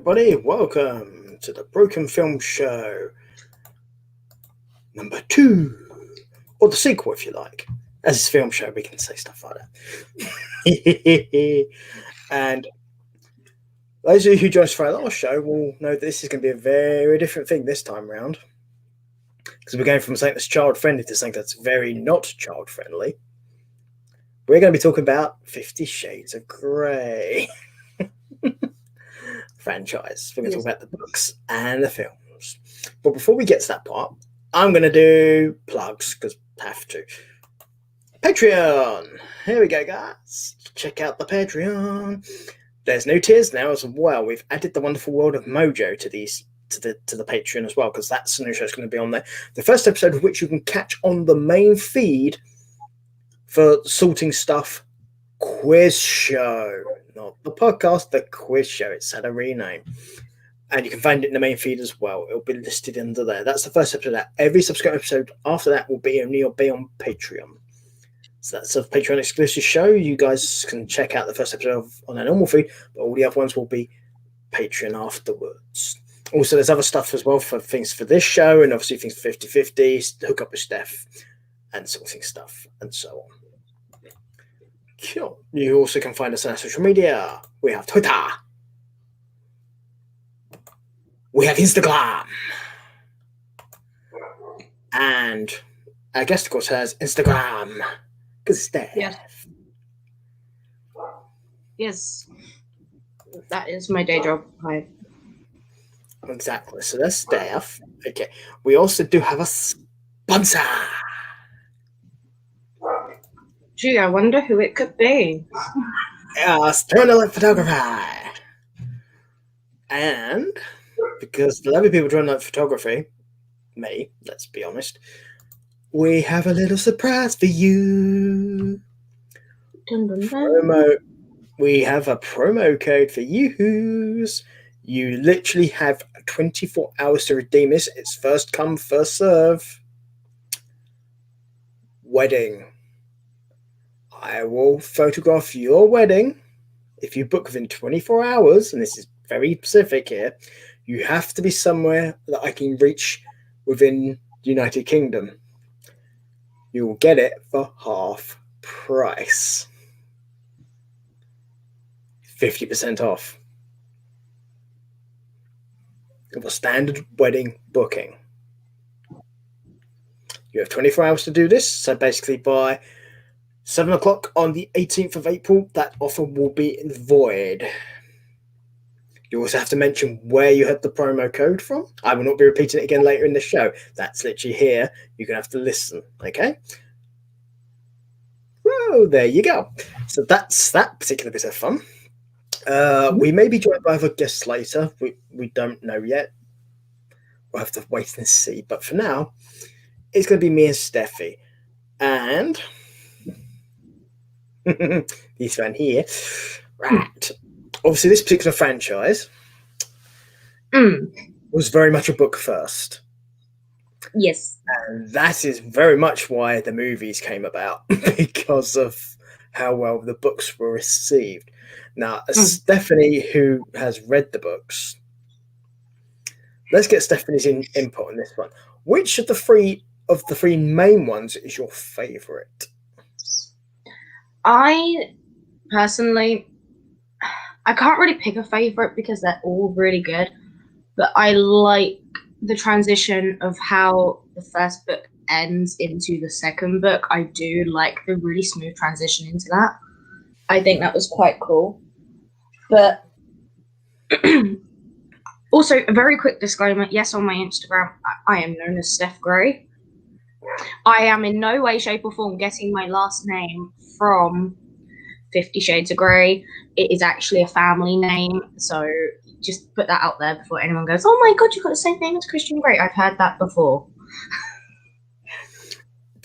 everybody. Welcome to the Broken Film Show number 2, or the sequel, if you like. As it's a film show, we can say stuff like that. And those of you who joined us for our last show will know that this is going to be a very different thing this time round, because we're going from something that's child-friendly to something that's very not child-friendly. We're going to be talking about 50 Shades of Grey. Franchise. We're going to talk about the books and the films. But before we get to that part, I'm going to do plugs, because I have to. Patreon! Here we go, guys. Check out the Patreon. There's new tiers now as well. We've added the Wonderful World of Mojo to these to the Patreon as well, because that's a new show that's going to be on there. The first episode of which you can catch on the main feed for Sorting Stuff Quiz Show. Not the podcast, the quiz show. It's had a rename. And you can find it in the main feed as well. It'll be listed under there. That's the first episode of that. Every subsequent episode after that will be only on Patreon. So that's a Patreon exclusive show. You guys can check out the first episode on a normal feed, but all the other ones will be Patreon afterwards. Also, there's other stuff as well for things for this show, and obviously things for 50/50, hook up with Steph, and sorting stuff, and so on. Cool. You also can find us on our social media. We have Twitter. We have Instagram. And our guest, of course, has Instagram. Because it's there. Yes. That is my day job. Hi. Exactly. So that's Steph. Okay. We also do have a sponsor. Gee, I wonder who it could be. Sterling Photography. And because the lovely people join like photography, me, let's be honest, we have a little surprise for you. Dun, dun, dun. We have a promo code for you. You literally have 24 hours to redeem this. It's first come, first serve. Wedding. I will photograph your wedding. If you book within 24 hours, and this is very specific here, you have to be somewhere that I can reach within the United Kingdom. You will get it for half price. 50% off of a standard wedding booking. You have 24 hours to do this, so basically by 7 o'clock on the 18th of April, that offer will be void. You also have to mention where you had the promo code from. I will not be repeating it again later in the show. That's literally here. You're going to have to listen, okay? Whoa, there you go. So that's that particular bit of fun. We may be joined by other guests later. We don't know yet. We'll have to wait and see. But for now, it's going to be me and Steffi. And this one here. Right. Obviously, this particular franchise was very much a book first. Yes. And that is very much why the movies came about, because of how well the books were received. Now, Stephanie, who has read the books, let's get Stephanie's input on this one. Which of the three main ones is your favourite? I personally, I can't really pick a favourite because they're all really good, but I like the transition of how the first book ends into the second book. I do like the really smooth transition into that. I think that was quite cool. But also, a very quick disclaimer. Yes, on my Instagram, I am known as Steph Grey. I am in no way, shape, or form getting my last name from 50 Shades of Grey. It is actually a family name, so just put that out there before anyone goes, oh my god, you've got the same name as Christian Grey. I've heard that before.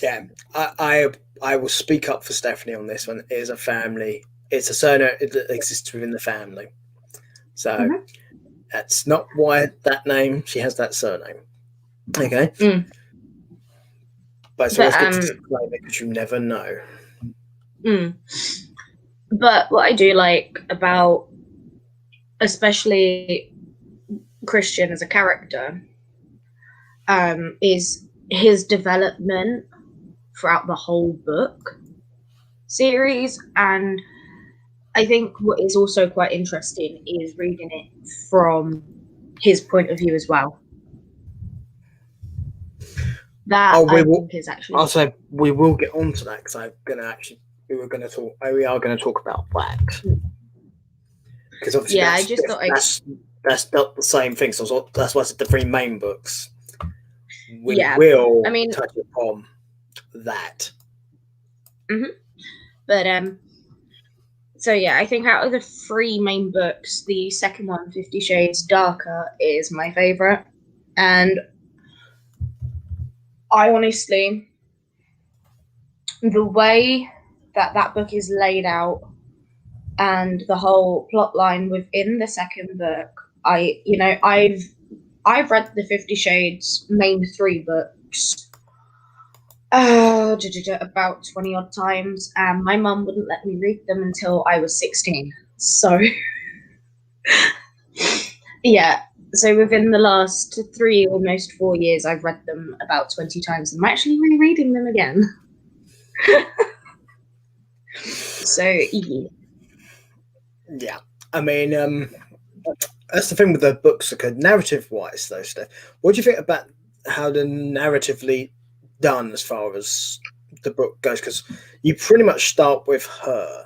Yeah, I will speak up for Stephanie on this one. It is a family. It's a surname that exists within the family. So that's not why that name, she has that surname. Okay? But it's always good to disclaim it because you never know. But what I do like about especially Christian as a character is his development throughout the whole book series. And I think what is also quite interesting is reading it from his point of view as well. That I think is actually. I'll say we will get onto that because we are going to talk about that. Because obviously, yeah, I just thought that's not the same thing. So that's why it's the three main books. We Yeah, will I mean, touch upon that. But so yeah, I think out of the three main books, the second one, 50 Shades Darker, is my favorite. And I honestly, the way that that book is laid out and the whole plot line within the second book, I've read the 50 Shades main three books about 20 odd times, and my mum wouldn't let me read them until I was 16. So yeah, so within the last 3, almost 4 years, I've read them about 20 times, and I'm actually rereading them again. So yeah, I mean, that's the thing with the books. Okay, narrative-wise, though, Steph, what do you think about how they're narratively done as far as the book goes? Because you pretty much start with her.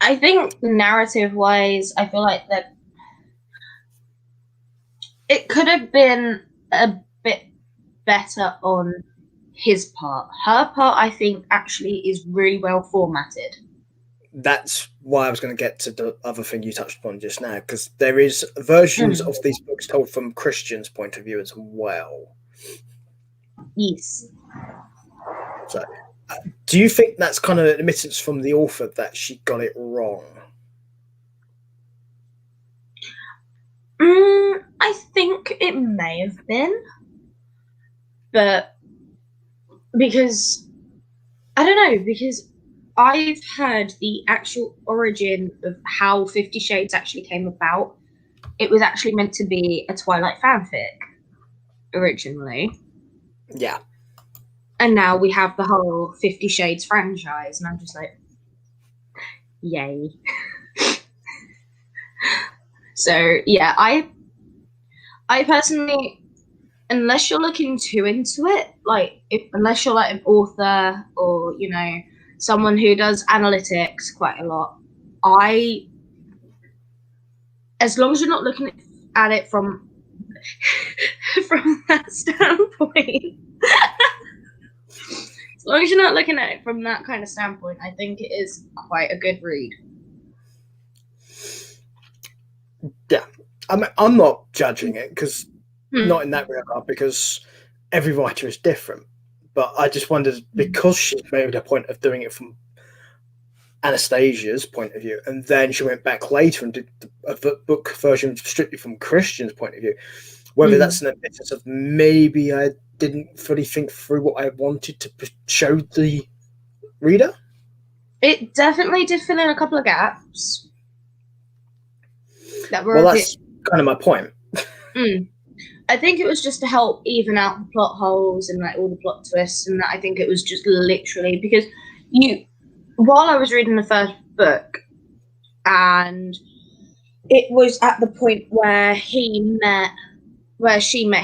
I think narrative-wise, I feel like that it could have been a bit better on his part. Her part, I think, actually is really well formatted. That's why I was going to get to the other thing you touched upon just now, because there is versions of these books told from Christian's point of view as well. Yes. So, do you think that's kind of an admittance from the author that she got it wrong? I think it may have been, but because I don't know, because I've heard the actual origin of how 50 Shades actually came about. It was actually meant to be a Twilight fanfic originally. Yeah. And now we have the whole 50 Shades franchise, and I'm just like, yay. So, yeah, I personally, unless you're looking too into it, unless you're like an author or, someone who does analytics quite a lot, as long as you're not looking at it from that standpoint, as long as you're not looking at it from that kind of standpoint, I think it is quite a good read. Yeah, I'm not judging it because not in that regard, because every writer is different. But I just wondered, because she made a point of doing it from Anastasia's point of view, and then she went back later and did a book version strictly from Christian's point of view, whether that's an admittance of maybe I didn't fully think through what I wanted to show the reader. It definitely did fill in a couple of gaps that were that's kind of my point. I think it was just to help even out the plot holes and like all the plot twists, and that I think it was just literally because while I was reading the first book, and it was at the point where she met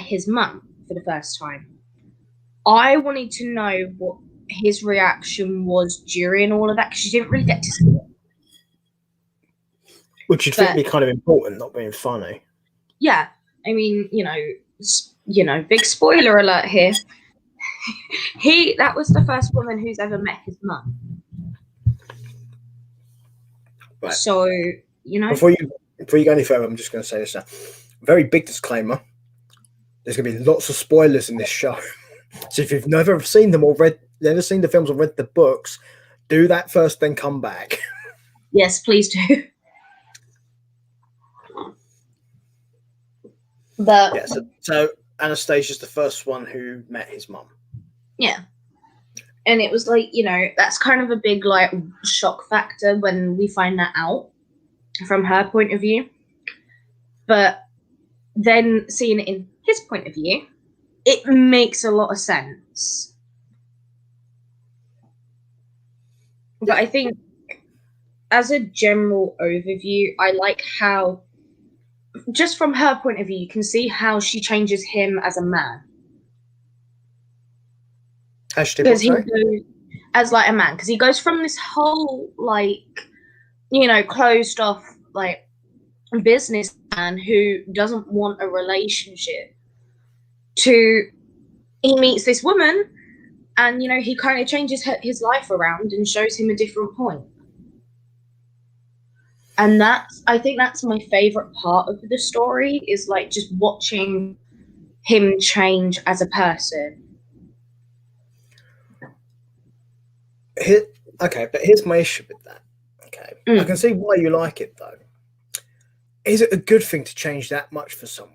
his mum for the first time. I wanted to know what his reaction was during all of that, because she didn't really get to see it. Which you'd think would be kind of important, not being funny. Yeah, I mean, big spoiler alert here. That was the first woman who's ever met his mum. Right. So, Before you go any further, I'm just going to say this now. Very big disclaimer. There's going to be lots of spoilers in this show. So if you've never seen them or never seen the films or read the books, do that first, then come back. Yes, please do. But yeah, so Anastasia's the first one who met his mum. Yeah. And it was like, that's kind of a big like shock factor when we find that out. from her point of view. But then seeing it in his point of view, it makes a lot of sense. But I think as a general overview, I like how, just from her point of view, you can see how she changes him as a man. Because he goes as like a man, because he goes from this whole closed off businessman who doesn't want a relationship to he meets this woman, and he kind of changes his life around and shows him a different point. And I think that's my favorite part of the story, is just watching him change as a person. Okay, but here's my issue with that. Okay, I can see why you like it, though. Is it a good thing to change that much for someone?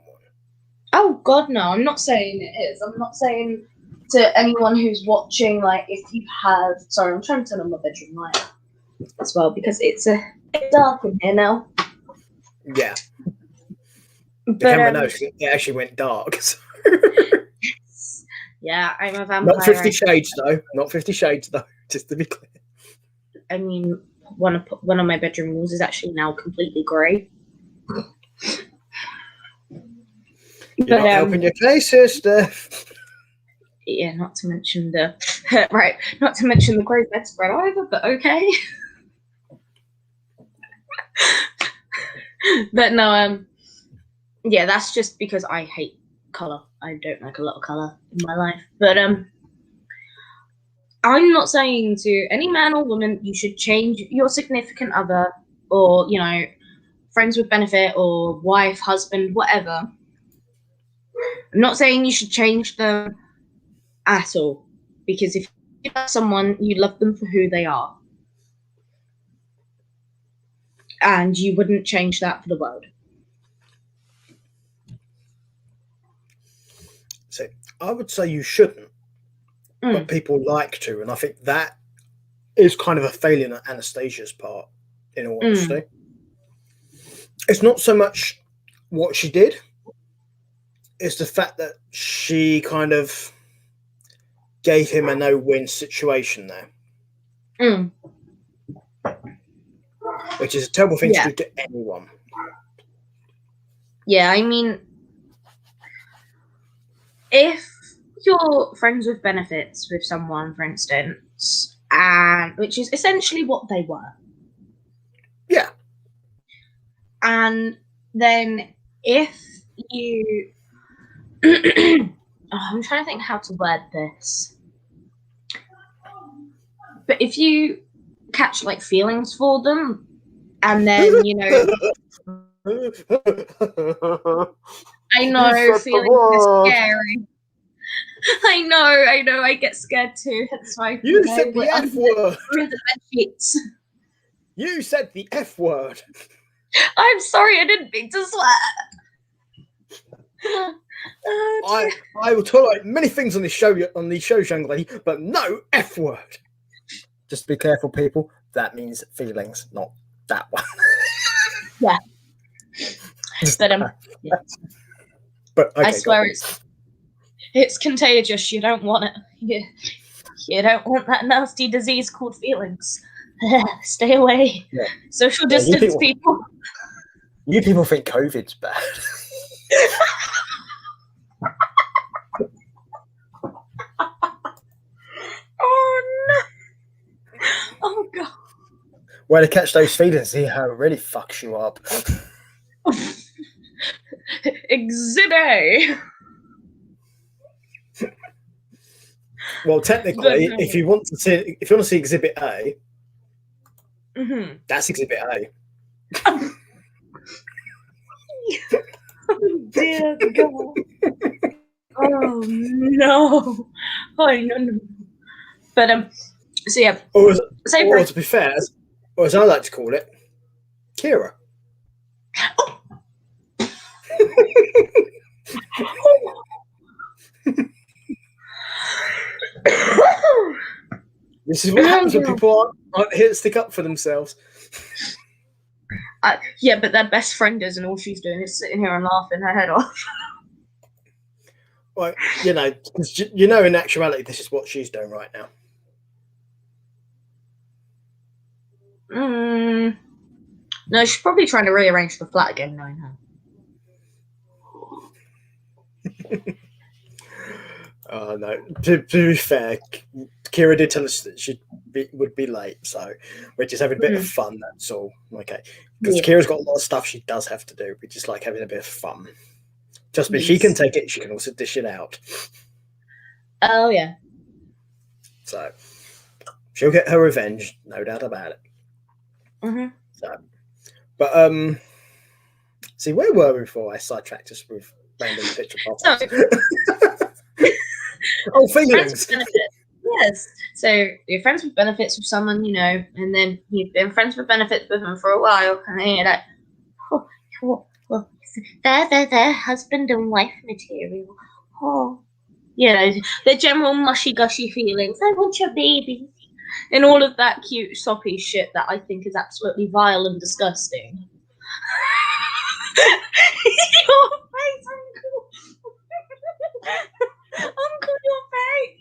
Oh, God, no. I'm not saying it is. I'm not saying to anyone who's watching, if you have... Sorry, I'm trying to turn on my bedroom light as well, because it's dark in here now. Yeah. The camera knows it actually went dark. So. Yeah, I'm a vampire. Not 50 Shades, though. Not 50 Shades, though. Just to be clear. I mean, one of my bedroom walls is actually now completely grey. You're not helping your case here, Steph. Yeah, not to mention the not to mention the grey bedspread either, but okay. But no, yeah, that's just because I hate colour. I don't like a lot of colour in my life. But I'm not saying to any man or woman you should change your significant other, or friends with benefit, or wife, husband, whatever. I'm not saying you should change them at all, because if you love someone, you love them for who they are, and you wouldn't change that for the world. So I would say you shouldn't, but people like to, and I think that is kind of a failing on Anastasia's part, in all honesty. It's not so much what she did, it's the fact that she kind of gave him a no-win situation there. Which is a terrible thing to do to anyone. Yeah, I mean, if you're friends with benefits with someone, for instance, and which is essentially what they were. Yeah. And then if you... I'm trying to think how to word this. But if you catch feelings for them, and then I know feelings is scary. I know, I get scared too. That's why you said the F word. You said the F word. I'm sorry, I didn't mean to swear. I will tolerate many things on the show, young lady, but no F word. Just be careful, people. That means feelings, not that one. Yeah. But yeah. But okay, I swear it's contagious. You don't want it. You don't want that nasty disease called feelings. Stay away. Yeah. Social distance, people. You people think COVID's bad. Oh no! Oh god! Well, to catch those feelings, see how it really fucks you up. Exhibit A. Well, technically, if you want to see Exhibit A, that's Exhibit A. Oh dear God! Oh no! Oh no! But so yeah. Or to be fair, or as I like to call it, Kira. This is what happens when people aren't here to stick up for themselves. Yeah, but they're best frienders, and all she's doing is sitting here and laughing her head off. Well, you know, 'cause you know, in actuality, this is what she's doing right now. No, she's probably trying to rearrange the flat again, knowing her. Oh no! To be fair, Kira did tell us that she would be late, so we're just having a bit of fun. That's all. Okay, because Kira's got a lot of stuff she does have to do. We just like having a bit of fun. Just me, she can take it. She can also dish it out. Oh yeah. So she'll get her revenge, no doubt about it. So, but see, where were we before I sidetracked us with random picture pops? Oh, feelings. Yes. So you're friends with benefits with someone, you know, and then you've been friends with benefits with them for a while, and then you're like, they're husband and wife material. Oh, you know, the general mushy gushy feelings. I want your baby, and all of that cute soppy shit that I think is absolutely vile and disgusting. Your face, Uncle. Uncle, your face.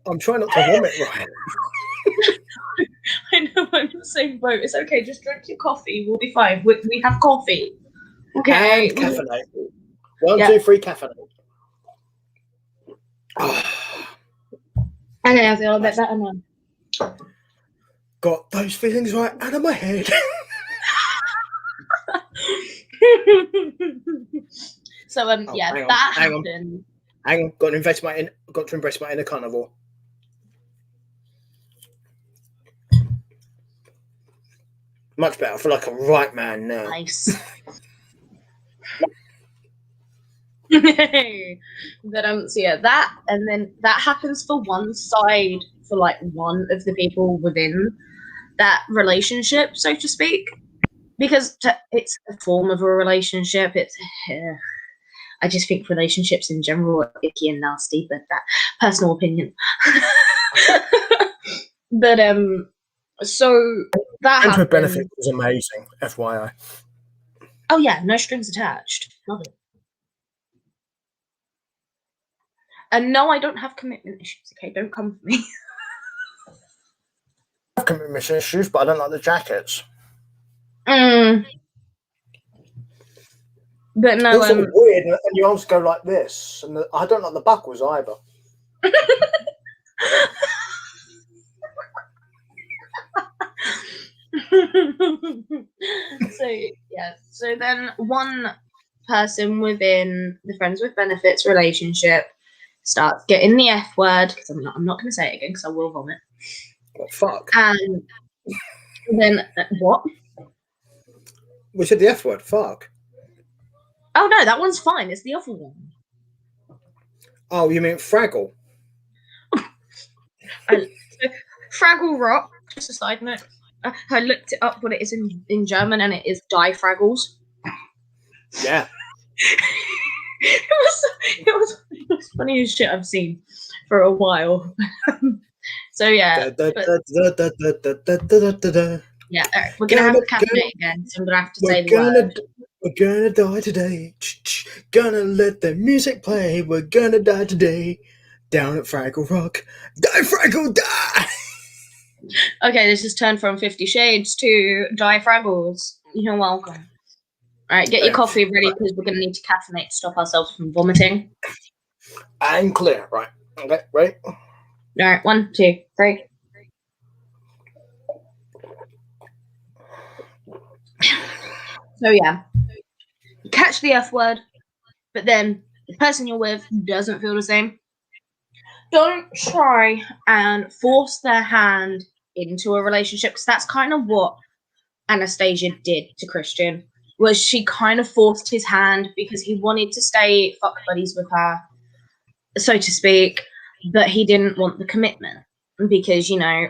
I'm trying not to vomit, right? I know, I'm in the same boat. It's okay, just drink your coffee. We'll be fine. We have coffee. Okay. And caffeinate. 1, 2, 3, caffeinate. Okay, I feel a bit better now. Got those feelings right out of my head. So yeah, that happened. Hang on, got to embrace my inner carnivore. Much better. I feel like a right man now. Nice. But so yeah, that, and then that happens for one side, for like one of the people within that relationship, so to speak, because it's a form of a relationship. It's I just think relationships in general are icky and nasty, but that personal opinion. But so that Friends with benefits was amazing, FYI. Oh yeah, no strings attached. Love it. And no, I don't have commitment issues. Okay, don't come for me. I have commitment issues, but I don't like the jackets. But no, it's sort of weird, and your arms go like this, and I don't like the buckles either. So yeah, so then one person within the friends with benefits relationship starts getting the F word, because I'm not going to say it again because I will vomit. What fuck? And then what? We said the F word. Fuck. Oh no, that one's fine. It's the other one. Oh, you mean Fraggle? Fraggle Rock. Just a side note. I looked it up what it is in German, and it is Die Fraggles. Yeah. it was the funniest shit I've seen for a while. So yeah. Yeah, we're gonna have to caffeinate again, so I'm gonna have to say the word. We're gonna die today. Gonna let the music play. We're gonna die today. Down at Fraggle Rock. Die, Fraggle, die! Okay, this has turned from 50 Shades to Die Fraggles. You're welcome. All right, get your coffee ready, because we're going to need to caffeinate to stop ourselves from vomiting. And clear, right? Okay, ready? All right, 1, 2, 3. So yeah, you catch the F word, but then the person you're with doesn't feel the same. Don't try and force their hand into a relationship, because that's kind of what Anastasia did to Christian. Was she kind of forced his hand because he wanted to stay fuck buddies with her, so to speak, but he didn't want the commitment because, you know,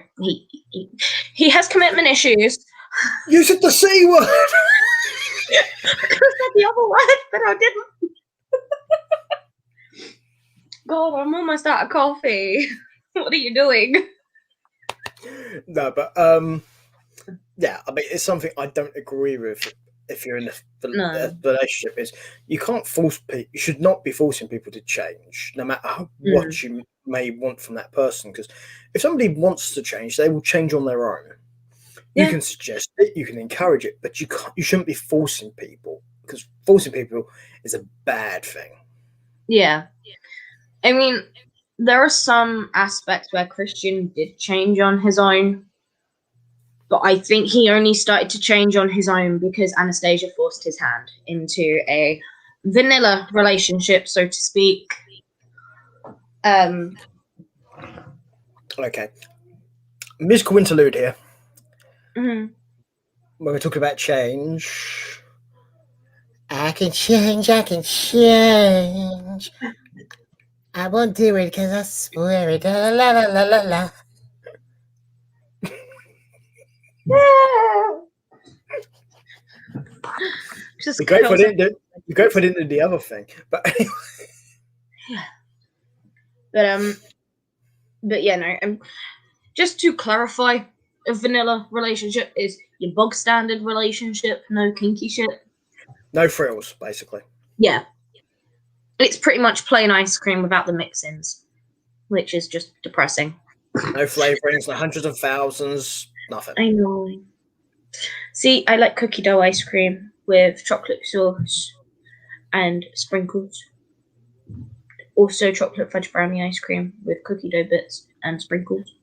he has commitment issues. You said the C word. I said the other word, but I didn't. God, I'm almost out of coffee. What are you doing? No, but yeah, I mean, it's something I don't agree with. If you're in a No. relationship, is you can't force people. You should not be forcing people to change, no matter Mm. what you may want from that person. Because if somebody wants to change, they will change on their own. You Yeah. can suggest it, you can encourage it, but you can't. You shouldn't be forcing people because forcing people is a bad thing. Yeah. I mean, there are some aspects where Christian did change on his own, but I think he only started to change on his own because Anastasia forced his hand into a vanilla relationship, so to speak. Um, Okay, musical interlude here. mhm. When we're talking about change, I can change. I can change. I won't do it because I swear it. La la la la la la. Just Be grateful I kills didn't do. Be grateful I didn't do the other thing. But yeah. But yeah, no. Just to clarify, a vanilla relationship is your bog standard relationship, no kinky shit. no frills, basically. Yeah, it's pretty much plain ice cream without the mix-ins, which is just depressing. No flavorings, no hundreds of thousands, nothing. I know. See, I like cookie dough ice cream with chocolate sauce and sprinkles. Also, chocolate fudge brownie ice cream with cookie dough bits and sprinkles.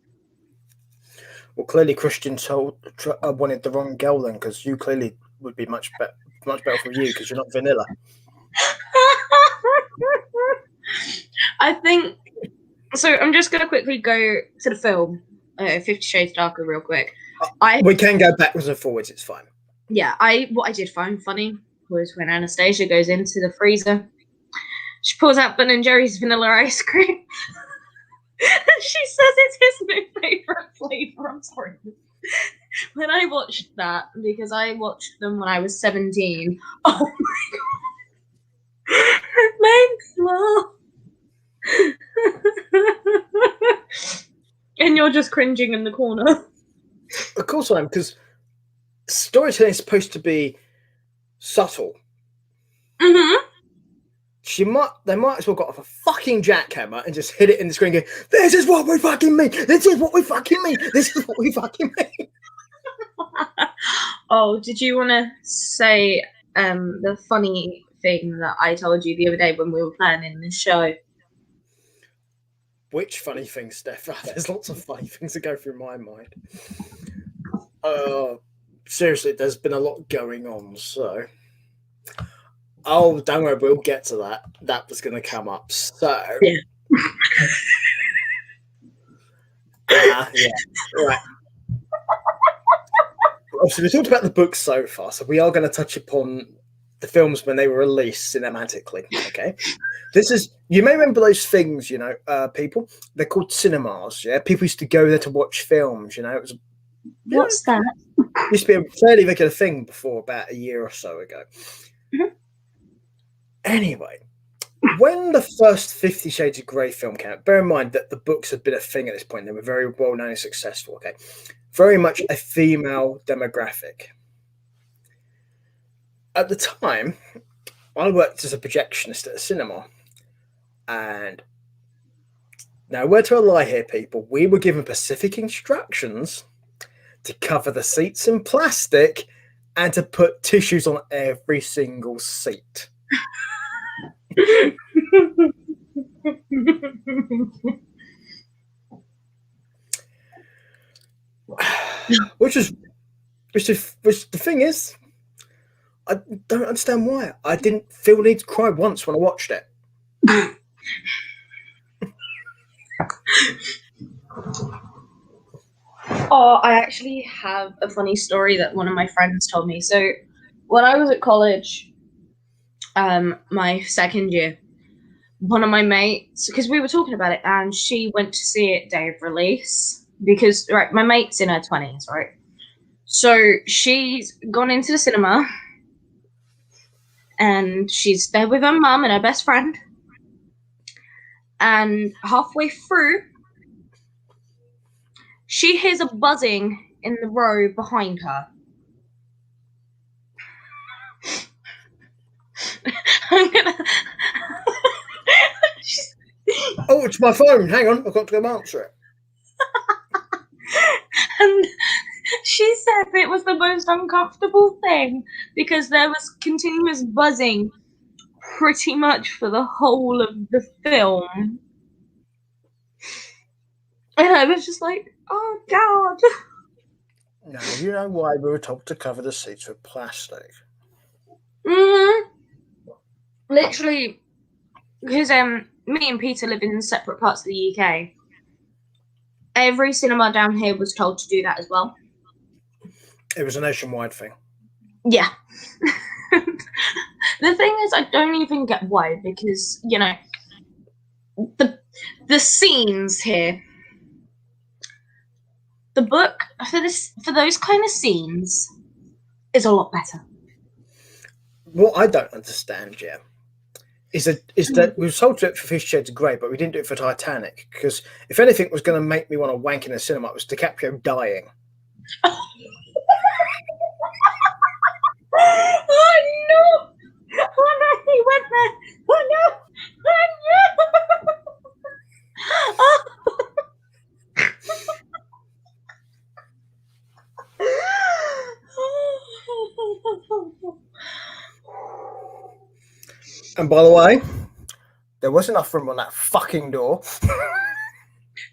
Well, clearly Christian wanted the wrong girl then, because you clearly would be much better for you because you're not vanilla. I think so. I'm just going to quickly go to the film, 50 Shades Darker, real quick. We can go backwards and forwards. It's fine. Yeah, what I did find funny was when Anastasia goes into the freezer, she pulls out Ben and Jerry's vanilla ice cream. She says it's his new favorite flavor. I'm sorry. When I watched that, because I watched them when I was 17, oh my god, it made me laugh. And you're just cringing in the corner. Of course I am, because storytelling is supposed to be subtle. Mm-hmm. They might as well got off a fucking jackhammer and just hit it in the screen and go, this is what we fucking mean. This is what we fucking mean. This is what we fucking mean. Oh, did you want to say the funny thing that I told you the other day when we were planning this show? Which funny thing, Steph? There's lots of funny things that go through my mind. Seriously, there's been a lot going on, so... Oh, don't worry, we'll get to that. That was going to come up. So... Yeah. Yeah, right. Obviously, we talked about the books so far, so we are going to touch upon the films when they were released cinematically. Okay, you may remember those things, people. They're called cinemas. Yeah, people used to go there to watch films. It was What's that? Used to be a fairly regular thing before about a year or so ago. Mm-hmm. Anyway, when the first 50 Shades of Grey film came out, bear in mind that the books had been a thing at this point. They were very well known and successful. Okay, very much a female demographic. At the time, I worked as a projectionist at a cinema. And now, where to lie here, people? We were given specific instructions to cover the seats in plastic and to put tissues on every single seat. Which the thing is, I don't understand why. I didn't feel the need to cry once when I watched it. Oh, I actually have a funny story that one of my friends told me. So, when I was at college, my second year, one of my mates, because we were talking about it, and she went to see it day of release because, right, my mate's in her 20s, right? So she's gone into the cinema and she's there with her mum and her best friend. and halfway through, she hears a buzzing in the row behind her. I'm gonna. Oh, it's my phone. Hang on, I've got to go answer it. And she said it was the most uncomfortable thing because there was continuous buzzing pretty much for the whole of the film. And I was just like, oh God. Now, you know why we were told to cover the seats with plastic? Literally, because me and Peter live in separate parts of the UK. Every cinema down here was told to do that as well. It was a nationwide thing. Yeah. The thing is, I don't even get why, because, you know, the scenes here, the book for those kind of scenes is a lot better. What I don't understand, yeah, is that we were told to do it for 50 Shades of Grey, but we didn't do it for Titanic, because if anything was going to make me want to wank in a cinema, it was DiCaprio dying. Oh no! Oh no, he went there! Oh no! Oh no! And by the way, there was enough room on that fucking door.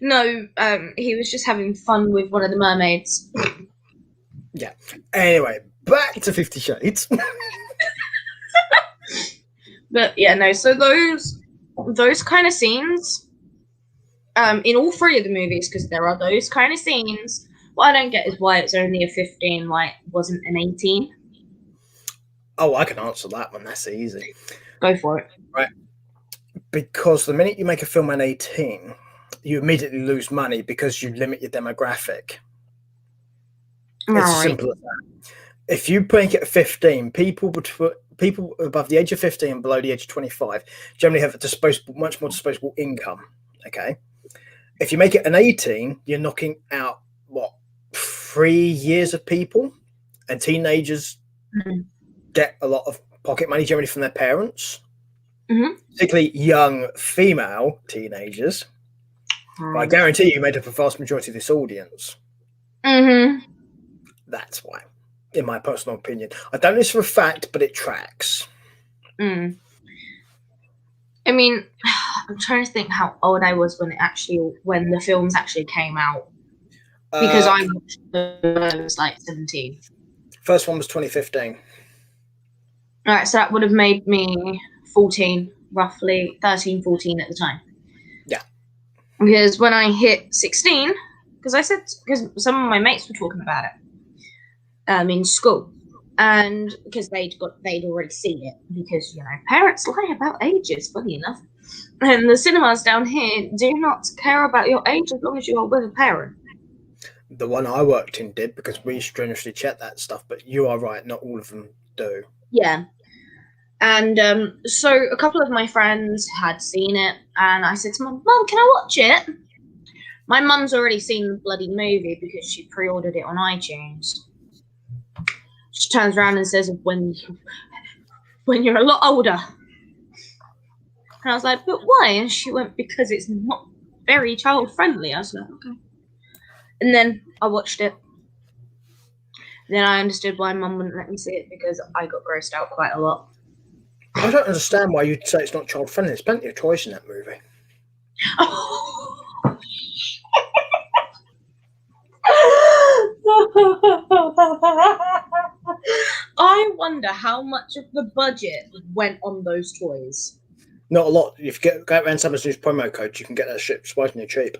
No, he was just having fun with one of the mermaids. Yeah. Anyway, back to 50 Shades. But yeah, no. So those kind of scenes, in all three of the movies, because there are those kind of scenes. What I don't get is why it's only a 15, why it wasn't an 18. Oh, I can answer that one. That's easy. Go for it. Right. Because the minute you make a film an 18, you immediately lose money because you limit your demographic. It's as simple as that. If you make it a 15, people above the age of 15 and below the age of 25 generally have much more disposable income. Okay. If you make it an 18, you're knocking out, 3 years of people, and teenagers get a lot of pocket money generally from their parents, particularly young female teenagers. But I guarantee you made up a vast majority of this audience. That's why, in my personal opinion. I don't know this for a fact, but it tracks. I mean, I'm trying to think how old I was when the films actually came out. Because I watched them when I was like 17. First one was 2015. Alright, so that would have made me 14, roughly 13, 14 at the time. Yeah. Because when I hit 16, because some of my mates were talking about it in school, and because they'd already seen it, because, you know, parents lie about ages, funny enough. And the cinemas down here do not care about your age as long as you are with a parent. The one I worked in did, because we strenuously check that stuff, but you are right, not all of them do. Yeah. And so a couple of my friends had seen it, and I said to Mum, can I watch it? My mum's already seen the bloody movie because she pre-ordered it on iTunes. She turns around and says, when you're a lot older. And I was like, but why? And she went, because it's not very child-friendly. I was like, okay. And then I watched it. Then I understood why Mum wouldn't let me see it, because I got grossed out quite a lot. I don't understand why you'd say it's not child friendly. There's plenty of toys in that movie. I wonder how much of the budget went on those toys. Not a lot. If you go around someone's new promo code, you can get that shit surprisingly cheap.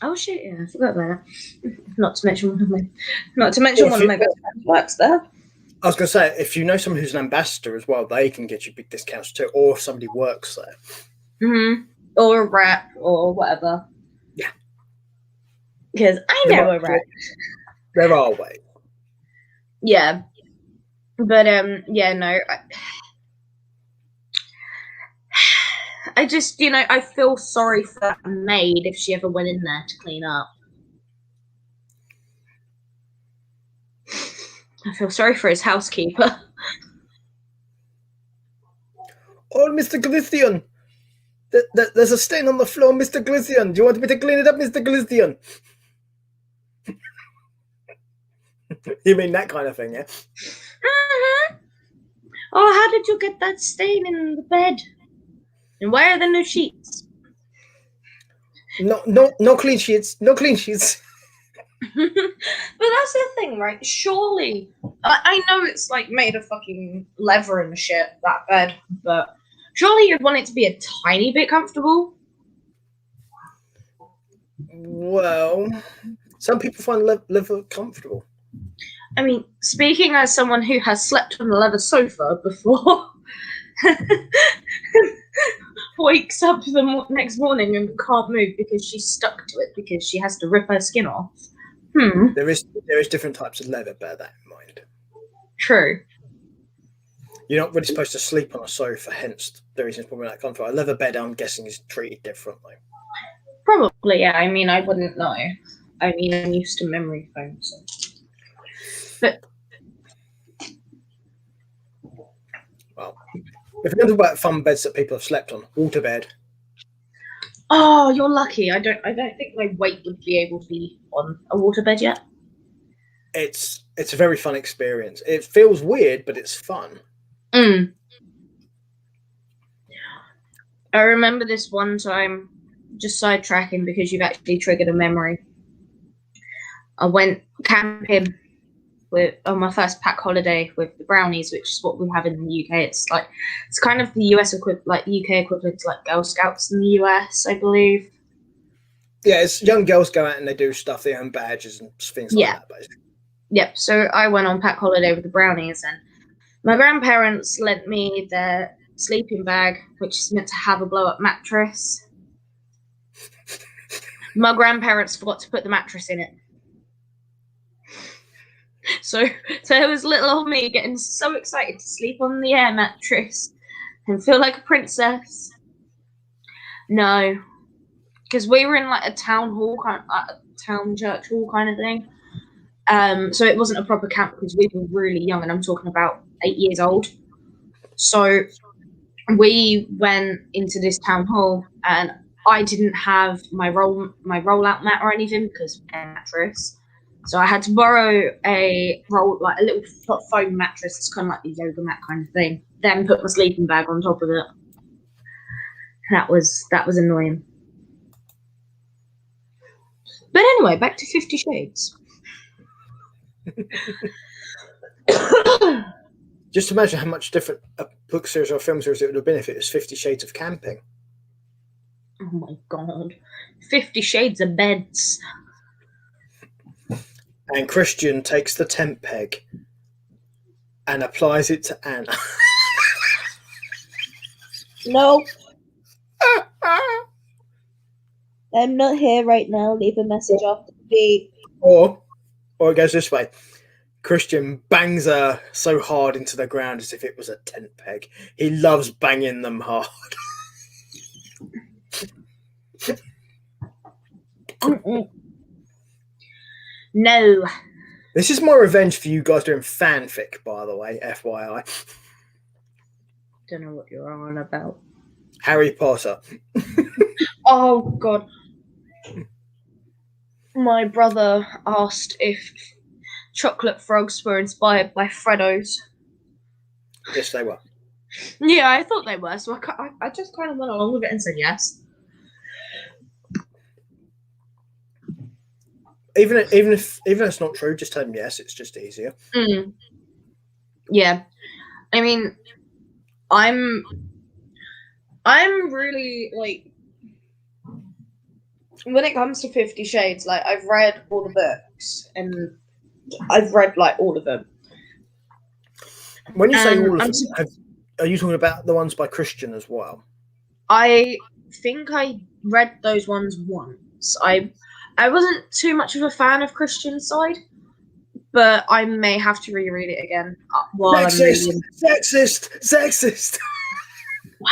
Oh shit! Yeah, I forgot about that. Not to mention one of my best friends works there. I was going to say, if you know someone who's an ambassador as well, they can get you big discounts too, or if somebody works there. Or a rep, or whatever. Yeah. Because I know a rep. There are ways. Yeah. But, yeah, no. I just, I feel sorry for that maid if she ever went in there to clean up. I feel sorry for his housekeeper. Oh, Mr. Glithion! There's a stain on the floor, Mr. Glithion. Do you want me to clean it up, Mr. Glithion? You mean that kind of thing, yeah? Mm-hmm. Oh, how did you get that stain in the bed? And why are there no sheets? No clean sheets. No clean sheets. But that's the thing, right? Surely, I know it's like made of fucking leather and shit, that bed, but surely you'd want it to be a tiny bit comfortable. Well, some people find leather comfortable. I mean, speaking as someone who has slept on a leather sofa before, wakes up the next morning and can't move because she's stuck to it because she has to rip her skin off. There is different types of leather, bear that in mind. True. You're not really supposed to sleep on a sofa, hence the reason it's probably not comfortable. A leather bed, I'm guessing, is treated differently. Probably, yeah. I mean, I wouldn't know. I mean, I'm used to memory foam, so. But well, if you're going to talk about fun beds that people have slept on, waterbed. Oh, you're lucky. I don't think my weight would be able to be on a waterbed yet. It's a very fun experience. It feels weird, but it's fun. I remember this one time, just sidetracking because you've actually triggered a memory. I went camping on my first pack holiday with the Brownies, which is what we have in the UK. It's kind of the US equivalent, like UK equivalent to like Girl Scouts in the US, I believe. Yeah, it's young girls go out and they do stuff, they own badges and things like that, basically. Yep. So I went on pack holiday with the Brownies, and my grandparents lent me their sleeping bag, which is meant to have a blow-up mattress. My grandparents forgot to put the mattress in it. So there was little old me getting so excited to sleep on the air mattress and feel like a princess. No, because we were in like a town hall, kind of like a town church hall kind of thing. So it wasn't a proper camp because we were really young, and I'm talking about 8 years old. So we went into this town hall, and I didn't have my rollout mat or anything because we had a mattress. So I had to borrow a little foam mattress. It's kind of like the yoga mat kind of thing. Then put my sleeping bag on top of it. That was annoying. But anyway, back to 50 Shades. Just imagine how much different a book series or a film series it would have been if it was 50 Shades of Camping. Oh my god. 50 Shades of Beds. And Christian takes the tent peg and applies it to Anna. No. I'm not here right now. Leave a message after the beep. Or it goes this way. Christian bangs her so hard into the ground as if it was a tent peg. He loves banging them hard. No. This is my revenge for you guys doing fanfic, by the way, FYI. Don't know what you're on about. Harry Potter. Oh, God. My brother asked if chocolate frogs were inspired by Freddos. Yes, they were. Yeah, I thought they were, so I just kind of went along with it and said yes. Even if it's not true, just tell them yes. It's just easier. Yeah, I mean, I'm really like when it comes to 50 Shades. Like I've read all the books and I've read like all of them. When you say all of them, are you talking about the ones by Christian as well? I think I read those ones once. I wasn't too much of a fan of Christian's side, but I may have to reread it again while Sexist! I'm reading. Sexist! Wow.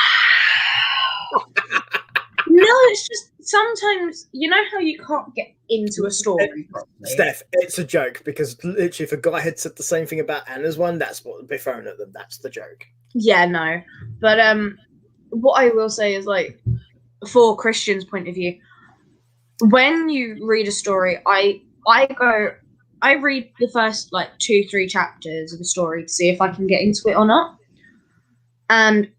No, it's just sometimes you know how you can't get into a story properly. Steph, it's a joke because literally, if a guy had said the same thing about Anna's one, that's what would be thrown at them. That's the joke. Yeah, no, but what I will say is like, for Christian's point of view, when you read a story, I read the first like 2-3 chapters of a story to see if I can get into it or not, and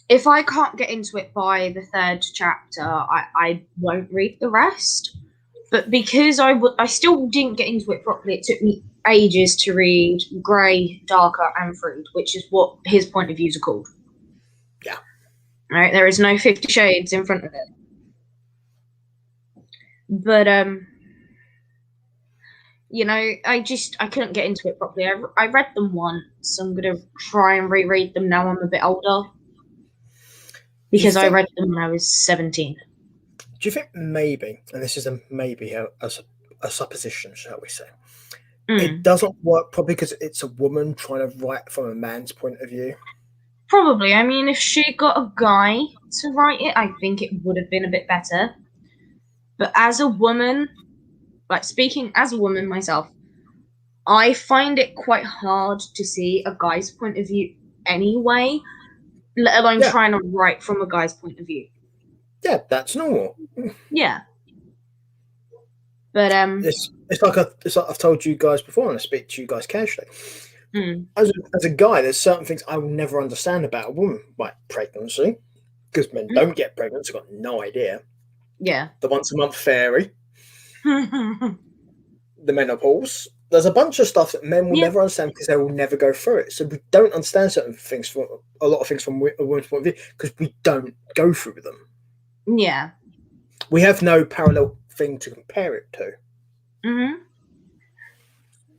if I can't get into it by the 3rd chapter, I won't read the rest. But because I still didn't get into it properly, it took me ages to read Grey, Darker, and Freed, which is what his point of views are called. Yeah. Right, there is no 50 Shades in front of it. But you know, I couldn't get into it properly. I read them once. So I'm gonna try and reread them now I'm a bit older, because I read them when I was 17. Do you think maybe, and this is a maybe, a supposition, shall we say, it doesn't work probably because it's a woman trying to write from a man's point of view? Probably. I mean, if she got a guy to write it, I think it would have been a bit better. But as a woman, like speaking as a woman myself, I find it quite hard to see a guy's point of view anyway, let alone trying to write from a guy's point of view. Yeah, that's normal. Yeah. But it's like I've told you guys before, and I speak to you guys casually. As a guy, there's certain things I will never understand about a woman, like pregnancy, because men don't get pregnant. So I've got no idea. Yeah. The once-a-month fairy, the menopause. There's a bunch of stuff that men will never understand because they will never go through it. So we don't understand certain things from a lot of things from a woman's point of view because we don't go through them. Yeah. We have no parallel thing to compare it to.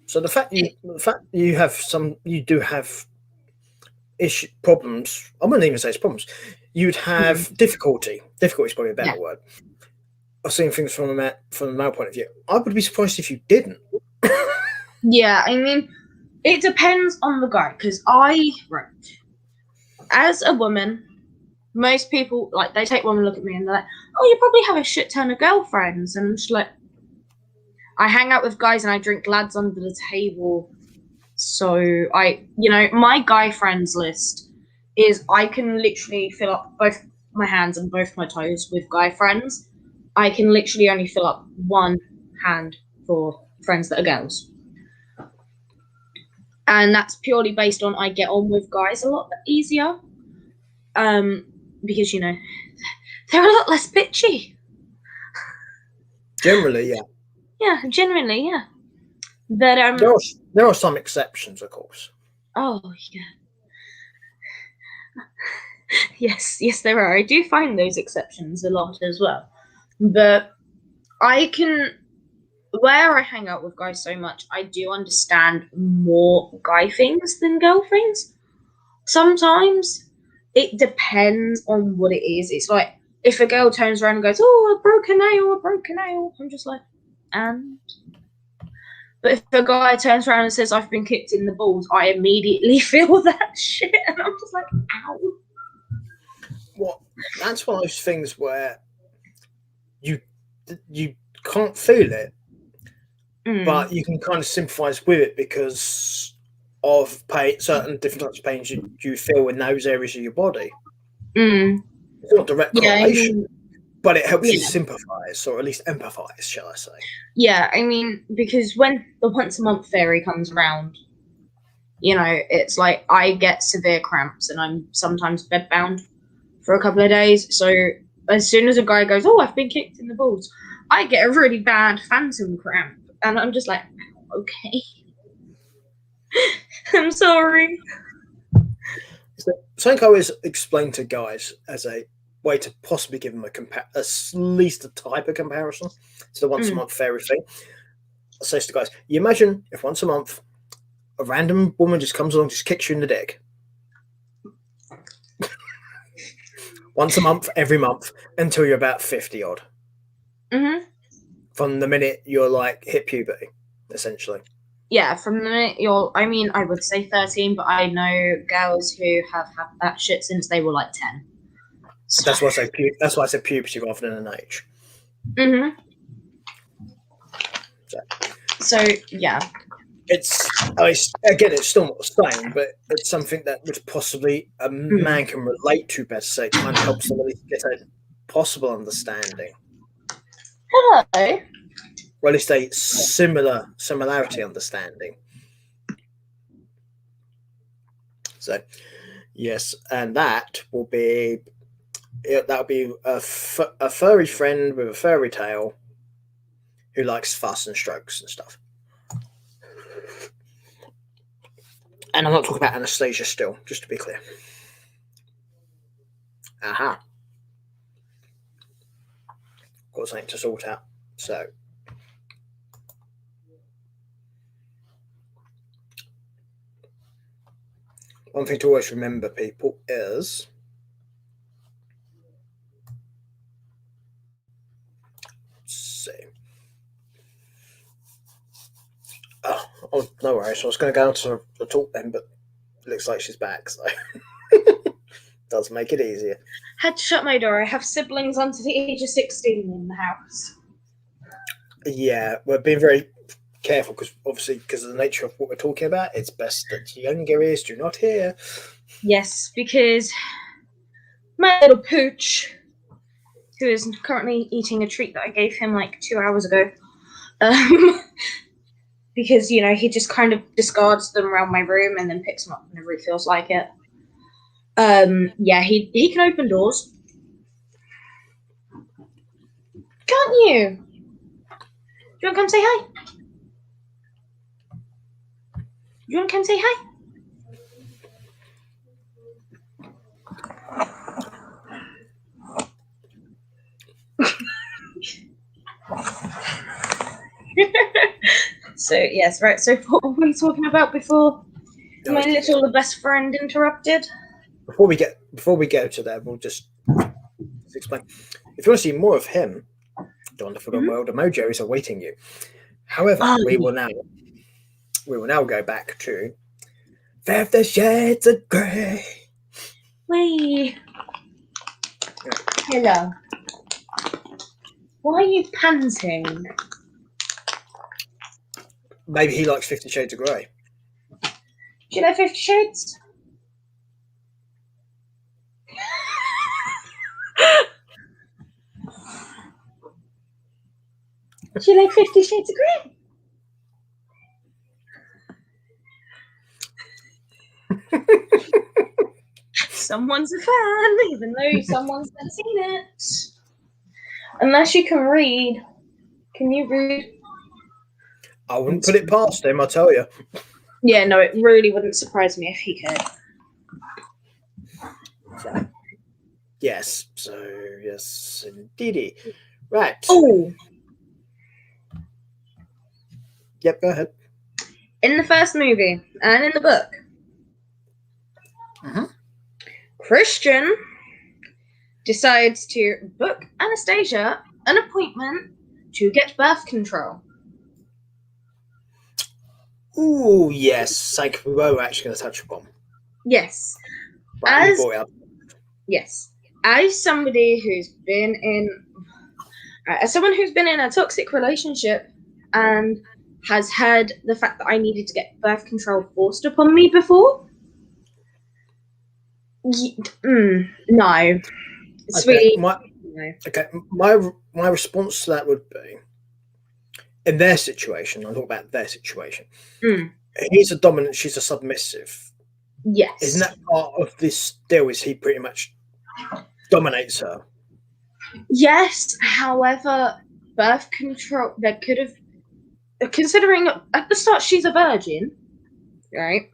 So the fact you do have problems. I wouldn't even say it's problems. You'd have difficulty. Difficulty is probably a better word. Of seeing things from the male point of view. I would be surprised if you didn't. Yeah, I mean, it depends on the guy. Because as a woman, most people, like, they take one look at me and they're like, oh, you probably have a shit ton of girlfriends. And I'm just like, I hang out with guys and I drink lads under the table. So my guy friends list is I can literally fill up both my hands and both my toes with guy friends. I can literally only fill up one hand for friends that are girls. And that's purely based on I get on with guys a lot easier. Because, they're a lot less bitchy. Generally, yeah. Yeah, generally, yeah. But there are some exceptions, of course. Oh, yeah. Yes, there are. I do find those exceptions a lot as well. But where I hang out with guys so much, I do understand more guy things than girl things. Sometimes it depends on what it is. It's like, if a girl turns around and goes, oh, I broke a nail, I'm just like, and? But if a guy turns around and says, I've been kicked in the balls, I immediately feel that shit, and I'm just like, ow. Well, that's one of those things where you can't feel it, but you can kind of sympathise with it because of certain different types of pains you feel in those areas of your body. It's not direct correlation, but it helps you sympathise, or at least empathise, shall I say. Yeah, I mean, because when the once-a-month fairy comes around, it's like I get severe cramps and I'm sometimes bedbound for a couple of days. So as soon as a guy goes, oh, I've been kicked in the balls, I get a really bad phantom cramp. And I'm just like, okay. I'm sorry. Something I always explain to guys as a way to possibly give them at least a type of comparison to the once-a-month fairy thing. I say to guys, you imagine if once a month a random woman just comes along, just kicks you in the dick. Once a month, every month, until you're about 50 odd. From the minute you're like hit puberty, essentially. Yeah, from the minute I would say 13, but I know girls who have had that shit since they were like 10. So, That's why I said puberty rather than an age. mhm. So, So yeah. It's still not the same, but it's something that would possibly a man can relate to better. So it kind of helps them at least get a possible understanding, Hello. or at least a similarity understanding. So yes, and that'll be a furry friend with a furry tail who likes fuss and strokes and stuff. And I'm not talking about Anastasia still, just to be clear. Aha. Got something to sort out. So, one thing to always remember, people, is let's see. Oh, no worries. I was going to go on to the talk then, but it looks like she's back, so does make it easier. Had to shut my door. I have siblings under the age of 16 in the house. Yeah, we're being very careful because obviously, because of the nature of what we're talking about, it's best that younger ears do not hear. Yes, because my little pooch, who is currently eating a treat that I gave him like 2 hours ago, because he just kind of discards them around my room and then picks them up whenever he feels like it. Yeah, he can open doors. Can't you? Do you want to come say hi? You want to come say hi? So yes, right. So what were we talking about before my little best friend interrupted? Before we go to that, we'll just explain. If you want to see more of him, the wonderful world of Mojo is awaiting you. However, we will now go back to 50 Shades of Grey. Wait. Hello. Why are you panting? Maybe he likes 50 Shades of Grey. Do you like 50 Shades? Do you like 50 Shades of Grey? Someone's a fan, even though someone's not seen it. Unless you can read. Can you read? I wouldn't put it past him, I tell you. Yeah, no, it really wouldn't surprise me if he could. So, yes, indeedy. Right. Oh. Yep, go ahead. In the first movie and in the book, Christian decides to book Anastasia an appointment to get birth control. Ooh, yes. Something we were actually going to touch upon. Yes. But you brought it up. Yes. As somebody who's been in a toxic relationship and has had the fact that I needed to get birth control forced upon me before, no. Sweetie. My response to that would be, in their situation, I'll talk about their situation. He's a dominant, she's a submissive. Yes. Isn't that part of this deal? Is he pretty much dominates her? Yes, however, birth control, there could have, considering at the start she's a virgin, right?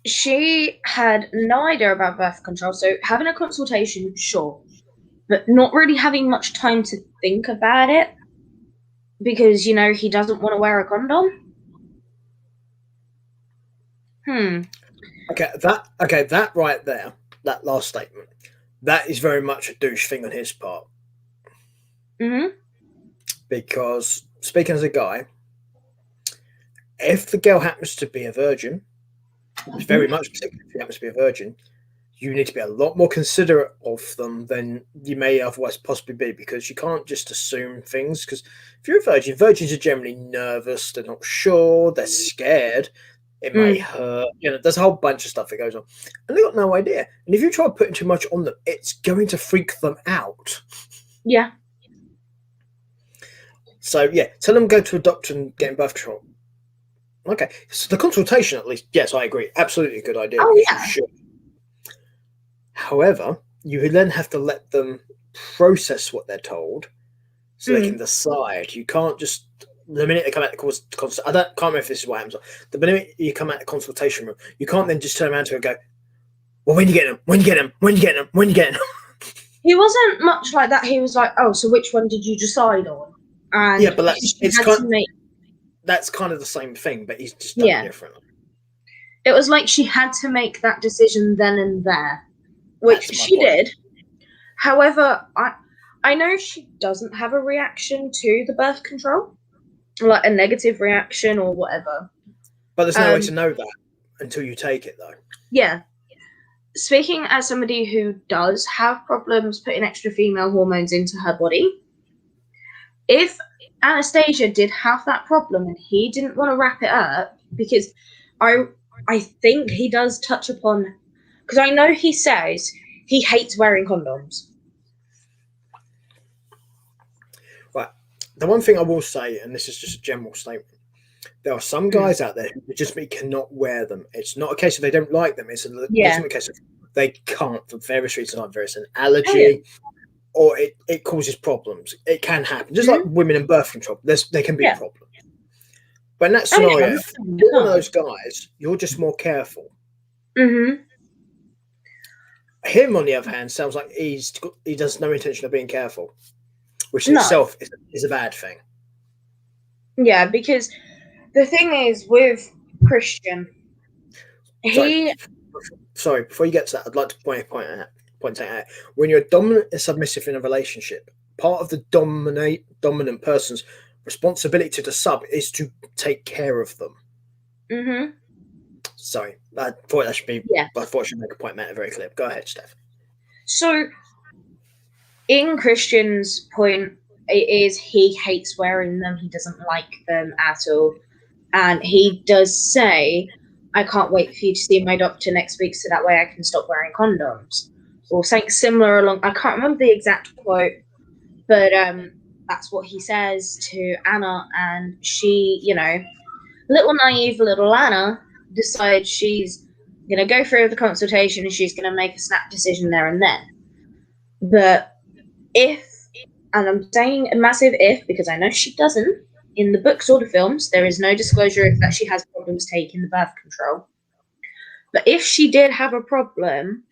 She had no idea about birth control, so having a consultation, sure, but not really having much time to think about it because, he doesn't want to wear a condom. That right there, that last statement, that is very much a douche thing on his part. Because, speaking as a guy, if the girl happens to be a virgin, it's very much particular if she happens to be a virgin, you need to be a lot more considerate of them than you may otherwise possibly be, because you can't just assume things. Because if you're a virgin, virgins are generally nervous, they're not sure, they're scared, it may hurt, there's a whole bunch of stuff that goes on, and they've got no idea. And if you try putting too much on them, it's going to freak them out. Yeah. So, yeah, tell them go to a doctor and get birth control. Okay, so the consultation, at least, yes, I agree, absolutely a good idea. Oh, yeah. You should. However, you then have to let them process what they're told so they can decide. You can't just, the minute they come out the I can't remember if this is what happens. The minute you come out the consultation room, you can't then just turn around to her and go, well, when you get them, when you get them, when you get them, when you get them. He wasn't much like that. He was like, oh, so which one did you decide on? And yeah, but that's kind of the same thing, but he's just done it differently. It was like she had to make that decision then and there. Which she did. However, I know she doesn't have a reaction to the birth control, like a negative reaction or whatever. But there's no way to know that until you take it, though. Yeah. Speaking as somebody who does have problems putting extra female hormones into her body, if Anastasia did have that problem and he didn't want to wrap it up, because I think he does touch upon, because I know he says he hates wearing condoms. Right. The one thing I will say, and this is just a general statement, there are some guys out there who just cannot wear them. It's not a case of they don't like them. It's a case of they can't for various reasons. Either it's an allergy or it causes problems. It can happen. Just like women in birth control, there can be a problem. But in that scenario, if you're one of those guys, you're just more careful. Mm-hmm. Him, on the other hand, sounds like he does no intention of being careful, which in itself is a bad thing. Yeah, because the thing is with Christian, Sorry, before you get to that, I'd like to point out when you're dominant and submissive in a relationship, part of the dominant person's responsibility to the sub is to take care of them. Mm-hmm. Sorry, I thought that should be. Yeah. I thought I should make a point, Matt. Very clear. Go ahead, Steph. So, in Christian's point, it is he hates wearing them. He doesn't like them at all, and he does say, "I can't wait for you to see my doctor next week, so that way I can stop wearing condoms," or something similar along. I can't remember the exact quote, but that's what he says to Anna, and she, little naive little Anna decides she's going to go through the consultation and she's going to make a snap decision there and then. But if, and I'm saying a massive if because I know she doesn't, in the books or the films, there is no disclosure that she has problems taking the birth control. But if she did have a problem,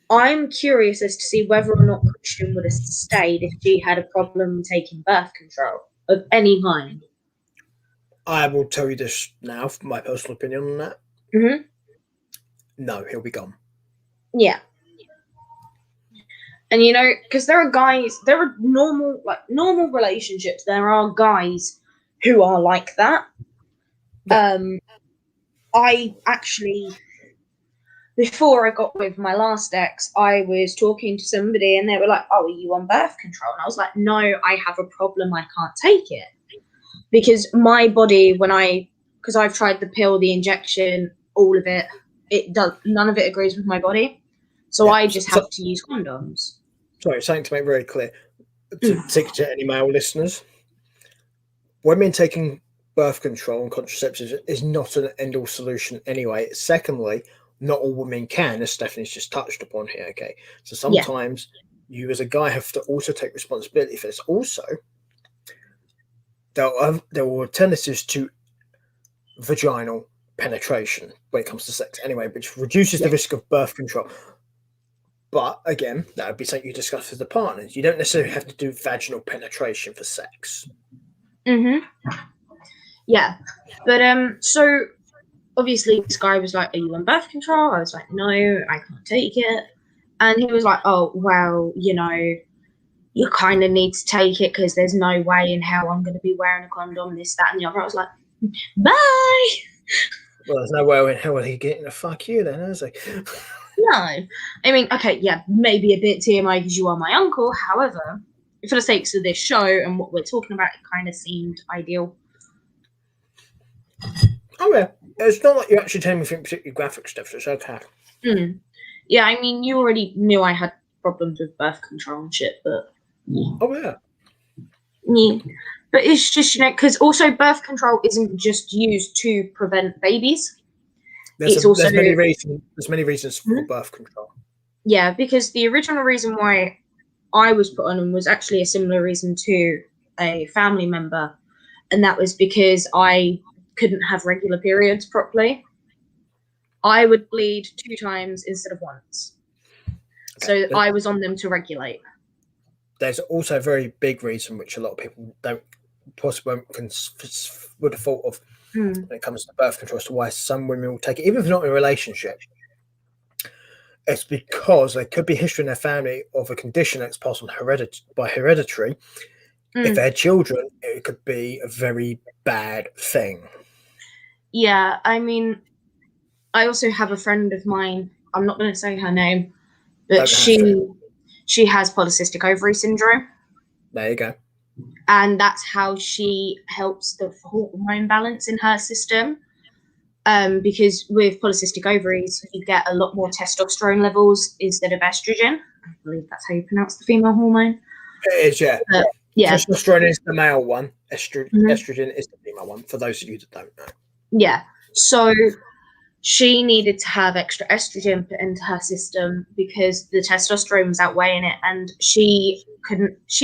I'm curious as to see whether or not Christian would have stayed if she had a problem taking birth control of any kind. I will tell you this now, from my personal opinion on that. Mm-hmm. No, he'll be gone. Yeah. And because there are normal relationships, there are guys who are like that. I actually, before I got with my last ex, I was talking to somebody and they were like, "Oh, are you on birth control?" And I was like, "No, I have a problem. I can't take it." Because my body, because I've tried the pill, the injection, all of it, none of it agrees with my body. So I just have to use condoms. Sorry, something to make very clear to any male listeners. Women taking birth control and contraceptives is not an end-all solution anyway. Secondly, not all women can, as Stephanie's just touched upon here, okay? So sometimes you as a guy have to also take responsibility for this. Also, there are alternatives to vaginal penetration when it comes to sex anyway, which reduces the risk of birth control. But again, that would be something you discuss with the partners. You don't necessarily have to do vaginal penetration for sex. Mm-hmm. Yeah. But so obviously this guy was like, "Are you on birth control?" I was like, "No, I can't take it." And he was like, "Oh, well, you kind of need to take it because there's no way in hell I'm going to be wearing a condom, this, that, and the other." I was like, "Bye." Well, there's no way in hell he getting to fuck you then, is he? No. I mean, okay, yeah, maybe a bit TMI because you are my uncle. However, for the sakes of this show and what we're talking about, it kind of seemed ideal. Oh yeah, it's not like you're actually telling me anything particularly graphic stuff, so it's okay. Yeah, I mean, you already knew I had problems with birth control and shit, but Oh yeah. yeah. But it's just, because also birth control isn't just used to prevent babies. It's also There's many reasons. There's many reasons for birth control. Yeah, because the original reason why I was put on them was actually a similar reason to a family member, and that was because I couldn't have regular periods properly. I would bleed 2 times instead of once. Okay. So I was on them to regulate. There's also a very big reason which a lot of people don't possibly would have thought of when it comes to birth control as to why some women will take it, even if not in a relationship. It's because there could be history in their family of a condition that's passed on by hereditary. If they had children, it could be a very bad thing. Yeah, I mean, I also have a friend of mine. I'm not going to say her name, but she has polycystic ovary syndrome. There you go. And that's how she helps the hormone balance in her system. Because with polycystic ovaries, you get a lot more testosterone levels instead of estrogen. I believe that's how you pronounce the female hormone. It is, yeah. Yeah. Testosterone is the male one. Estrogen is the female one, for those of you that don't know. Yeah. So she needed to have extra estrogen put into her system because the testosterone was outweighing it, and she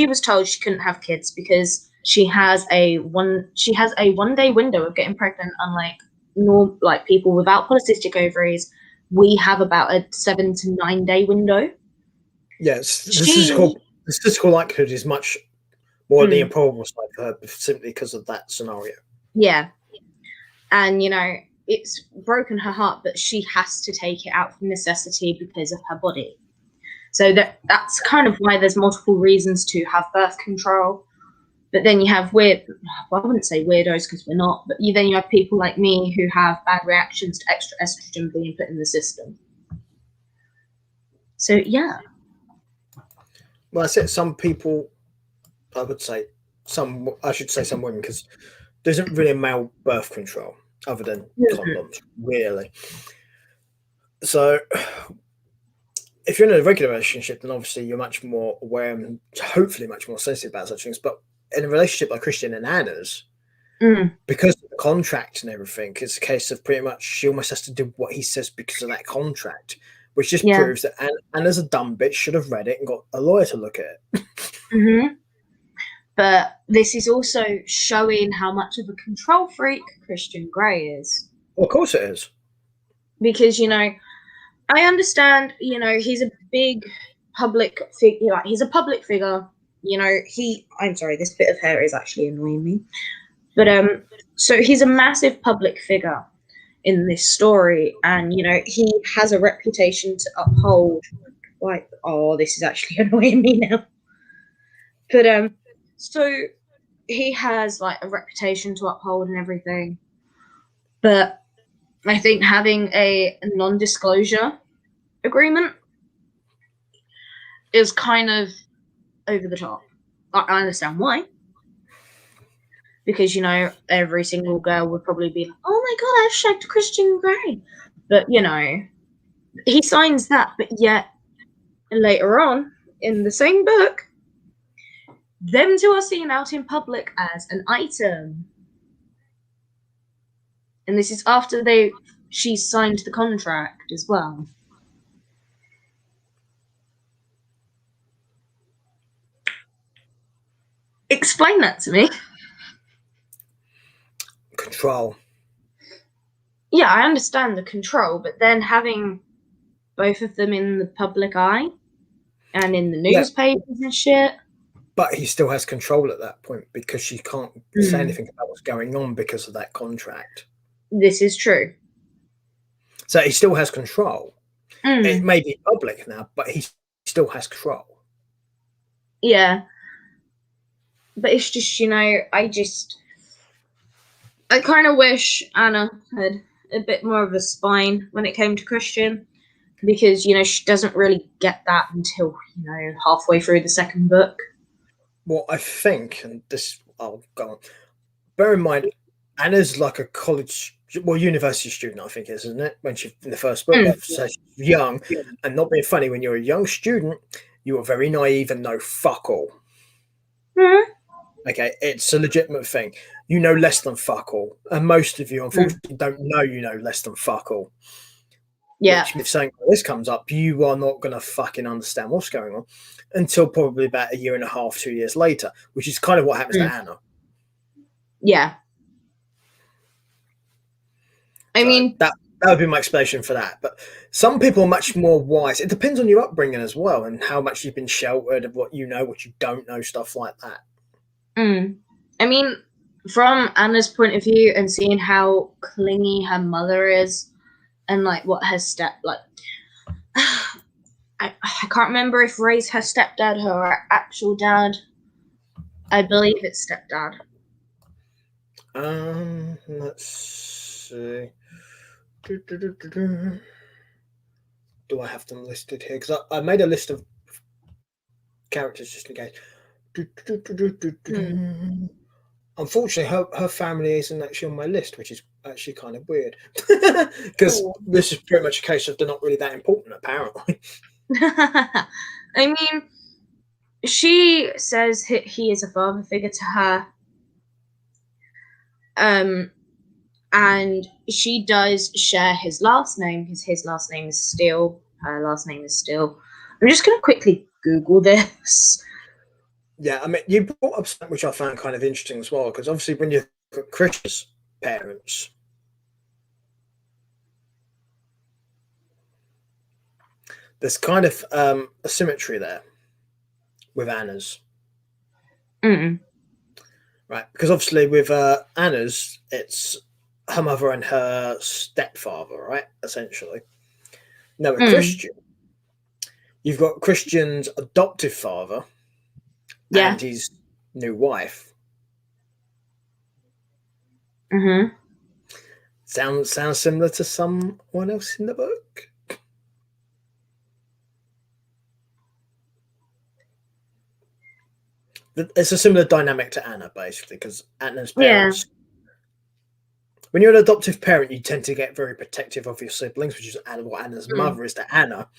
was told she couldn't have kids because she has a 1 day window of getting pregnant, unlike like people without polycystic ovaries. We have about a 7 to 9 day window. Yes, the statistical likelihood is much more the improbable side for her simply because of that scenario. Yeah. And, it's broken her heart, but she has to take it out from necessity because of her body. So that's kind of why there's multiple reasons to have birth control. But then you have I wouldn't say weirdos because we're not, but then you have people like me who have bad reactions to extra estrogen being put in the system. So, yeah. Well, I said some people, I should say some women, because there isn't really a male birth control other than condoms, really. So if you're in a regular relationship, then obviously you're much more aware and hopefully much more sensitive about such things. But in a relationship like Christian and Anna's, because of the contract and everything, it's a case of pretty much she almost has to do what he says because of that contract, which just proves that Anna's a dumb bitch, should have read it and got a lawyer to look at it. But this is also showing how much of a control freak Christian Grey is. Well, of course it is. Because, I understand, he's a big public figure. He's a public figure. I'm sorry, this bit of hair is actually annoying me. But so he's a massive public figure in this story, and he has a reputation to uphold. Like, oh, this is actually annoying me now. But so he has like a reputation to uphold and everything. But I think having a non-disclosure agreement is kind of over the top. I understand why. Because, every single girl would probably be like, oh my God, I've shagged Christian Grey. But, he signs that, but yet later on in the same book, them two are seen out in public as an item. And this is after she signed the contract as well. Explain that to me. Control. Yeah, I understand the control, but then having both of them in the public eye and in the newspapers and shit. But he still has control at that point because she can't say anything about what's going on because of that contract. This is true. So he still has control. It may be public now, but he still has control. Yeah. But it's just, I kind of wish Anna had a bit more of a spine when it came to Christian. because she doesn't really get that until halfway through the second book. Well, I think, and this, I'll go on. Bear in mind, Anna's like a university student, I think, isn't it? When she's in the first book, so she's young, and not being funny, when you're a young student, you are very naive and know fuck all. Mm-hmm. Okay, it's a legitimate thing. You know less than fuck all, and most of you, unfortunately, don't know you know less than fuck all. Yeah. Which, if something like this comes up, you are not going to fucking understand what's going on until probably about a year and a half, 2 years later, which is kind of what happens to Anna. Yeah. I mean, that would be my explanation for that. But some people are much more wise. It depends on your upbringing as well, and how much you've been sheltered of what you know, what you don't know, stuff like that. I mean, from Anna's point of view and seeing how clingy her mother is, and like what her I can't remember if Ray's her stepdad or her actual dad. I believe it's stepdad. Let's see. Do I have them listed here? Because I made a list of characters just in case. Unfortunately, her family isn't actually on my list, which is actually kind of weird. Because this is pretty much a case of they're not really that important, apparently. I mean, she says he is a father figure to her. And she does share his last name, because his last name is Steele. Her last name is Steele. I'm just going to quickly Google this. Yeah, I mean, you brought up something which I found kind of interesting as well, because obviously when you look at Chris's parents, there's kind of a symmetry there with Anna's. Right, because obviously with Anna's, it's her mother and her stepfather, right, essentially. Now with Christian, you've got Christian's adoptive father and his new wife. Sounds similar to someone else in the book. It's a similar dynamic to Anna, basically, because Anna's parents. When you're an adoptive parent, you tend to get very protective of your siblings, which is what Anna's mother is to Anna,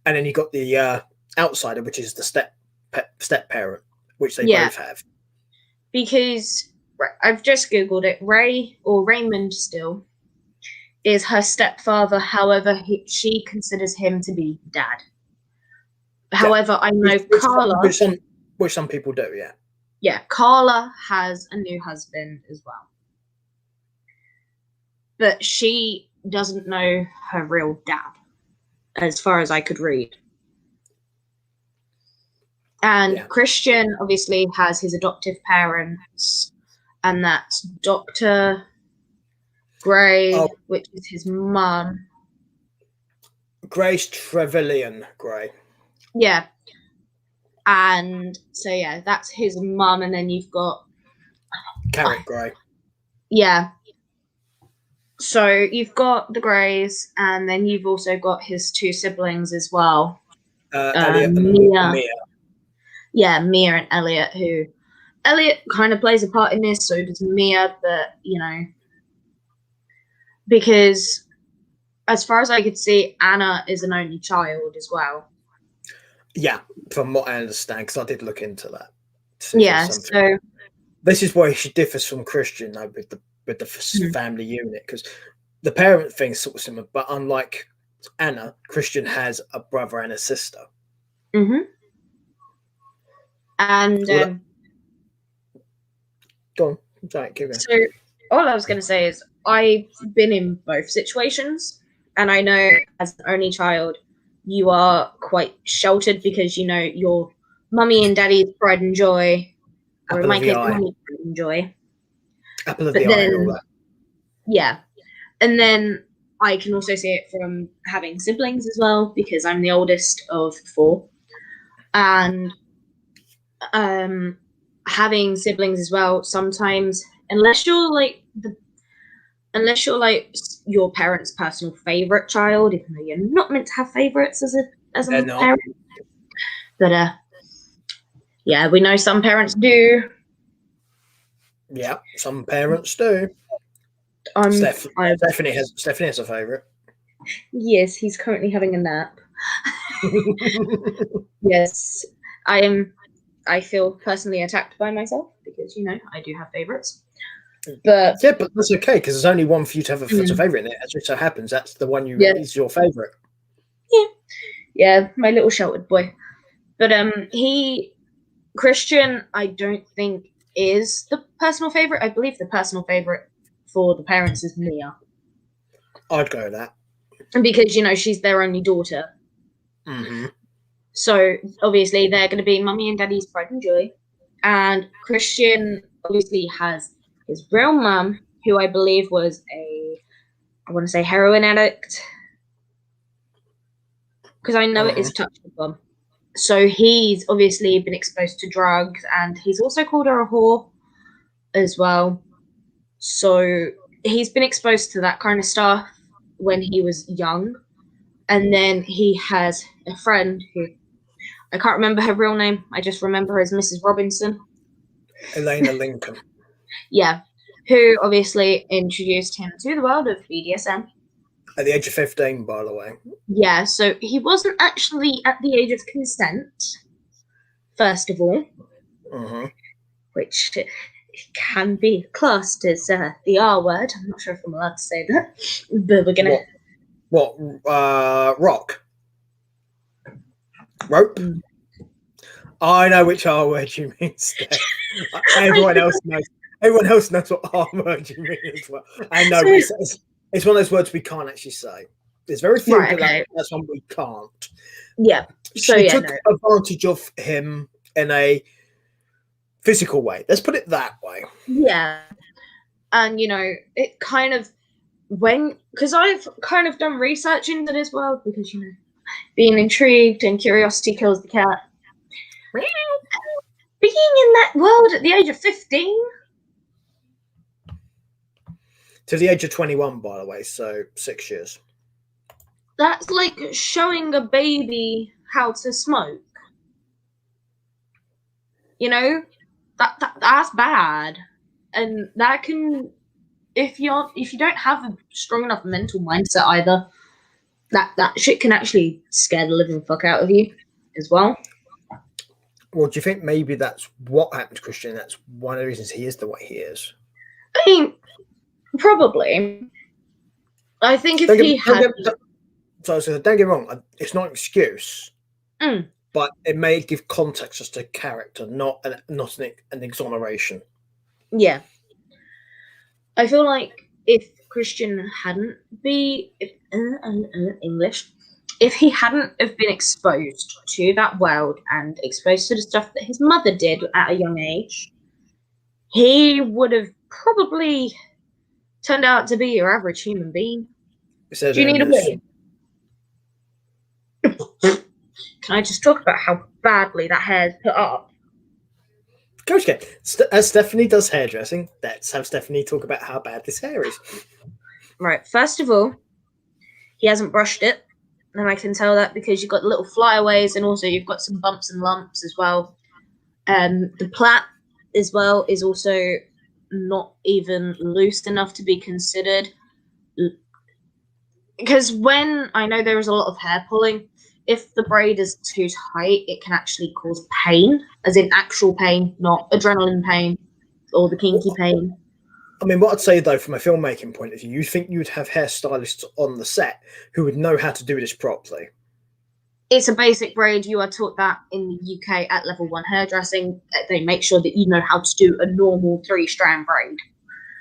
and then you got the outsider, which is the step parent, which they both have. Because I've just googled it. Ray, or Raymond still, is her stepfather. However, she considers him to be dad. However, I know Carla, which some people do, yeah. Yeah, Carla has a new husband as well, but she doesn't know her real dad, as far as I could read. And Christian obviously has his adoptive parents, and that's Dr. Grey, which is his mum. Grace Trevelyan Grey. Yeah. And so, yeah, that's his mum, and then you've got... Carrot Grey. Yeah. So you've got the Greys, and then you've also got his two siblings as well. Elliot and Mia. Yeah, Mia and Elliot, who... Elliot kind of plays a part in this, so does Mia, but, because as far as I could see, Anna is an only child as well. Yeah, from what I understand, because I did look into that. Yeah, so... This is where she differs from Christian, though, with the family unit, because the parent thing's sort of similar, but unlike Anna, Christian has a brother and a sister. And go on. Sorry, keep going. So all I was going to say is I've been in both situations, and I know as an only child, you are quite sheltered because your mummy and daddy's pride and joy, or in my case, mummy's pride and joy. Apple of the eye and all that. Yeah, and then I can also see it from having siblings as well, because I'm the oldest of 4, and having siblings as well. Sometimes, unless you're like unless you're like your parents' personal favorite child, even though you're not meant to have favorites as a They're not. parent. But yeah, we know some parents do. Yeah, some parents do. Stephanie has a favourite. Yes, he's currently having a nap. Yes, I feel personally attacked by myself because I do have favorites. But yeah, but that's okay because there's only one for you to have a favourite in it. As it so happens, that's the one is your favourite. Yeah, my little sheltered boy. But Christian, I don't think is the personal favourite. I believe the personal favourite for the parents is Mia. I'd go with that. Because, she's their only daughter. Mm-hmm. So, obviously, they're going to be mummy and daddy's pride and joy. And Christian obviously has his real mum, who I believe was I want to say heroin addict. Because I know it is touched upon. So he's obviously been exposed to drugs, and he's also called her a whore as well. So he's been exposed to that kind of stuff when he was young. And then he has a friend who, I can't remember her real name. I just remember her as Mrs. Robinson. Elena Lincoln. Yeah, who obviously introduced him to the world of BDSM. At the age of 15, by the way. Yeah, so he wasn't actually at the age of consent, first of all, which can be classed as the R word. I'm not sure if I'm allowed to say that, but we're going to... What? Rock? Rope? I know which R word you mean, Steph. Everyone else knows what R word you mean as well. I know, it's one of those words we can't actually say. There's very few, but that's one we can't. Yeah. So she took advantage of him in a physical way. Let's put it that way. Yeah. And, it kind of because I've kind of done research into this world because, being intrigued and curiosity kills the cat. Being in that world at the age of 15. To the age of 21, by the way, so 6 years. That's like showing a baby how to smoke. That's bad. And that can, if you don't have a strong enough mental mindset either, that shit can actually scare the living fuck out of you as well. Well, do you think maybe that's what happened to Christian? That's one of the reasons he is the way he is? I mean, probably. I think if he had... So don't get me wrong, it's not an excuse, but it may give context as to character, not an exoneration. Yeah. I feel like if Christian hadn't if he hadn't have been exposed to that world and exposed to the stuff that his mother did at a young age, he would have probably turned out to be your average human being. Do you need a wee? Can I just talk about how badly that hair is put up? Coach K, as Stephanie does hairdressing, let's have Stephanie talk about how bad this hair is. Right, first of all, he hasn't brushed it, and I can tell that because you've got little flyaways, and also you've got some bumps and lumps as well. The plait as well is also not even loose enough to be considered. Because when I know there is a lot of hair pulling, if the braid is too tight, it can actually cause pain, as in actual pain, not adrenaline pain or the kinky pain. I mean, what I'd say, though, from a filmmaking point of view, you think you would have hairstylists on the set who would know how to do this properly. It's a basic braid. You are taught that in the UK at level 1 hairdressing. They make sure that you know how to do a normal 3-strand braid.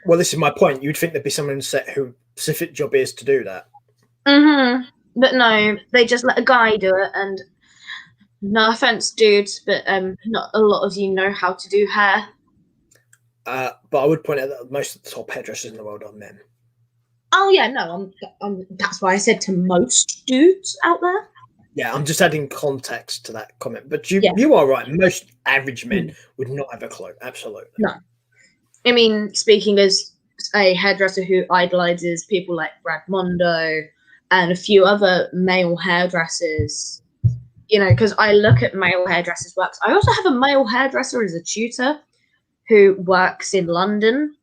Well, this is my point. You'd think there'd be someone on set whose specific job is to do that. But no, they just let a guy do it, and no offense, dudes, but not a lot of you know how to do hair. But I would point out that most of the top hairdressers in the world are men. Oh yeah, no, that's why I said to most dudes out there. Yeah, I'm just adding context to that comment. But you are right. Most average men would not have a clue. Absolutely. No. I mean, speaking as a hairdresser who idolizes people like Brad Mondo and a few other male hairdressers. Because I look at male hairdressers' works. I also have a male hairdresser as a tutor who works in London.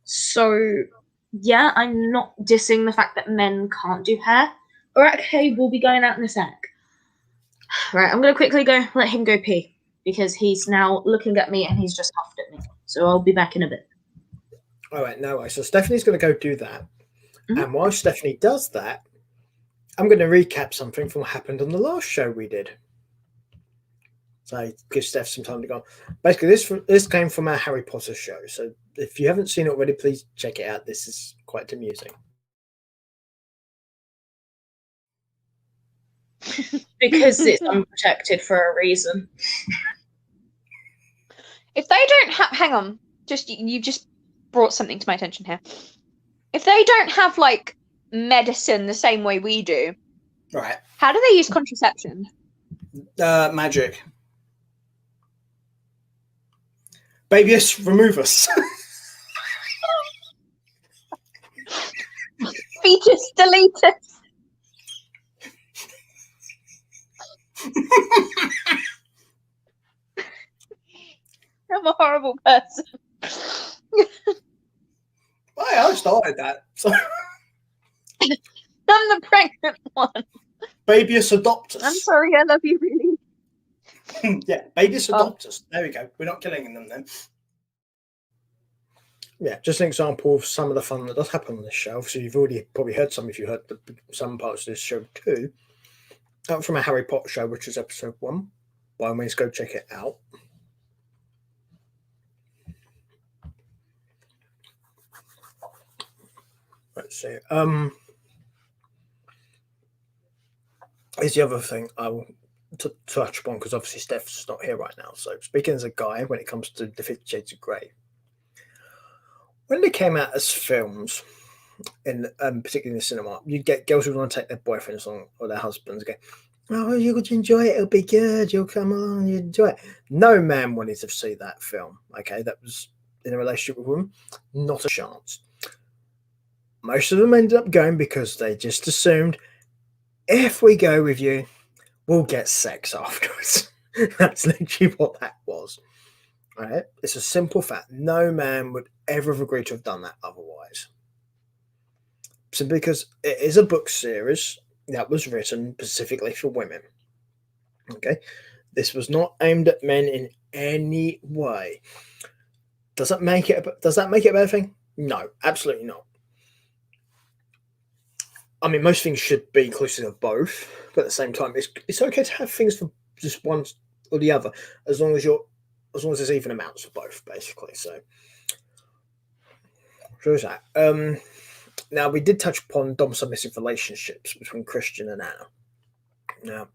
So, yeah, I'm not dissing the fact that men can't do hair. Alright, okay, we'll be going out in a sec. Right, I'm going to quickly let him go pee, because he's now looking at me and he's just huffed at me. So I'll be back in a bit. All right, no worries. So Stephanie's going to go do that. Mhm. And while Stephanie does that, I'm going to recap something from what happened on the last show we did. So give Steph some time to go. Basically, this came from our Harry Potter show. So if you haven't seen it already, please check it out. This is quite amusing. Because it's unprotected for a reason. If they don't have, hang on, you just brought something to my attention here. If they don't have like medicine the same way we do, right? How do they use contraception? Magic. Babius, remove us. Fetus, delete us. I'm a horrible person. I started that. So. I'm the pregnant one. Babius, adopt us. I'm sorry, I love you really. Yeah, babies adopt us. There we go. We're not killing them then. Yeah, just an example of some of the fun that does happen on this show. So you've already probably heard some if you heard some parts of this show too. From a Harry Potter show, which is episode 1. By all means, go check it out. Let's see. Here's the other thing I will touch upon, because obviously Steph's not here right now. So speaking as a guy, when it comes to the 50 Shades of Grey, when they came out as films, in particularly in the cinema, you'd get girls who want to take their boyfriends on or their husbands, go, "Oh, you're going to enjoy it. It'll be good. You'll come along. You enjoy it." No man wanted to see that film. Okay, that was in a relationship with a woman, not a chance. Most of them ended up going because they just assumed, if we go with you, we'll get sex afterwards. That's literally what that was. Right? It's a simple fact. No man would ever have agreed to have done that otherwise. Simply because it is a book series that was written specifically for women. Okay? This was not aimed at men in any way. Does that make it a better thing? No, absolutely not. I mean, most things should be inclusive of both, but at the same time, it's okay to have things for just one or the other, as long as there's even amounts for both, basically. So there's that. Now we did touch upon dom submissive relationships between Christian and Anna. Now,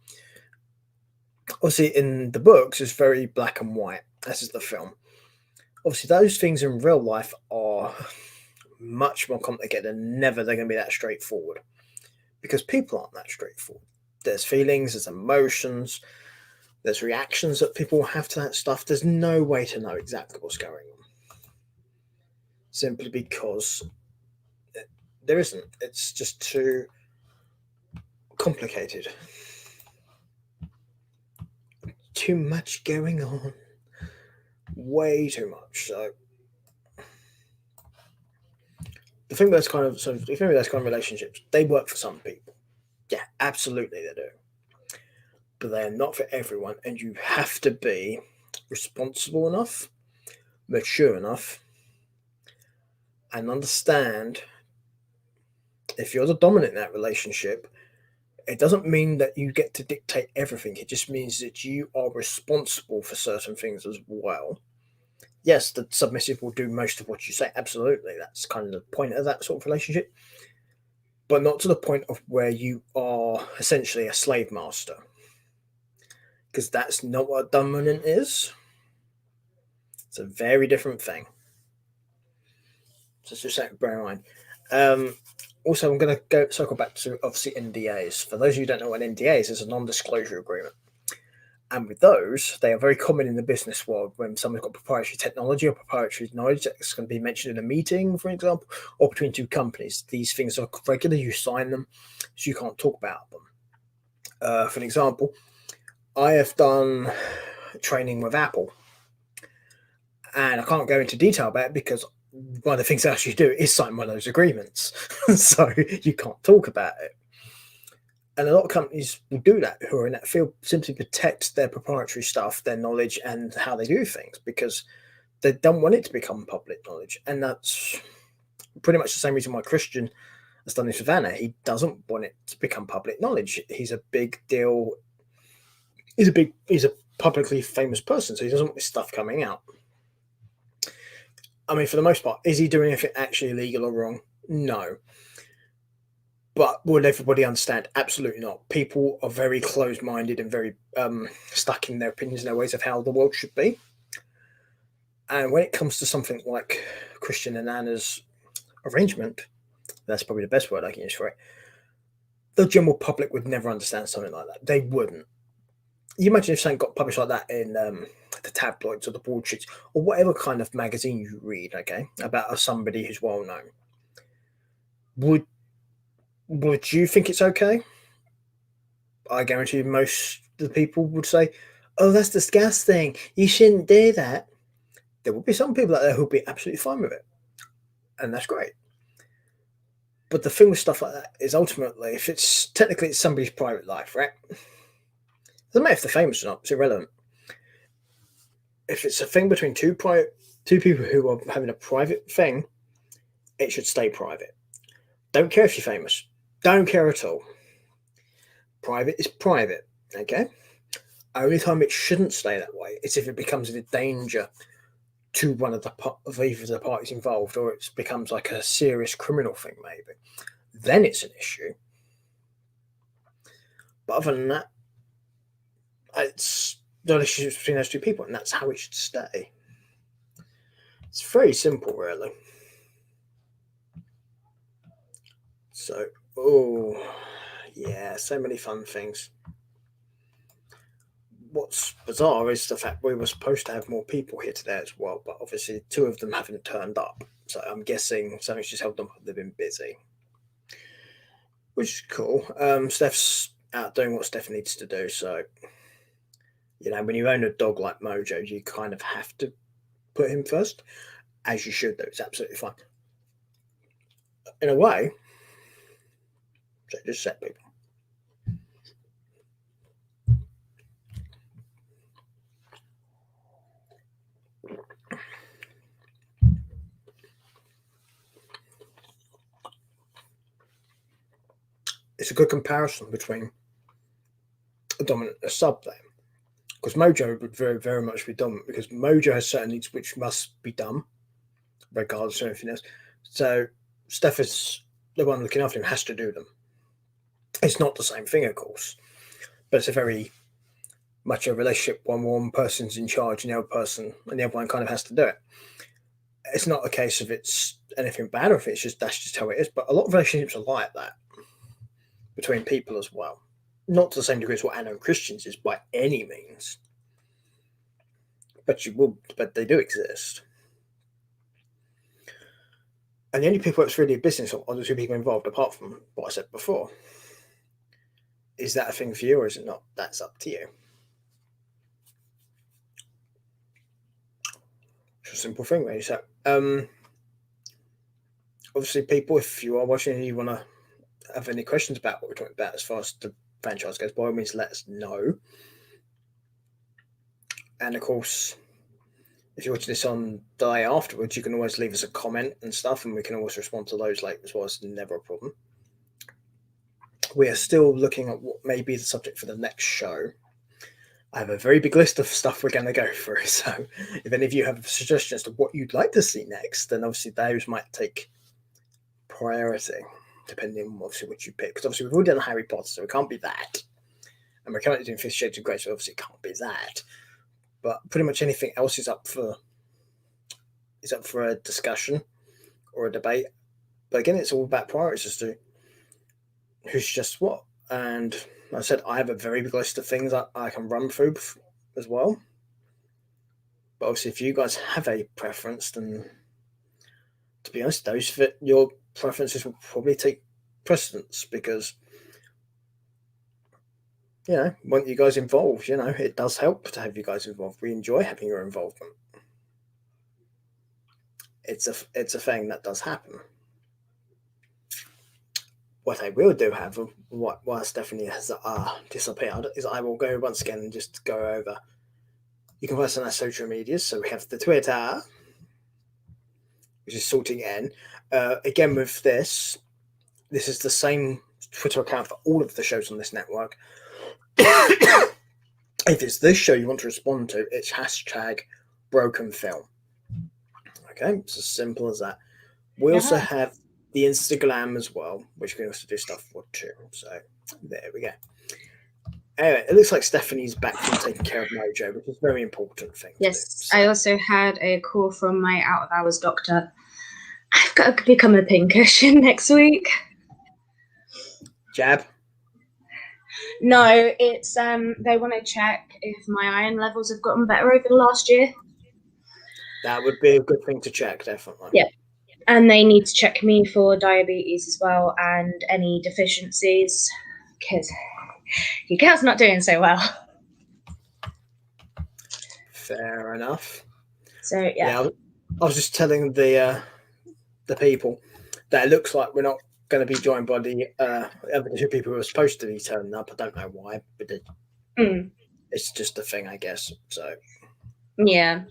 obviously, in the books, it's very black and white, as is the film. Obviously, those things in real life are much more complicated, and never they're going to be that straightforward. Because people aren't that straightforward. There's feelings, there's emotions, there's reactions that people have to that stuff. There's no way to know exactly what's going on. Simply because there isn't. It's just too complicated. Too much going on. Way too much. So the thing with those kind of relationships, they work for some people. Yeah, absolutely they do. But they're not for everyone, and you have to be responsible enough, mature enough, and understand if you're the dominant in that relationship, it doesn't mean that you get to dictate everything. It just means that you are responsible for certain things as well. Yes, the submissive will do most of what you say. Absolutely. That's kind of the point of that sort of relationship. But not to the point of where you are essentially a slave master. Because that's not what a dominant is. It's a very different thing. So just something to bear in mind. Also, I'm going to circle back to, obviously, NDAs. For those of you who don't know what an NDA is, it's a non-disclosure agreement. And with those, they are very common in the business world. When someone's got proprietary technology or proprietary knowledge that's going to be mentioned in a meeting, for example, or between two companies, these things are regular. You sign them, so you can't talk about them. For an example, I have done training with Apple, and I can't go into detail about it because one of the things I actually do is sign one of those agreements, so you can't talk about it. And a lot of companies will do that who are in that field, simply protect their proprietary stuff, their knowledge, and how they do things, because they don't want it to become public knowledge. And that's pretty much the same reason why Christian has done this with Anna. He doesn't want it to become public knowledge. He's a big deal. He's a publicly famous person, so he doesn't want this stuff coming out. I mean, for the most part, is he doing anything actually illegal or wrong? No. But would everybody understand? Absolutely not. People are very closed-minded and very stuck in their opinions and their ways of how the world should be. And when it comes to something like Christian and Anna's arrangement, that's probably the best word I can use for it, the general public would never understand something like that. They wouldn't. You imagine if something got published like that in the tabloids or the broadsheets or whatever kind of magazine you read, okay, about somebody who's well-known. Would you think it's okay? I guarantee most of the people would say, "Oh, that's disgusting. You shouldn't do that." There will be some people out there who'll be absolutely fine with it, and that's great. But the thing with stuff like that is ultimately, if it's technically it's somebody's private life, right? Doesn't matter if they're famous or not; it's irrelevant. If it's a thing between two people who are having a private thing, it should stay private. Don't care if you're famous. Don't care at all. Private is private, okay? Only time it shouldn't stay that way is if it becomes a danger to one of either of the parties involved, or it becomes like a serious criminal thing, maybe. Then it's an issue. But other than that, it's the relationship between those two people, and that's how it should stay. It's very simple, really. So, oh, yeah, so many fun things. What's bizarre is the fact we were supposed to have more people here today as well, but obviously two of them haven't turned up. So I'm guessing something's just held them up. They've been busy, which is cool. Steph's out doing what Steph needs to do. So, when you own a dog like Mojo, you kind of have to put him first, as you should do. It's absolutely fine. In a way, so just set people. It's a good comparison between a dominant and a sub there. Because Mojo would very, very much be dominant, because Mojo has certain needs which must be done, regardless of anything else. So Steph is the one looking after him, has to do them. It's not the same thing, of course, but it's a very much a relationship when one person's in charge and the other one kind of has to do it. It's not a case of it's anything bad or if it's just that's just how it is, but a lot of relationships are like that between people as well. Not to the same degree as what Anna and Christian's is by any means, but they do exist. And the only people that's really a business are the two people involved, apart from what I said before. Is that a thing for you or is it not? That's up to you. It's a simple thing, really. So, obviously, people, if you are watching and you want to have any questions about what we're talking about as far as the franchise goes, by all means, let us know. And of course, if you're watching this on the day afterwards, you can always leave us a comment and stuff, and we can always respond to those later as well. It's never a problem. We are still looking at what may be the subject for the next show. I have a very big list of stuff we're going to go through. So if any of you have suggestions to what you'd like to see next, then obviously those might take priority, depending on obviously what you pick. Because obviously we've already done Harry Potter, so it can't be that. And we're currently doing 50 Shades of Grey, so obviously it can't be that. But pretty much anything else is up for a discussion or a debate. But again, it's all about priorities as to who's just what. And I said I have a very big list of things I can run through as well. But obviously, if you guys have a preference, then to be honest, those fit your preferences will probably take precedence because want you guys involved. It does help to have you guys involved. We enjoy having your involvement. It's a thing that does happen. What I will do, however, while Stephanie has disappeared, is I will go once again and just go over. You can find us on our social medias. So we have the Twitter, which is Salting N. Again, with this is the same Twitter account for all of the shows on this network. If it's this show you want to respond to, it's #BrokenFilm. Okay, it's as simple as that. We also have the Instagram as well, which we can also do stuff for too. So there we go. Anyway, it looks like Stephanie's back from taking care of Mojo, which is a very important thing. Yes, I also had a call from my out of hours doctor. I've got to become a pincushion next week. Jab? No, it's they want to check if my iron levels have gotten better over the last year. That would be a good thing to check, definitely. Yeah. And they need to check me for diabetes as well and any deficiencies because your girl's not doing so well. Fair enough. So yeah, I was just telling the people that it looks like we're not going to be joined by the other two people who are supposed to be turning up. I don't know why, but it's just a thing, I guess. So yeah,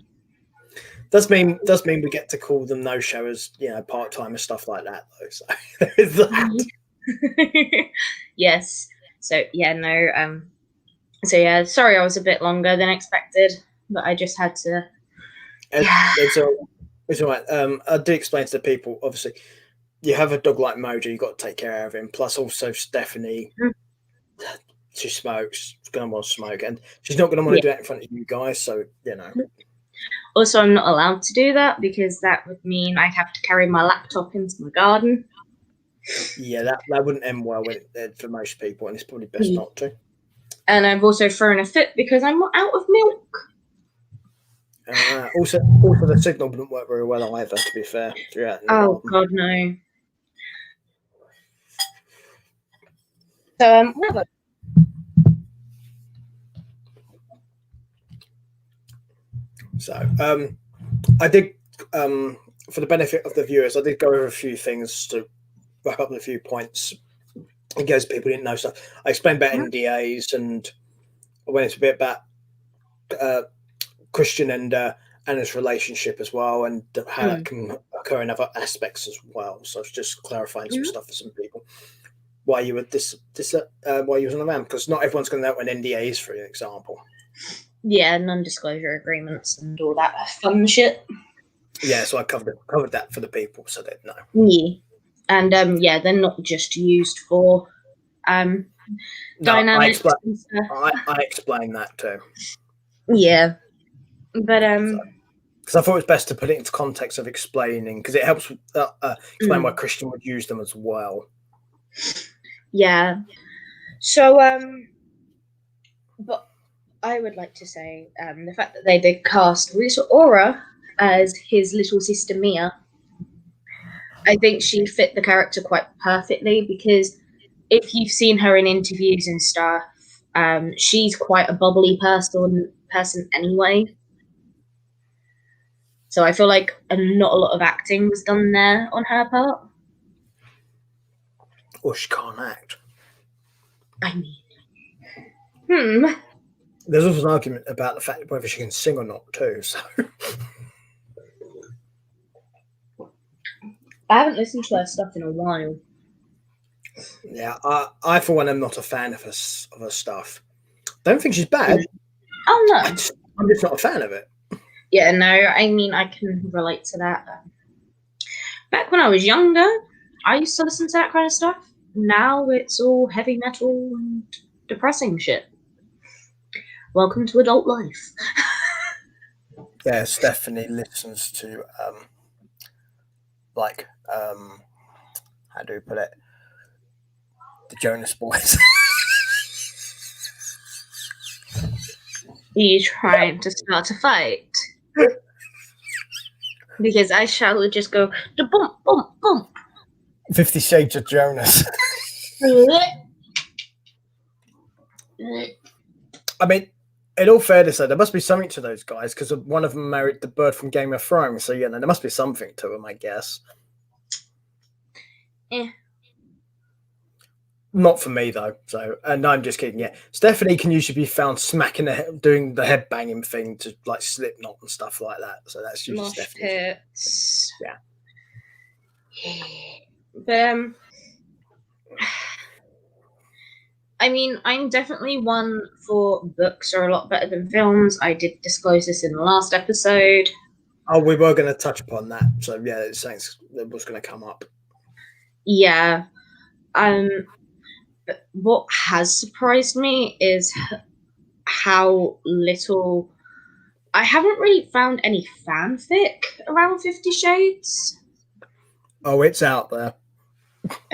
does mean we get to call them no showers, part time and stuff like that, though. So there is that. Yes. So yeah, no. So yeah, sorry I was a bit longer than expected, but I just had to. It's all right. I do explain to the people. Obviously, you have a dog like Mojo, you've got to take care of him. Plus, also Stephanie, she smokes. She's going to want to smoke, and she's not going to want to do that in front of you guys. So Also, I'm not allowed to do that because that would mean I'd have to carry my laptop into my garden. Yeah, that wouldn't end well for most people, and it's probably best not to. And I've also thrown a fit because I'm out of milk. Also, the signal wouldn't work very well either, to be fair. Oh, God, no. So, So, I did, for the benefit of the viewers, I did go over a few things to wrap up a few points in case people didn't know stuff. I explained about NDAs and I went into a bit about Christian and Anna's relationship as well, and how that can occur in other aspects as well. So I was just clarifying some stuff for some people. Why you were why you wasn't around, because not everyone's going to know what an NDA is, for example. Yeah, non-disclosure agreements and all that fun shit. Yeah, so I covered that for the people so they'd know. Yeah, and they're not just used for dynamics. I explained that too. Yeah, but because I thought it was best to put it into context of explaining, because it helps explain why Christian would use them as well. Yeah. So but I would like to say the fact that they did cast Rita Ora as his little sister Mia, I think she fit the character quite perfectly, because if you've seen her in interviews and stuff, she's quite a bubbly person anyway. So I feel like not a lot of acting was done there on her part. Or she can't act. I mean, There's also an argument about the fact whether she can sing or not too. So I haven't listened to her stuff in a while. Yeah, I for one am not a fan of her stuff. Don't think she's bad. Oh no, I'm just not a fan of it. Yeah, no, I mean I can relate to that. Back when I was younger, I used to listen to that kind of stuff. Now it's all heavy metal and depressing shit. Welcome to adult life. Yeah, Stephanie listens to how do we put it? The Jonas Boys. you trying to start a fight? Because I shall just go da bump bump bump. 50 Shades of Jonas. I mean, in all fairness, though, there must be something to those guys because one of them married the bird from Game of Thrones. So, yeah, there must be something to them, I guess. Not for me, though. So, and I'm just kidding. Yeah, Stephanie can usually be found smacking doing the head banging thing to like Slipknot and stuff like that. So that's usually Mosh Stephanie. pits. Yeah. But I mean, I'm definitely one for books are a lot better than films. I did disclose this in the last episode. Oh, we were going to touch upon that. So yeah, it's something that was going to come up. Yeah. But what has surprised me is how little. I haven't really found any fanfic around 50 Shades. Oh, it's out there.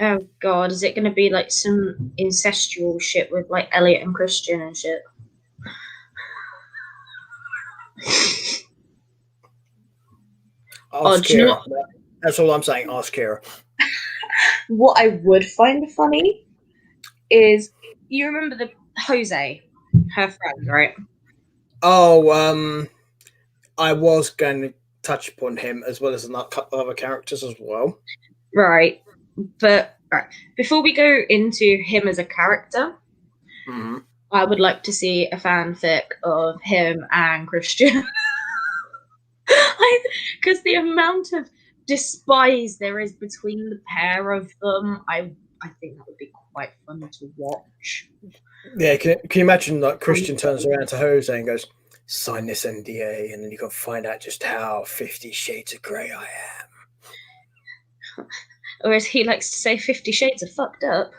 Oh god, is it going to be like some incestual shit with like Elliot and Christian and shit? Ask Kira. That's all I'm saying. Ask Kira. What I would find funny is you remember the Jose, her friend, right? Oh, I was going to touch upon him as well as a couple of other characters as well. Right. But before we go into him as a character, I would like to see a fanfic of him and Christian. Because the amount of despise there is between the pair of them, I think that would be quite fun to watch. Yeah, can you imagine like Christian turns around to Jose and goes, sign this NDA, and then you can find out just how 50 Shades of Grey I am. Or as he likes to say, 50 Shades of fucked up.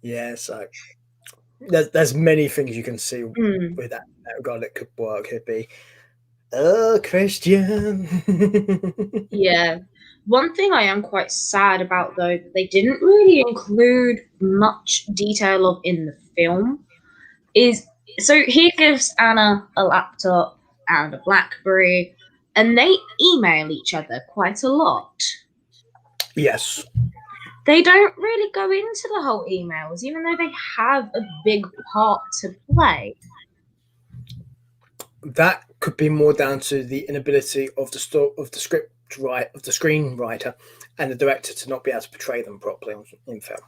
Yeah, so there's many things you can see with that regard that could work. It'd be, Christian. Yeah. One thing I am quite sad about, though, they didn't really include much detail of in the film, is so he gives Anna a laptop and a BlackBerry, and they email each other quite a lot. Yes. They don't really go into the whole emails, even though they have a big part to play. That could be more down to the inability of the screenwriter and the director to not be able to portray them properly in film.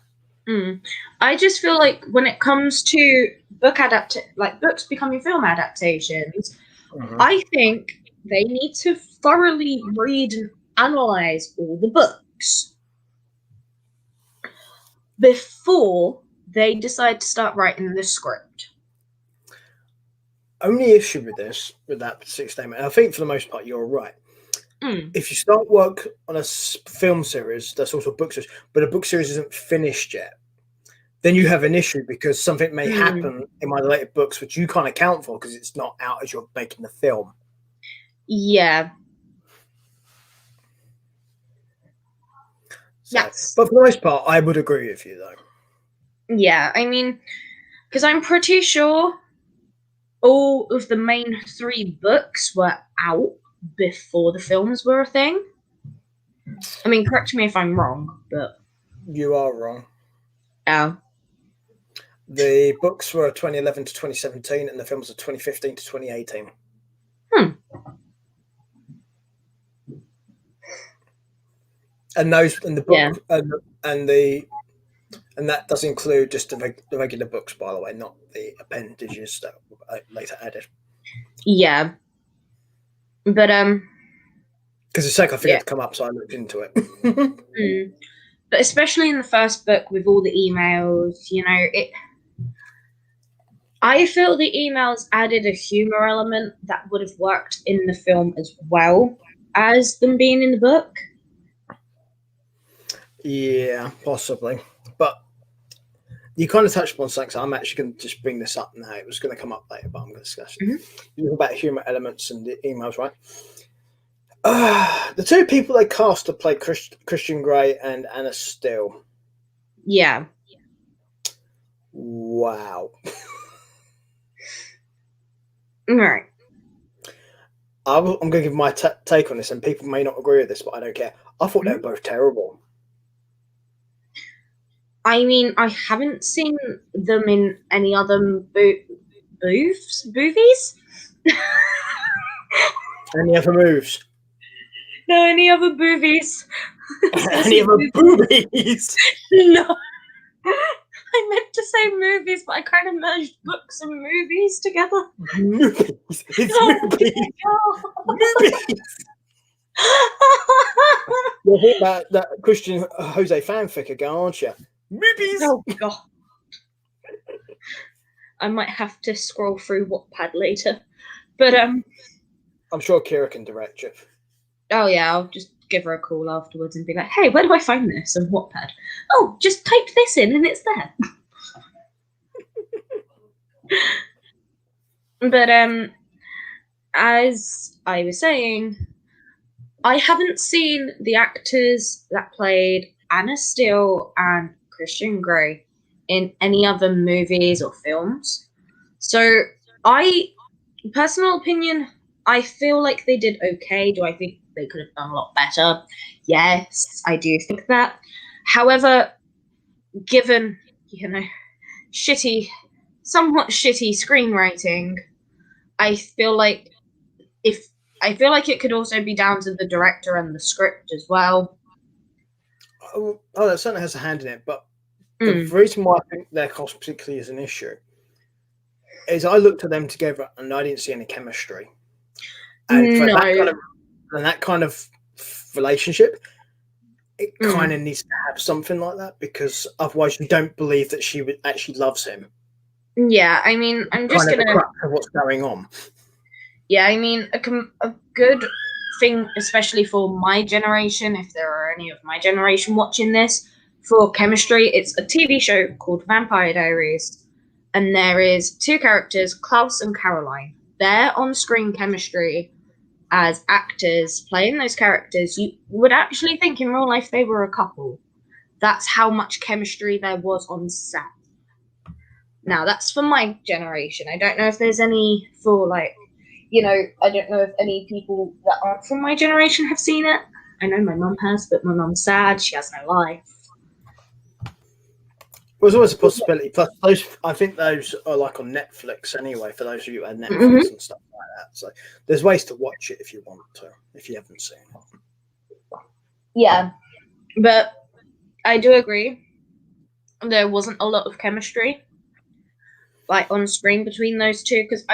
I just feel like when it comes to books becoming film adaptations, I think they need to thoroughly read and analyze all the books before they decide to start writing the script. Only issue with that particular statement, and I think for the most part you're right. If you start work on a film series, that's also a book series, but a book series isn't finished yet, then you have an issue because something may happen in my later books which you can't account for because it's not out as you're making the film. Yeah. So, yes. But for the most part, I would agree with you, though. Yeah, I mean, because I'm pretty sure all of the main 3 books were out before the films were a thing. I mean, correct me if I'm wrong, but... You are wrong. Oh. The books were 2011 to 2017, and the films are 2015 to 2018. And the book, and that does include just the regular books, by the way, not the appendages that were later added. Yeah, but because the sake I forgot to come up, so I looked into it. But especially in the first book with all the emails, I feel the emails added a humor element that would have worked in the film as well as them being in the book. Yeah, possibly. But you kind of touched upon something, so I'm actually going to just bring this up now. It was going to come up later, but I'm going to discuss it. You talk about humor elements and the emails, right? The 2 people they cast to play Christian Grey and Anna Steele. Yeah. Wow. All right. I'm going to give my take on this, and people may not agree with this, but I don't care. I thought they were both terrible. I mean, I haven't seen them in any other movies. Any other moves? No, any other movies. Any other boobies? No. I meant to say movies, but I kind of merged books and movies together. Movies. It's movies. Movies. You're talking about that Christian Jose fanfic again, aren't you? Movies. Oh god. I might have to scroll through Wattpad later. But I'm sure Kira can direct you. Oh yeah, I'll just give her a call afterwards and be like, hey, where do I find this on Wattpad? Oh, just type this in and it's there. But as I was saying, I haven't seen the actors that played Anna Steele and Christian Grey in any other movies or films. So personal opinion, I feel like they did okay. Do I think they could have done a lot better? Yes, I do think that. However, given, somewhat shitty screenwriting, I feel like it could also be down to the director and the script as well. Oh, that certainly has a hand in it, but the reason why I think their cost particularly is an issue is I looked at them together and I didn't see any chemistry. And for that kind of relationship, it kind of needs to have something like that, because otherwise you don't believe that she actually loves him. Yeah, I mean, I'm just kind gonna. of the crux of what's going on. Yeah, I mean, a good thing, especially for my generation, if there are any of my generation watching this, for chemistry, it's a TV show called Vampire Diaries, and there is two characters, Klaus and Caroline. Their on-screen chemistry as actors playing those characters, you would actually think in real life they were a couple. That's how much chemistry there was on set. Now, that's for my generation. I don't know if there's any for, like, I don't know if any people that aren't from my generation have seen it. I know my mum has, but my mum's sad. She has no life. There's always a possibility. Plus, I think those are like on Netflix anyway, for those of you who have Netflix and stuff like that. So there's ways to watch it if you want to, if you haven't seen it. Yeah, but I do agree. There wasn't a lot of chemistry, like, on screen between those two, because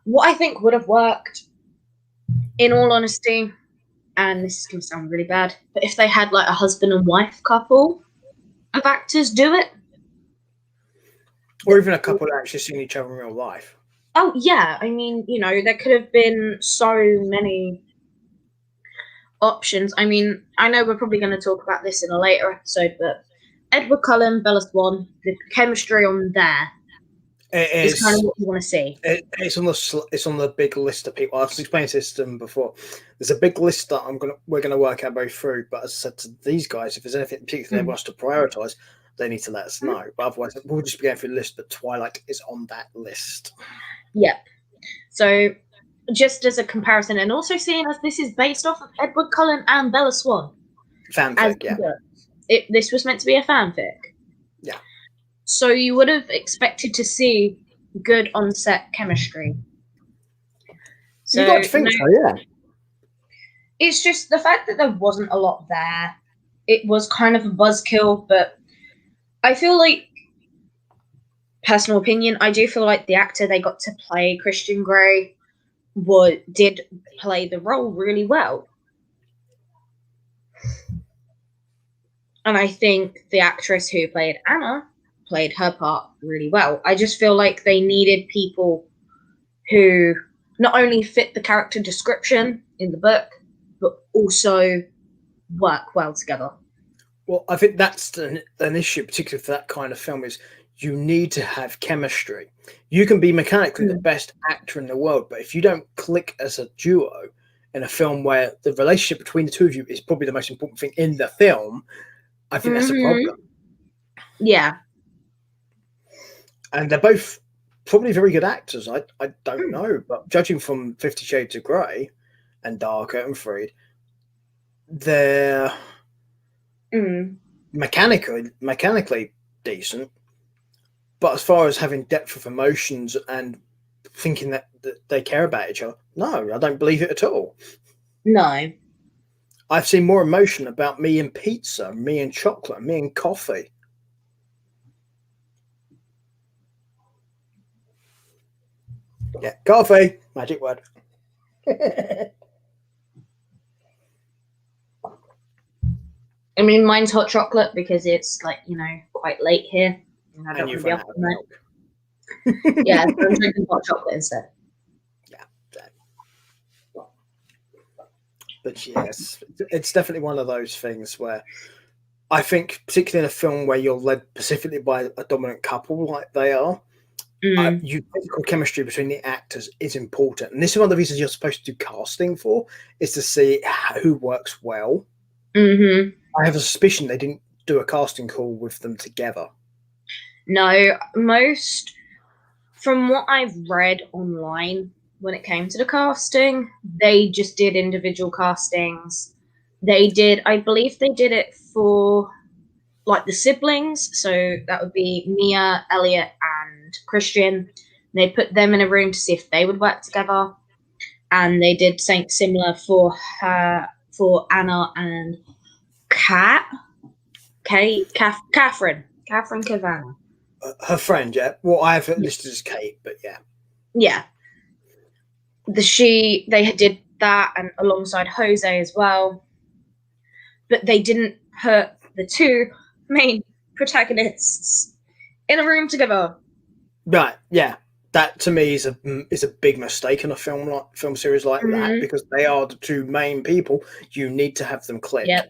what I think would have worked, in all honesty, and this is going to sound really bad, but if they had like a husband and wife couple of actors do it. Or even a couple that actually seen each other in real life. Oh, yeah. I mean, there could have been so many options. I mean, I know we're probably going to talk about this in a later episode, but Edward Cullen, Bella Swan, the chemistry on there is kind of what you want to see. It's on the big list of people. I've explained this to them before. There's a big list that we're gonna work our way through. But as I said to these guys, if there's anything particular they want us to prioritize, they need to let us know. But otherwise, we'll just be going through the list. But Twilight is on that list. Yep. So, just as a comparison, and also seeing as this is based off of Edward Cullen and Bella Swan. Fanfic, yeah. This was meant to be a fanfic. Yeah. So you would have expected to see good on-set chemistry. So, you got to think so, yeah. It's just the fact that there wasn't a lot there. It was kind of a buzzkill, but I feel like, personal opinion, I do feel like the actor they got to play Christian Grey did play the role really well. And I think the actress who played Anna played her part really well. I just feel like they needed people who not only fit the character description in the book, but also work well together. Well, I think that's an issue, particularly for that kind of film, is you need to have chemistry. You can be mechanically the best actor in the world, but if you don't click as a duo in a film where the relationship between the two of you is probably the most important thing in the film, I think that's a problem. Yeah. and they're both probably very good actors. I don't Hmm. know, but judging from 50 Shades of Grey and Darker and Freed, they're Mm. mechanically decent. But as far as having depth of emotions and thinking that they care about each other, no, I don't believe it at all. No. I've seen more emotion about me and pizza, me and chocolate, me and coffee. Yeah, coffee, magic word. I mean, mine's hot chocolate because it's like, quite late here. And I And don't want you've to be run up out all of night. milk. Yeah, so I'm drinking hot chocolate instead. Yeah. But yes, it's definitely one of those things where I think, particularly in a film where you're led specifically by a dominant couple like they are, Mm. physical chemistry between the actors is important. And this is one of the reasons you're supposed to do casting for, is to see who works well. Hmm. I have a suspicion they didn't do a casting call with them together. No, from what I've read online, when it came to the casting, they just did individual castings. I believe they did it for like the siblings. So that would be Mia, Elliot, and Christian. They put them in a room to see if they would work together. And they did something similar for Anna and Catherine Kavanagh. Her friend, yeah. Well, I have it listed as Kate, but yeah. Yeah, they did that, and alongside Jose as well, but they didn't put the two main protagonists in a room together. Right, yeah. That to me is a big mistake in a film series like that, Mm-hmm. because they are the two main people. You need to have them click. Yep.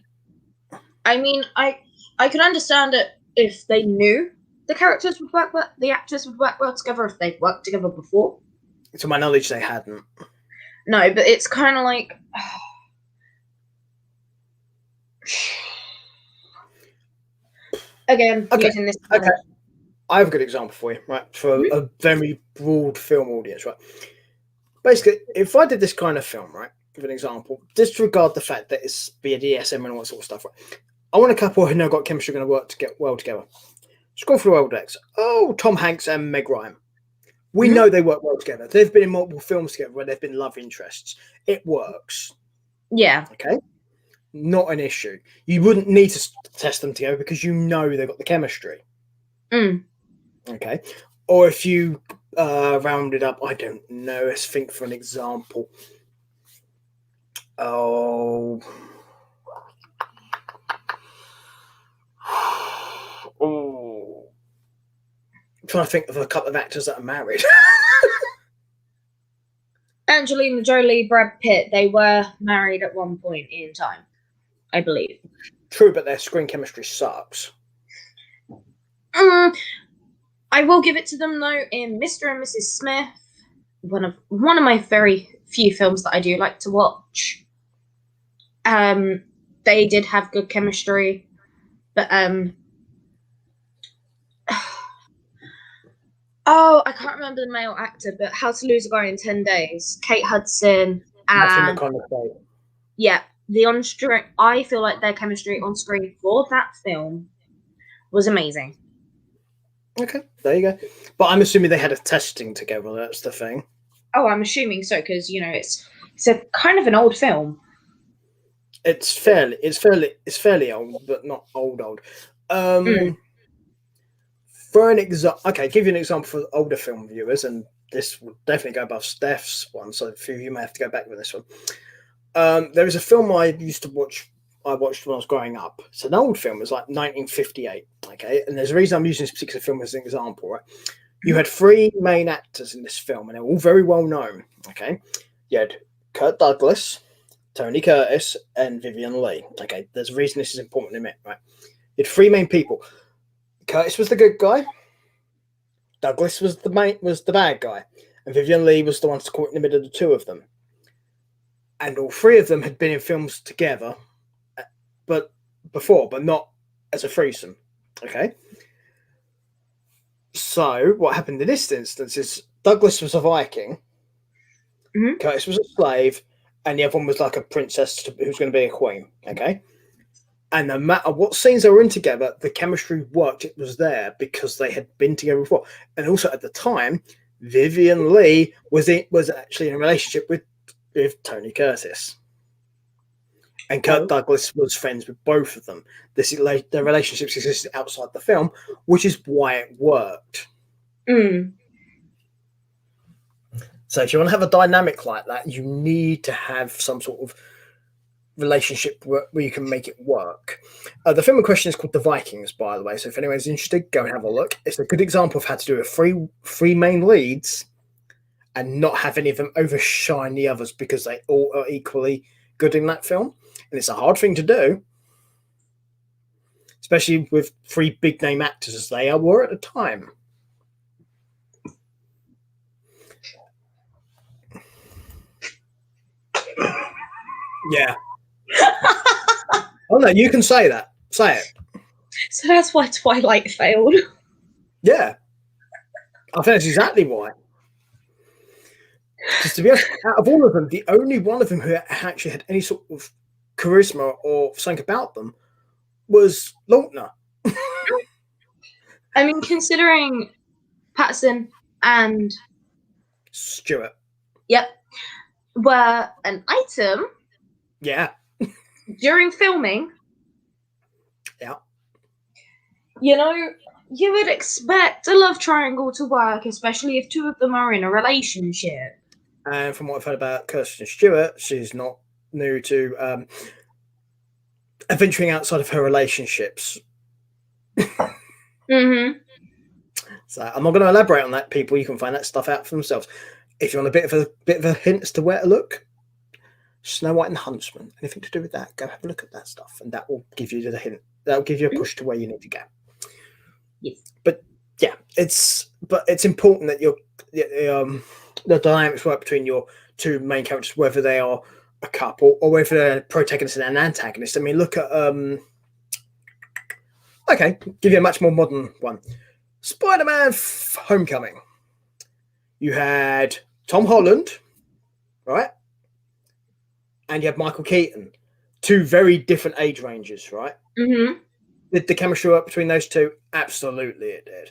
I mean, I could understand it if they knew the characters would work well, the actors would work well together if they've worked together before. To my knowledge, they hadn't. No, but it's kind of like. Again, Okay, using this. okay. I have a good example for you, right? For a very broad film audience, right? Basically, if I did this kind of film, right, give an example, disregard the fact that it's BDSM and all that sort of stuff, right? I want a couple who know got chemistry going to work well together. Scroll through old decks. Oh, Tom Hanks and Meg Ryan. We know they work well together. They've been in multiple films together where they've been love interests. It works. Yeah. Okay. Not an issue. You wouldn't need to test them together because you know they've got the chemistry. Mm. Okay. Or if you round it up, I don't know. Let's think for an example. Oh. Oh. I'm trying to think of a couple of actors that are married. Angelina Jolie, Brad Pitt, they were married at one point in time, I believe. True, but their screen chemistry sucks. I will give it to them though. In Mr. and Mrs. Smith, one of my very few films that I do like to watch. They did have good chemistry, but oh, I can't remember the male actor, but How to Lose a Guy in 10 Days, Kate Hudson, and yeah, the on screen. I feel like their chemistry on screen for that film was amazing. Okay, there you go. But I'm assuming they had a testing together. That's the thing. Oh, I'm assuming so because it's a kind of an old film. It's fairly old, but not old. For an example, okay, give you an example for older film viewers, and this would definitely go above Steph's one, so a few of you may have to go back with this one. There was a film I used to watch. I watched when I was growing up. It's an old film. It's like 1958. Okay, and there's a reason I'm using this particular film as an example. Right, you had three main actors in this film, and they're all very well known. Okay, you had Kirk Douglas, Tony Curtis, and Vivian Leigh. Okay, there's a reason this is important to admit. Right, you had three main people. Curtis was the good guy. Douglas was the bad guy, and Vivian Leigh was the one caught in the middle of the two of them. And all three of them had been in films together, but not as a threesome. Okay. So what happened in this instance is Douglas was a Viking, Mhm. Curtis was a slave, and the other one was like a princess who's going to be a queen. Okay. And no matter what scenes they were in together, the chemistry worked. It was there because they had been together before. And also at the time, Vivian Leigh was actually in a relationship with Tony Curtis. And Kirk Douglas was friends with both of them. Their relationships existed outside the film, which is why it worked. Mm. So if you want to have a dynamic like that, you need to have some sort of relationship where you can make it work. The film in question is called The Vikings, by the way. So if anyone's interested, go and have a look. It's a good example of how to do a three main leads and not have any of them overshine the others because they all are equally good in that film. And it's a hard thing to do, especially with three big name actors as they were at the time. Yeah. Oh no, you can say that. Say it. So that's why Twilight failed. Yeah. I think that's exactly why. Because to be honest, out of all of them, the only one of them who actually had any sort of charisma or something about them was Lautner. I mean, considering Patterson and Stewart. Yep, were an item. Yeah. During filming. Yeah. You know, you would expect a love triangle to work, especially if two of them are in a relationship. And from what I've heard about Kirsten Stewart, she's not new to venturing outside of her relationships. Mm-hmm. So I'm not going to elaborate on that. People, you can find that stuff out for themselves. If you want a bit of a hint as to where to look, Snow White and the Huntsman, anything to do with that, go have a look at that stuff, and that will give you the hint. That will give you a push to where you need to go. Yes. But yeah, it's important that the dynamics work between your two main characters, whether they are a couple or whether they're a protagonist and an antagonist. I mean, look at okay, give you a much more modern one. Spider-Man Homecoming. You had Tom Holland, right? And you had Michael Keaton. Two very different age ranges, right? Mm-hmm. Did the chemistry work between those two? Absolutely it did.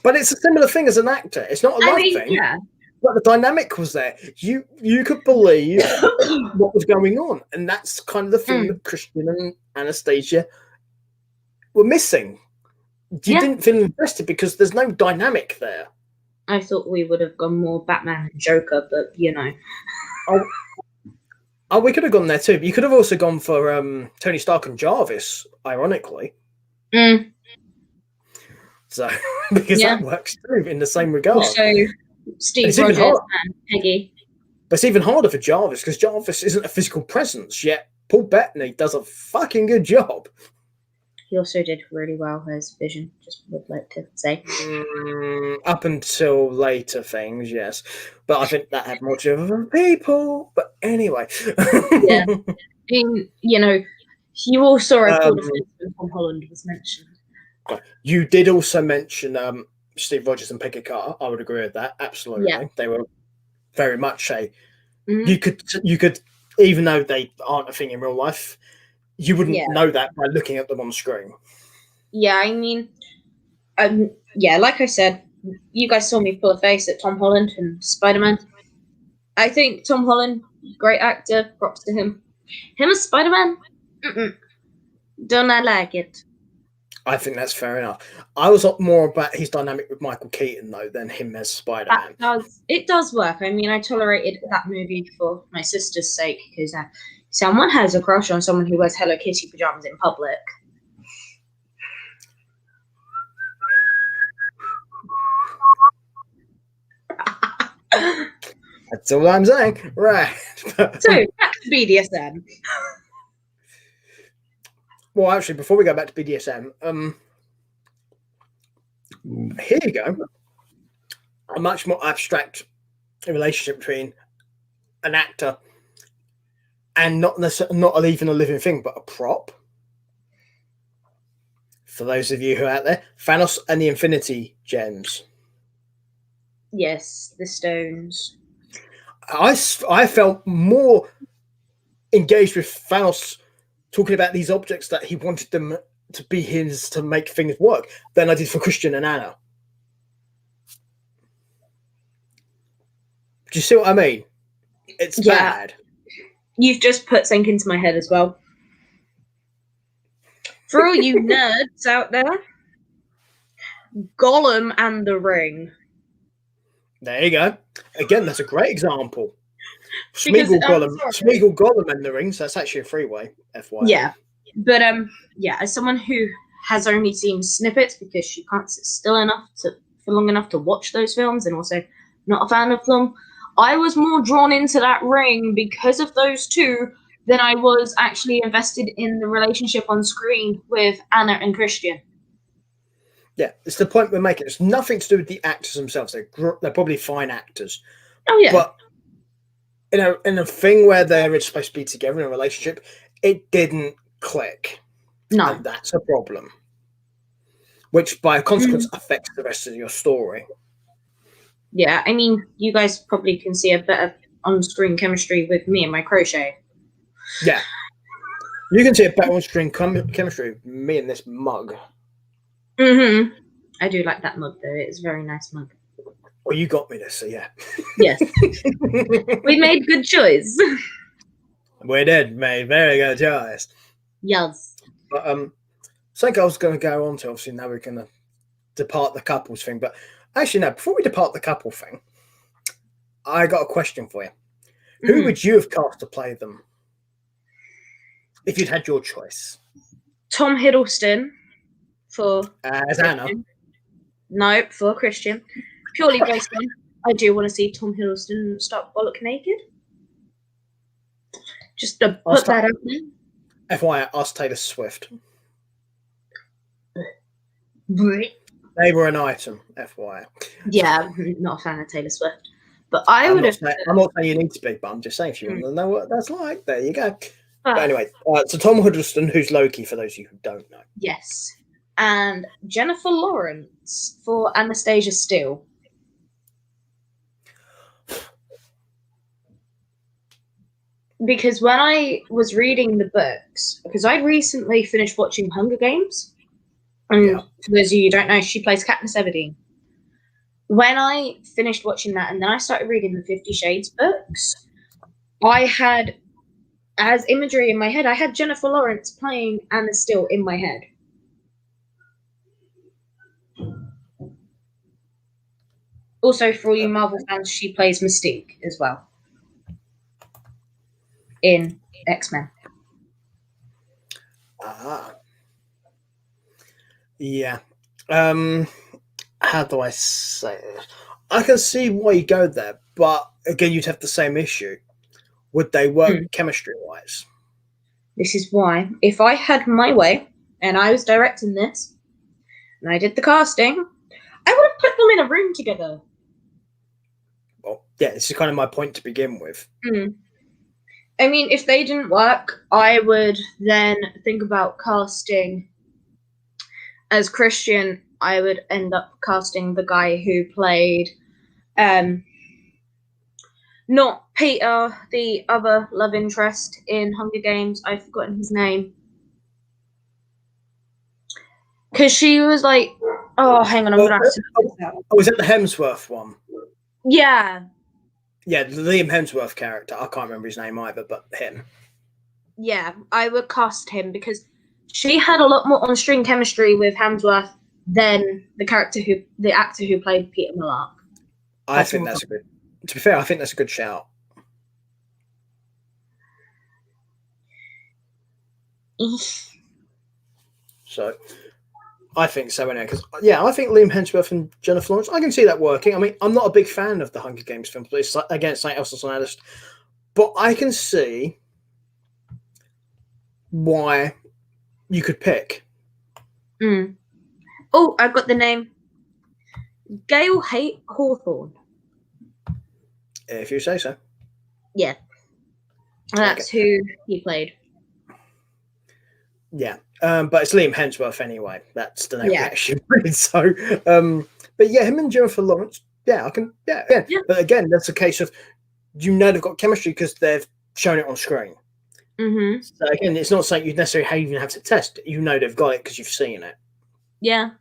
But it's a similar thing as an actor. It's not a love thing. Yeah. But the dynamic was there. You could believe what was going on. And that's kind of the thing that Christian and Anastasia were missing. You didn't feel invested because there's no dynamic there. I thought we would have gone more Batman and Joker, but you know. Oh, we could have gone there too. But you could have also gone for Tony Stark and Jarvis, ironically. Mm. So because that works too in the same regard. Also, Steve Rogers and Peggy. But it's even harder for Jarvis because Jarvis isn't a physical presence, yet Paul Bettany does a fucking good job. He also did really well as Vision, just would like to say. Up until later things, yes. But I think that had more to do with people. But anyway. Yeah. You know, you all saw a full defense when Tom Holland was mentioned. You did also mention Steve Rogers and Peggy Carter. I would agree with that. Absolutely. Yeah. They were very much you could, even though they aren't a thing in real life, you wouldn't know that by looking at them on screen. Yeah, I mean, like I said, you guys saw me pull a face at Tom Holland and Spider-Man. I think Tom Holland, great actor, props to him. Him as Spider-Man? Don't I like it. I think that's fair enough. I was more about his dynamic with Michael Keaton, though, than him as Spider-Man. It does work. I mean, I tolerated that movie for my sister's sake, because someone has a crush on someone who wears Hello Kitty pajamas in public. That's all I'm saying. Right. So, back to BDSM. Well, actually, before we go back to BDSM, here you go. A much more abstract relationship between an actor and not even a living thing, but a prop. For those of you who are out there, Thanos and the Infinity Gems. Yes, the stones. I felt more engaged with Thanos talking about these objects that he wanted them to be his to make things work than I did for Christian and Anna. Do you see what I mean? It's bad. You've just put something into my head as well. For all you nerds out there, Gollum and the Ring. There you go. Again, that's a great example. Because, Smeagol, Gollum, and the Rings. That's actually a freeway, FYI. Yeah, but as someone who has only seen snippets because she can't sit still for long enough to watch those films, and also not a fan of them, I was more drawn into that ring because of those two than I was actually invested in the relationship on screen with Anna and Christian. Yeah, it's the point we're making. It's nothing to do with the actors themselves. They're probably fine actors. Oh yeah. But in a thing where they're supposed to be together in a relationship, it didn't click. No. And that's a problem. Which by consequence affects the rest of your story. Yeah, I mean, you guys probably can see a better on-screen chemistry with me and my crochet. Yeah. You can see a better on-screen chemistry with me and this mug. Mm-hmm. I do like that mug, though. It's a very nice mug. Well, you got me this, so yeah. Yes. We made good choice. We did make very good choice. Yes. But something I was going to go on to, obviously now we're going to depart the couples thing, but actually no, before we depart the couple thing, I got a question for you. Who would you have cast to play them if you'd had your choice? Tom Hiddleston for as Anna. No, for Christian. Purely based on I do want to see Tom Hiddleston start bollock naked. Just to put that out there. FYI, ask Taylor Swift. They were an item, FYI. Yeah, not a fan of Taylor Swift. But I'm not saying you need to be, but I'm just saying if you want to know what that's like, there you go. But anyway, so Tom Hiddleston, who's Loki, for those of you who don't know. Yes. And Jennifer Lawrence for Anastasia Steele. Because when I was reading the books, because I recently finished watching Hunger Games, and for those of you who don't know, she plays Katniss Everdeen. When I finished watching that, and then I started reading the 50 Shades books, I had, as imagery in my head, I had Jennifer Lawrence playing Anna Steele in my head. Also, for all you Marvel fans, she plays Mystique as well in X-Men. Yeah. How do I say it? I can see why you go there, but again, you'd have the same issue. Would they work chemistry-wise? This is why, if I had my way, and I was directing this, and I did the casting, I would have put them in a room together. Well, yeah, this is kind of my point to begin with. I mean, if they didn't work, I would then think about casting as Christian. I would end up casting the guy who played, not Peter, the other love interest in Hunger Games. I've forgotten his name. Because she was like, oh, hang on, I'm going to have to look this out. Was it the Hemsworth one? Yeah. Yeah, the Liam Hemsworth character. I can't remember his name either, but him. Yeah, I would cast him because she had a lot more on-screen chemistry with Hemsworth than the actor who played Peter Millark. I think that's a good. To be fair, I think that's a good shout. So, I think so anyway. Because I think Liam Hemsworth and Jennifer Lawrence. I can see that working. I mean, I'm not a big fan of the Hunger Games films, but it's again something else that's on our list. But I can see why you could pick. Oh, I've got the name. Gail Hawthorne. If you say so. Yeah. And that's who he played. Yeah. But it's Liam Hemsworth anyway. That's the name Yeah. we actually read. So, but yeah, him and Jennifer Lawrence. Yeah, I can. Yeah. But again, that's a case of they've got chemistry because they've shown it on screen. Mm-hmm. So again, it's not something you'd necessarily even have to test. They've got it because you've seen it. Yeah.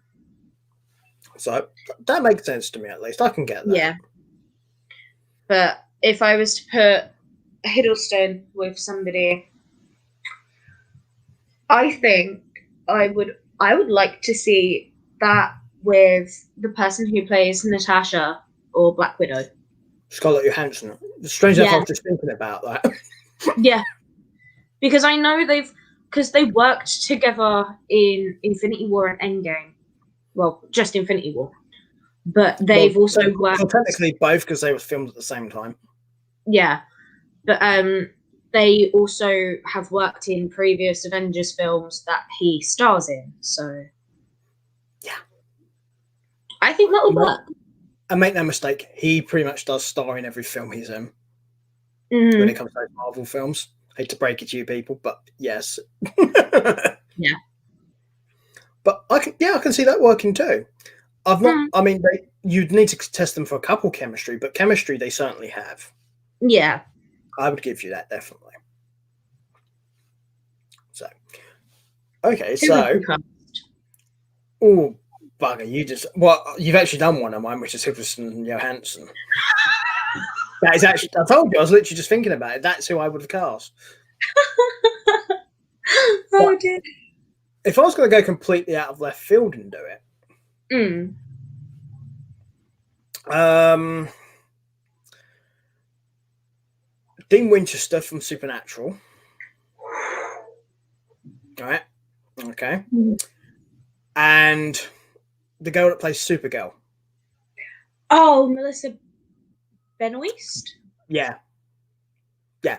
So that makes sense to me, at least. I can get that. Yeah. But if I was to put Hiddleston with somebody, I think I would like to see that with the person who plays Natasha or Black Widow. Scarlett Johansson. Strange enough, I was just thinking about that. Yeah. Because I know they worked together in Infinity War and Endgame. Well, just Infinity War. But they've also worked... Well, technically both, because they were filmed at the same time. Yeah. But they also have worked in previous Avengers films that he stars in. So... yeah. I think that would work. And make no mistake, he pretty much does star in every film he's in. Mm-hmm. When it comes to those Marvel films. Hate to break it to you people, but yes. Yeah. But I can see that working too. I've not. I mean, you'd need to test them for a couple chemistry, but chemistry they certainly have. Yeah. I would give you that, definitely. So, okay, so. Oh, bugger, you've actually done one of mine, which is Hiddleston and Johansson. That is actually, I told you, I was literally just thinking about it. That's who I would have cast. Oh, dear. If I was going to go completely out of left field and do it, Dean Winchester from Supernatural. All right. Okay. And the girl that plays Supergirl. Oh, Melissa Benoist? Yeah. Yeah.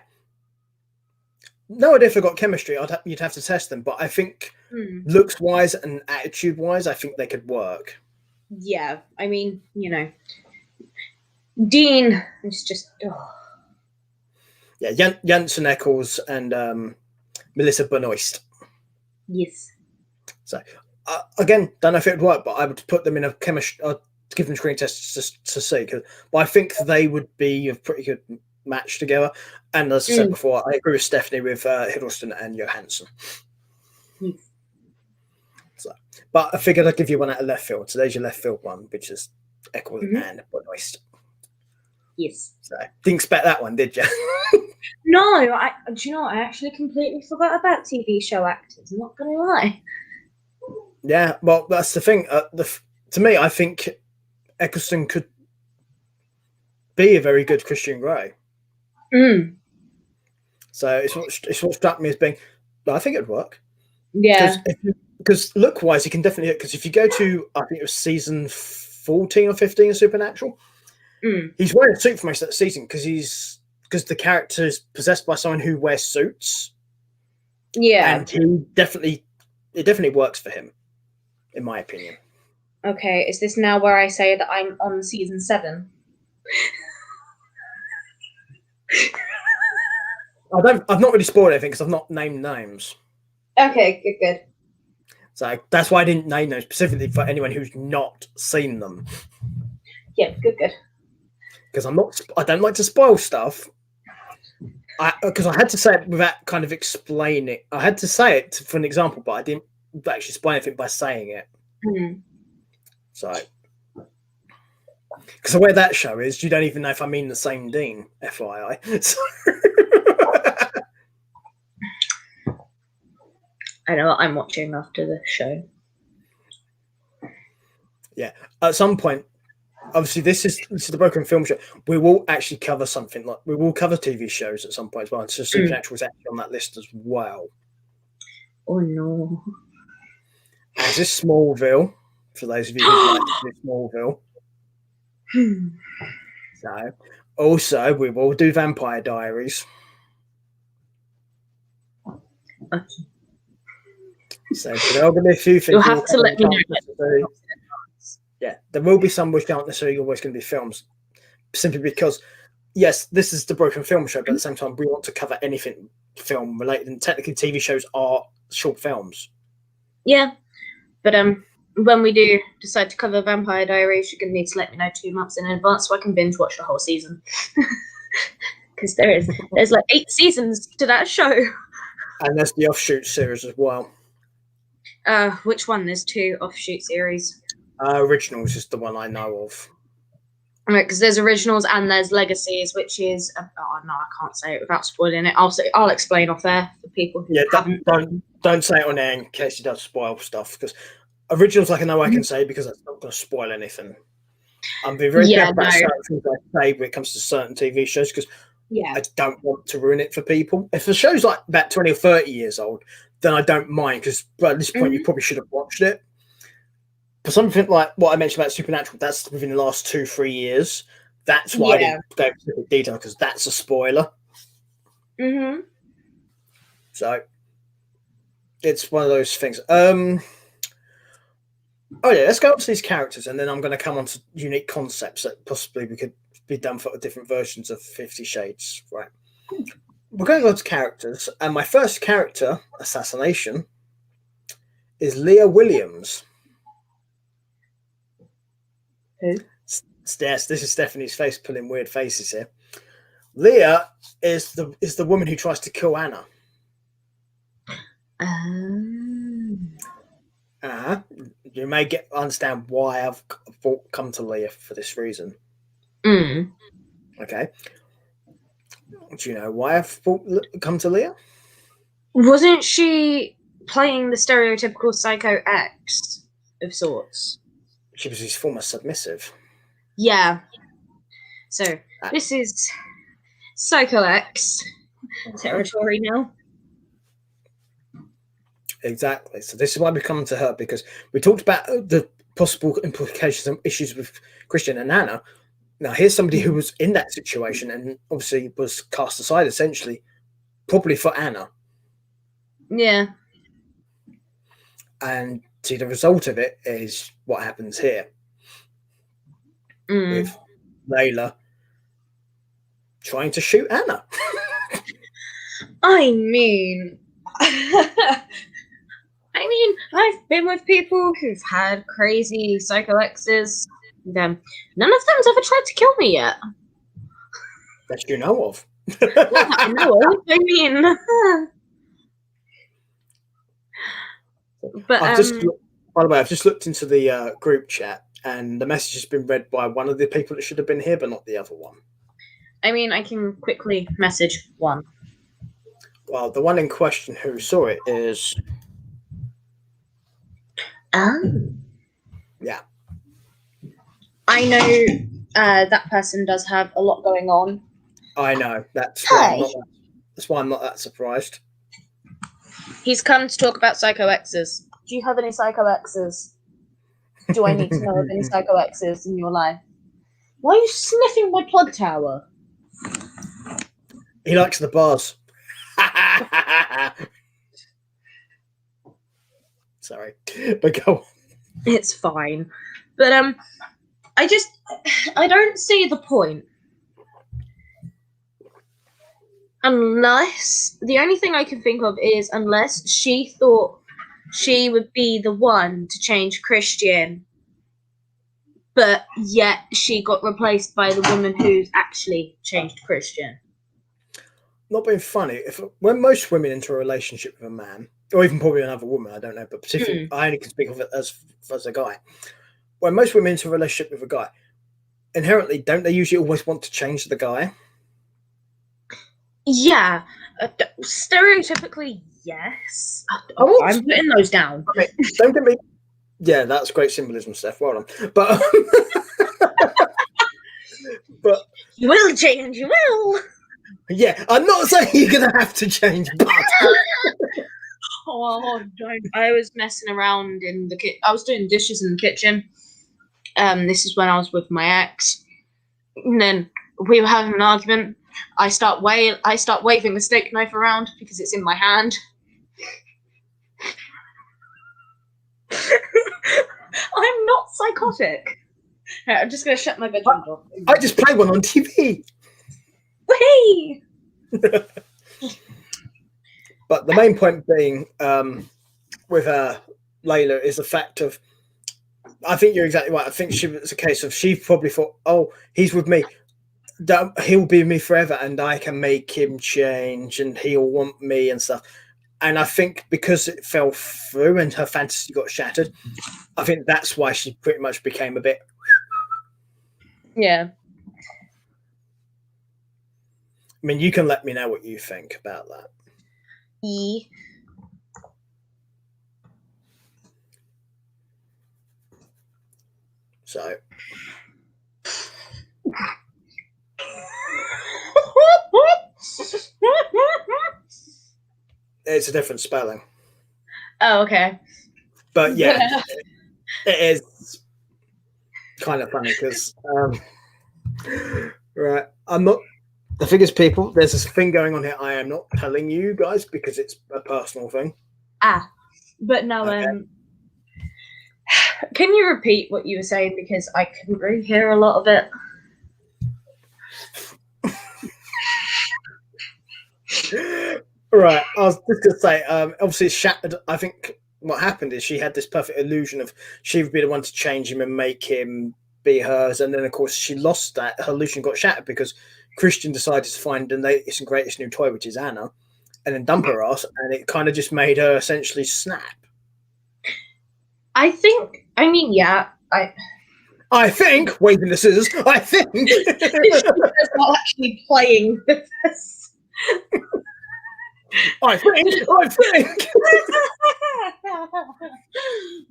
No idea if they've got chemistry. You'd have to test them, but I think looks-wise and attitude-wise, I think they could work. Yeah, I mean, Dean is just... Oh. Yeah, Jensen Ackles and Melissa Benoist. Yes. So, again, don't know if it would work, but I would put them in a chemistry... give them screen tests to see. But I think they would be a pretty good match together. And as I said before, I agree with Stephanie with Hiddleston and Johansson. Yes. So, but I figured I'd give you one out of left field. So there's your left field one, which is Eccles and Benoist. Yes. So didn't expect that one, did you? No, do you know what? I actually completely forgot about TV show actors. I'm not going to lie. Yeah, well, that's the thing. To me, I think Eccleston could be a very good Christian Grey. So it's what struck me as being. I think it'd work. Yeah. Because look-wise, you can definitely. Because if you go to, I think it was season 14 or 15 of Supernatural, he's wearing a suit for most of that season because the character is possessed by someone who wears suits. Yeah. And it definitely works for him, in my opinion. Okay, is this now where I say that I'm on season 7? I've not really spoiled anything because I've not named names. Okay, good. So that's why I didn't name them specifically for anyone who's not seen them. Yeah, good. Because I don't like to spoil stuff. Because I had to say it without kind of explaining it. I had to say it for an example, but I didn't actually spoil anything by saying it. So, because the way that show is, you don't even know if I mean the same Dean, FYI. So. I know what I'm watching after the show. Yeah, at some point, obviously this is the Broken Film Show. We will actually cover something we will cover TV shows at some point as well. So Supernatural is actually on that list as well. Oh no! As is Smallville, for those of you who like to do Smallville. So, also we will do Vampire Diaries. Okay. So there are going to be a few things. You'll have to let me know. Yeah, there will be some which aren't necessarily always going to be films, simply because yes, this is the Broken Film Show, but at the same time, we want to cover anything film related, and technically, TV shows are short films. Yeah, but when we do decide to cover Vampire Diaries, you're gonna need to let me know 2 months in advance so I can binge watch the whole season. Because there's like 8 seasons to that show. And there's the offshoot series as well. Which one? There's 2 offshoot series. Originals is the one I know of. Right, because there's originals and there's legacies, which is oh no, I can't say it without spoiling it. I'll explain off there for people who haven't. Don't say it on air in case it does spoil stuff. Because originals, I know I can say because that's not going to spoil anything. I'm being very careful about certain things I say when it comes to certain TV shows because I don't want to ruin it for people. If the show's like about 20 or 30 years old, then I don't mind because at this point you probably should have watched it. For something like what I mentioned about Supernatural, that's within the last 2-3 years. That's why I didn't go into detail because that's a spoiler. Mm-hmm. So it's one of those things. Oh yeah, let's go up to these characters, and then I'm going to come on to unique concepts that possibly we could be done for different versions of 50 Shades. Right. We're going to go to characters, and my first character assassination is Leah Williams. Who? Yes, this is Stephanie's face pulling weird faces here. Leah is the woman who tries to kill Anna. You may understand why I've come to Leah for this reason. Okay. Do you know why I've come to Leah? Wasn't she playing the stereotypical psycho ex of sorts? She was his former submissive. Yeah. So this is Psycho X territory now. Exactly. So this is why we come to her, because we talked about the possible implications and issues with Christian and Anna. Now here's somebody who was in that situation and obviously was cast aside essentially, probably for Anna. Yeah. And see, the result of it is what happens here. With Layla trying to shoot Anna. I mean, I've been with people who've had crazy psycho exes. None of them's ever tried to kill me yet. That you know of. I know of. I mean, but by the way, I've just looked into the group chat, and the message has been read by one of the people that should have been here, but not the other one. I mean, I can quickly message one. Well, the one in question who saw it is. Yeah. I know that person does have a lot going on. I know. That's why I'm not that surprised. He's come to talk about psycho exes. Do you have any psycho exes? Do I need to know of any psycho exes in your life? Why are you sniffing my plug tower? He likes the bars. Sorry, but go on. It's fine. But I don't see the point. Unless, the only thing I can think of is unless she thought she would be the one to change Christian, but yet she got replaced by the woman who's actually changed Christian. Not being funny, when most women enter a relationship with a man, or even probably another woman, I don't know, but particularly I only can speak of it as a guy. When most women enter a relationship with a guy, inherently, don't they usually always want to change the guy? Yeah, stereotypically, yes. Oh, I'm putting those down. I mean, don't get me. Yeah, that's great symbolism, Steph. Well done. But but you will change. You will. Yeah, I'm not saying you're gonna have to change, but oh, don't. I was messing around in the kitchen. I was doing dishes in the kitchen. This is when I was with my ex, and then we were having an argument. I start waving the steak knife around because it's in my hand. I'm not psychotic. Right, I'm just gonna shut my bedroom door. I just play one on TV. me. But the main point being with Layla is the fact of, I think you're exactly right. I think it's a case of she probably thought, oh, he's with me. He'll be with me forever and I can make him change and he'll want me and stuff. And I think because it fell through and her fantasy got shattered, I think that's why she pretty much became a bit. Yeah. I mean, you can let me know what you think about that. So. It's a different spelling. Oh, okay. But yeah, it is kind of funny because, right, I'm not. The thing is, people, there's this thing going on here. I am not telling you guys because it's a personal thing. But no, Okay. Can you repeat what you were saying because I couldn't really hear a lot of it? Right, I was just going to say, obviously, it's shattered. I think what happened is she had this perfect illusion of she would be the one to change him and make him be hers. And then, of course, she lost that. Her illusion got shattered because Christian decided to find the latest and greatest new toy, which is Anna, and then dump her ass. And it kind of just made her essentially snap. I think, I mean, yeah, I think, waving the scissors, I think. She's not actually playing with this. I think.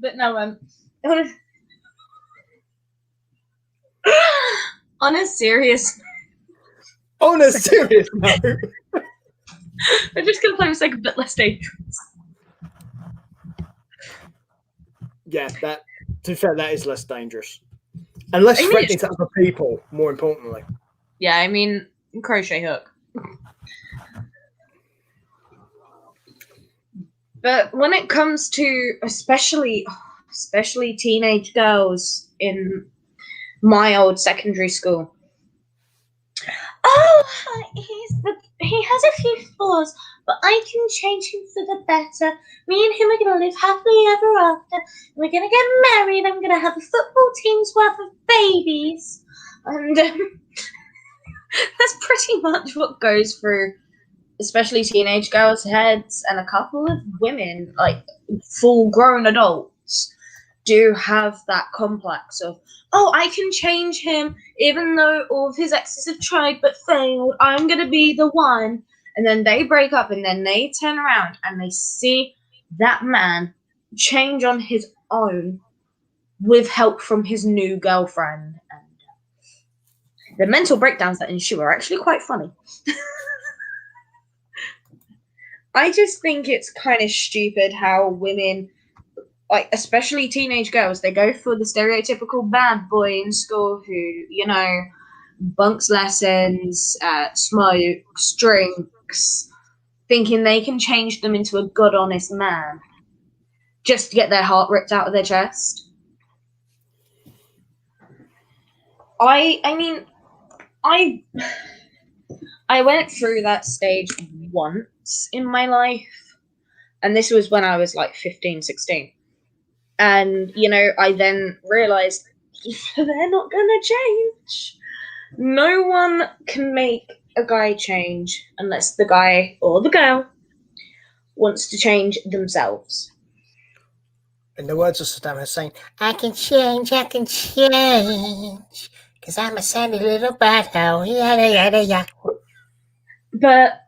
But no, on a serious note. I'm just gonna play a bit less dangerous. Yeah, that, to be fair, that is less dangerous. And less threatening to other people, more importantly. Yeah, I mean, crochet hook. But when it comes to especially teenage girls in my old secondary school, he has a few flaws, but I can change him for the better. Me and him are going to live happily ever after. We're going to get married. I'm going to have a football team's worth of babies. And that's pretty much what goes through especially teenage girls' heads, and a couple of women, like full-grown adults, do have that complex of, oh, I can change him, even though all of his exes have tried but failed. I'm going to be the one. And then they break up, and then they turn around, and they see that man change on his own with help from his new girlfriend. And the mental breakdowns that ensue are actually quite funny. I just think it's kind of stupid how women, like especially teenage girls, they go for the stereotypical bad boy in school who, you know, bunks lessons, smokes, drinks, thinking they can change them into a good, honest man just to get their heart ripped out of their chest. I went through that stage once in my life, and this was when I was like 15, 16. And, you know, I then realized they're not gonna change. No one can make a guy change unless the guy or the girl wants to change themselves. In the words of Saddam Hussein, I can change, because I'm a sandy little butthole, yada, yada, yada. But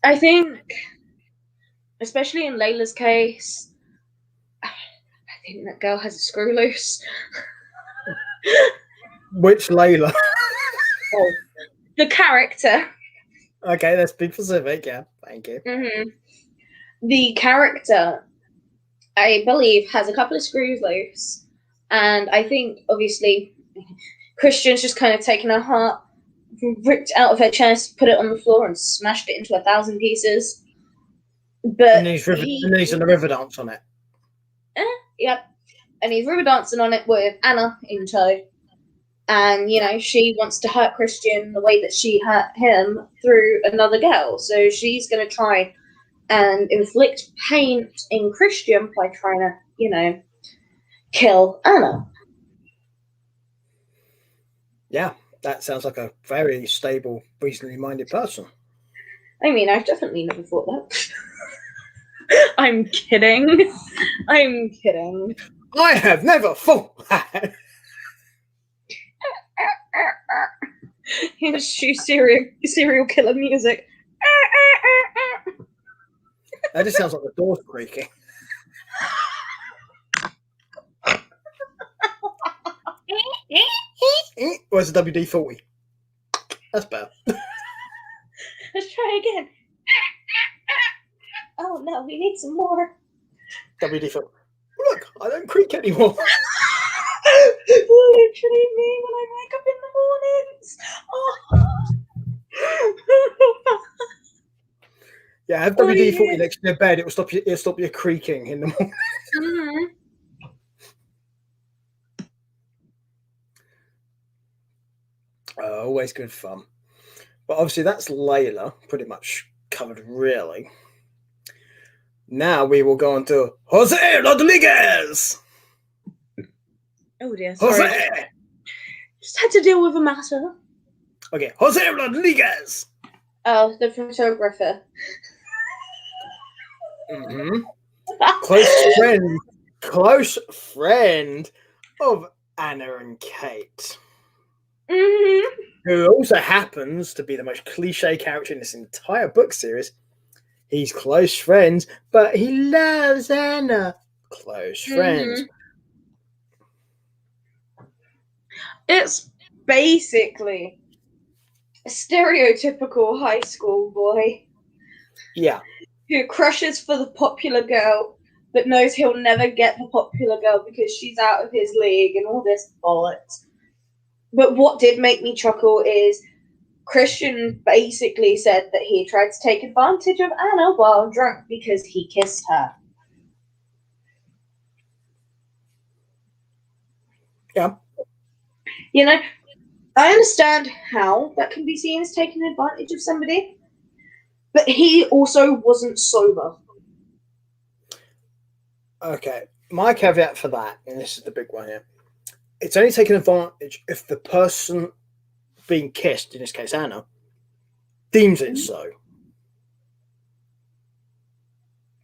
I think, especially in Layla's case, I think that girl has a screw loose. Which Layla? Oh, the character. Okay, let's be specific, yeah. Thank you. Mm-hmm. The character, I believe, has a couple of screws loose. And I think, obviously, Christian's just kind of taken her heart, ripped out of her chest, put it on the floor, and smashed it into 1,000 pieces. But and he's in the river dance on it. Yep. And he's river dancing on it with Anna in tow. And, she wants to hurt Christian the way that she hurt him through another girl. So she's going to try and inflict pain in Christian by trying to, kill Anna. Yeah, that sounds like a very stable, reasonably minded person. I mean, I've definitely never thought that. I'm kidding. I'm kidding. I have never thought that. Here's serial killer music. That just sounds like the doors creaking. Where's the WD-40? That's better. Let's try again. Oh no, we need some more. WD-40. Look, I don't creak anymore. Literally me when I wake up in the mornings. Oh. Yeah, have WD-40 next to your bed. It'll stop you creaking in the morning. Mm-hmm. Always good fun. But obviously that's Layla pretty much covered really. Now we will go on to Jose Rodriguez. Oh dear, sorry. Jose. Just had to deal with a matter. Okay, Jose Rodriguez. Oh, the photographer. Mm-hmm. Close friend of Anna and Kate. Mm-hmm. Who also happens to be the most cliche character in this entire book series. He's close friends, but he loves Anna. Close friends. It's basically a stereotypical high school boy. Yeah. Who crushes for the popular girl, but knows he'll never get the popular girl because she's out of his league and all this bollocks. But what did make me chuckle is Christian basically said that he tried to take advantage of Anna while drunk because he kissed her. Yeah. I understand how that can be seen as taking advantage of somebody, but he also wasn't sober. Okay. My caveat for that, and this is the big one here, it's only taking advantage if the person being kissed, in this case Anna, deems it so.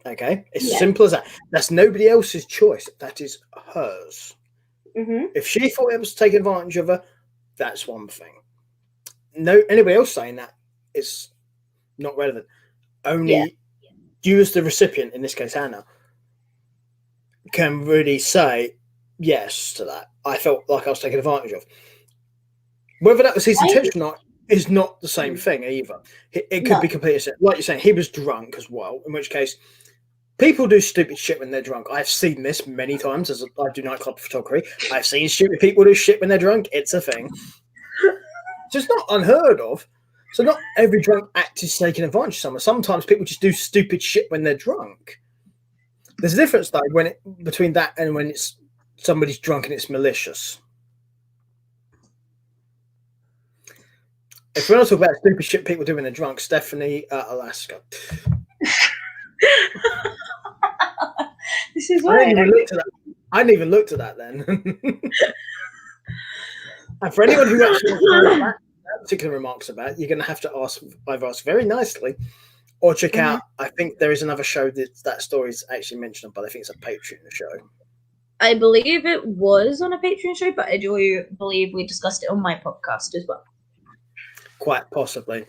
Okay? It's as simple as that. That's nobody else's choice. That is hers. Mm-hmm. If she thought it was taking advantage of her, that's one thing. No, anybody else saying that is not relevant. Only you as the recipient, in this case Anna, can really say yes to that. I felt like I was taken advantage of. Whether that was his intention or not is not the same thing either. It could be completely set. Like you're saying, he was drunk as well, in which case people do stupid shit when they're drunk. I've seen this many times as I do nightclub photography. I've seen stupid people do shit when they're drunk. It's a thing. So it's not unheard of. So not every drunk act is taking advantage of someone. Sometimes people just do stupid shit when they're drunk. There's a difference though between that and when it's somebody's drunk and it's malicious. If we want to talk about stupid shit people do when they're drunk, Stephanie, Alaska. This is I didn't even look at that then. And for anyone who actually wants to know that particular remarks about, you're going to have to either ask very nicely or check out. I think there is another show that story is actually mentioned, but I think it's a Patreon show. I believe it was on a Patreon show, but I do believe we discussed it on my podcast as well. Quite possibly.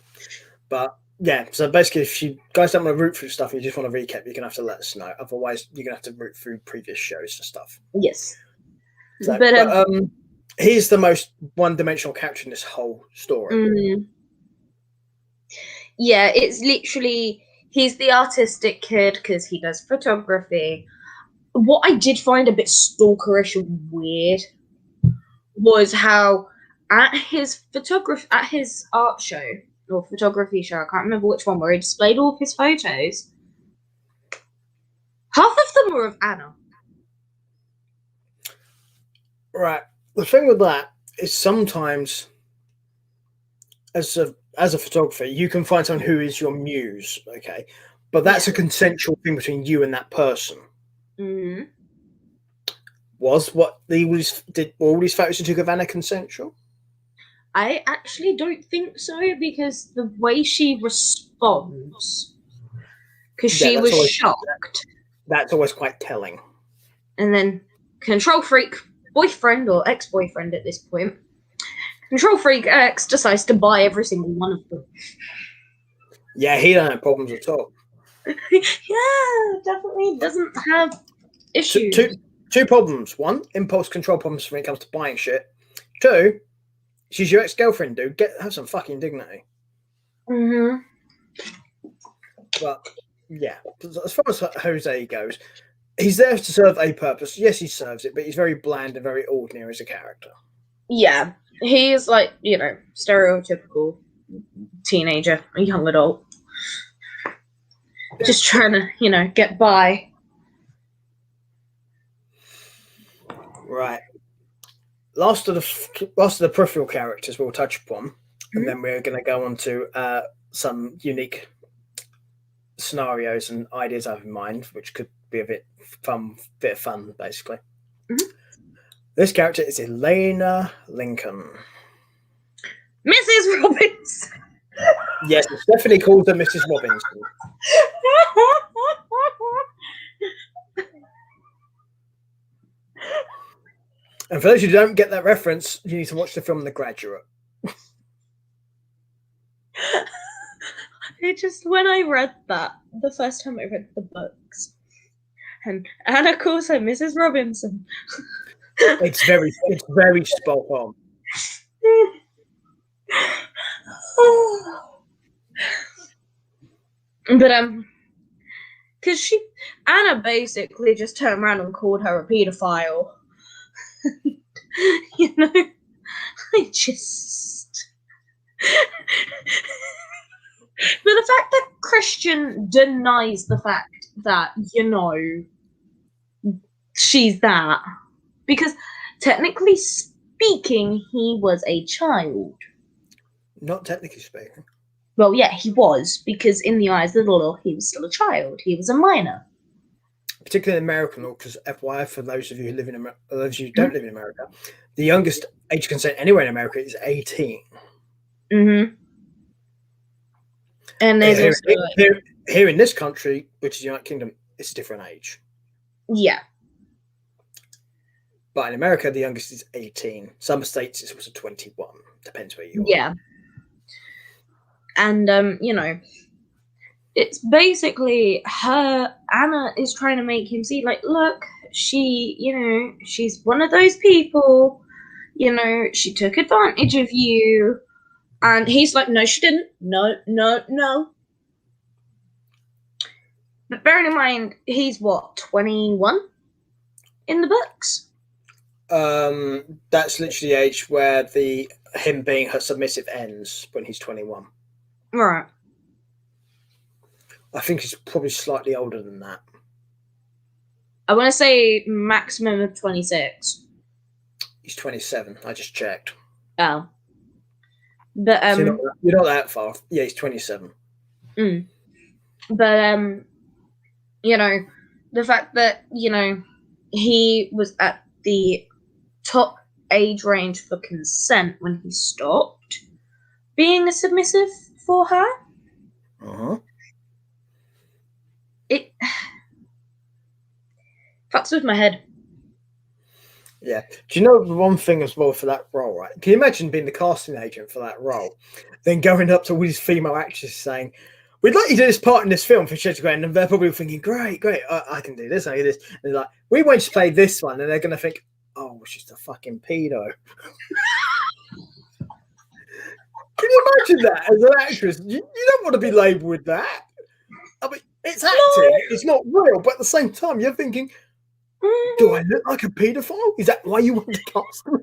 But yeah, so basically if you guys don't want to root through stuff, you just want to recap, you're going to have to let us know. Otherwise, you're going to have to root through previous shows and stuff. Yes. So, but he's the most one-dimensional character in this whole story. Yeah, it's literally, he's the artistic kid because he does photography. What I did find a bit stalkerish and weird was how at his art show or photography show, I can't remember which one, where he displayed all of his photos, half of them were of Anna. Right. The thing with that, is sometimes as a photographer, you can find someone who is your muse, okay, but that's a consensual thing between you and that person. Mm-hmm. Was what did all these photos you took of Anna consensual? I actually don't think so, because the way she responds, because she was shocked. That's always quite telling. And then control freak boyfriend or ex-boyfriend at this point, control freak X decides to buy every single one of them. Yeah, he don't have problems at all. Yeah, definitely doesn't have issues. Two problems. One, impulse control problems when it comes to buying shit. Two, she's your ex-girlfriend, dude. Have some fucking dignity. Mm-hmm. But yeah, as far as Jose goes, he's there to serve a purpose. Yes, he serves it, but he's very bland and very ordinary as a character. Yeah, he is like, stereotypical teenager, a young adult. Just trying to, get by. Right. Last of the peripheral characters we'll touch upon, and then we're going to go on to some unique scenarios and ideas I have in mind, which could be a bit of fun, basically. Mm-hmm. This character is Elena Lincoln. Mrs. Robinson! Yes, it's definitely called her Mrs. Robinson. And for those who don't get that reference, you need to watch the film The Graduate. When I read that, the first time I read the books, and Anna calls her Mrs. Robinson. It's very spot on. But because Anna basically just turned around and called her a paedophile. I just. But the fact that Christian denies the fact that, she's that. Because technically speaking, he was a child. Not technically speaking. Well, yeah, he was, because in the eyes of the law, he was still a child. He was a minor. Particularly in American law, because FYI, for those of you who live in America, those of you who don't live in America, the youngest age consent anywhere in America is 18. Mm-hmm. And there's here in this country, which is the United Kingdom, it's a different age. Yeah. But in America, the youngest is 18. Some states it's also 21. Depends where you are. Yeah. And, it's basically Anna is trying to make him see, like, look, she, she's one of those people, she took advantage of you. And he's like, no, she didn't. No. But bearing in mind, he's what, 21 in the books? That's literally the age where him being her submissive ends, when he's 21. Right. I think he's probably slightly older than that. I want to say maximum of 26. He's 27. I just checked. Oh. But so you're not that far. Yeah, he's 27. But the fact that he was at the top age range for consent when he stopped being a submissive for her. It fucks with my head. Yeah. Do you know the one thing as well for that role, right? Can you imagine being the casting agent for that role, then going up to all these female actresses saying, we'd like you to do this part in this film for Steph Grey, and they're probably thinking, great, I can do this, I can do this. And they're like, we want you to play this one, and they're going to think, oh, she's a fucking pedo. Can you imagine that as an actress? You don't want to be labelled with that. I mean, it's acting, it's not real, but at the same time, you're thinking, do I look like a paedophile? Is that why you want to cast me?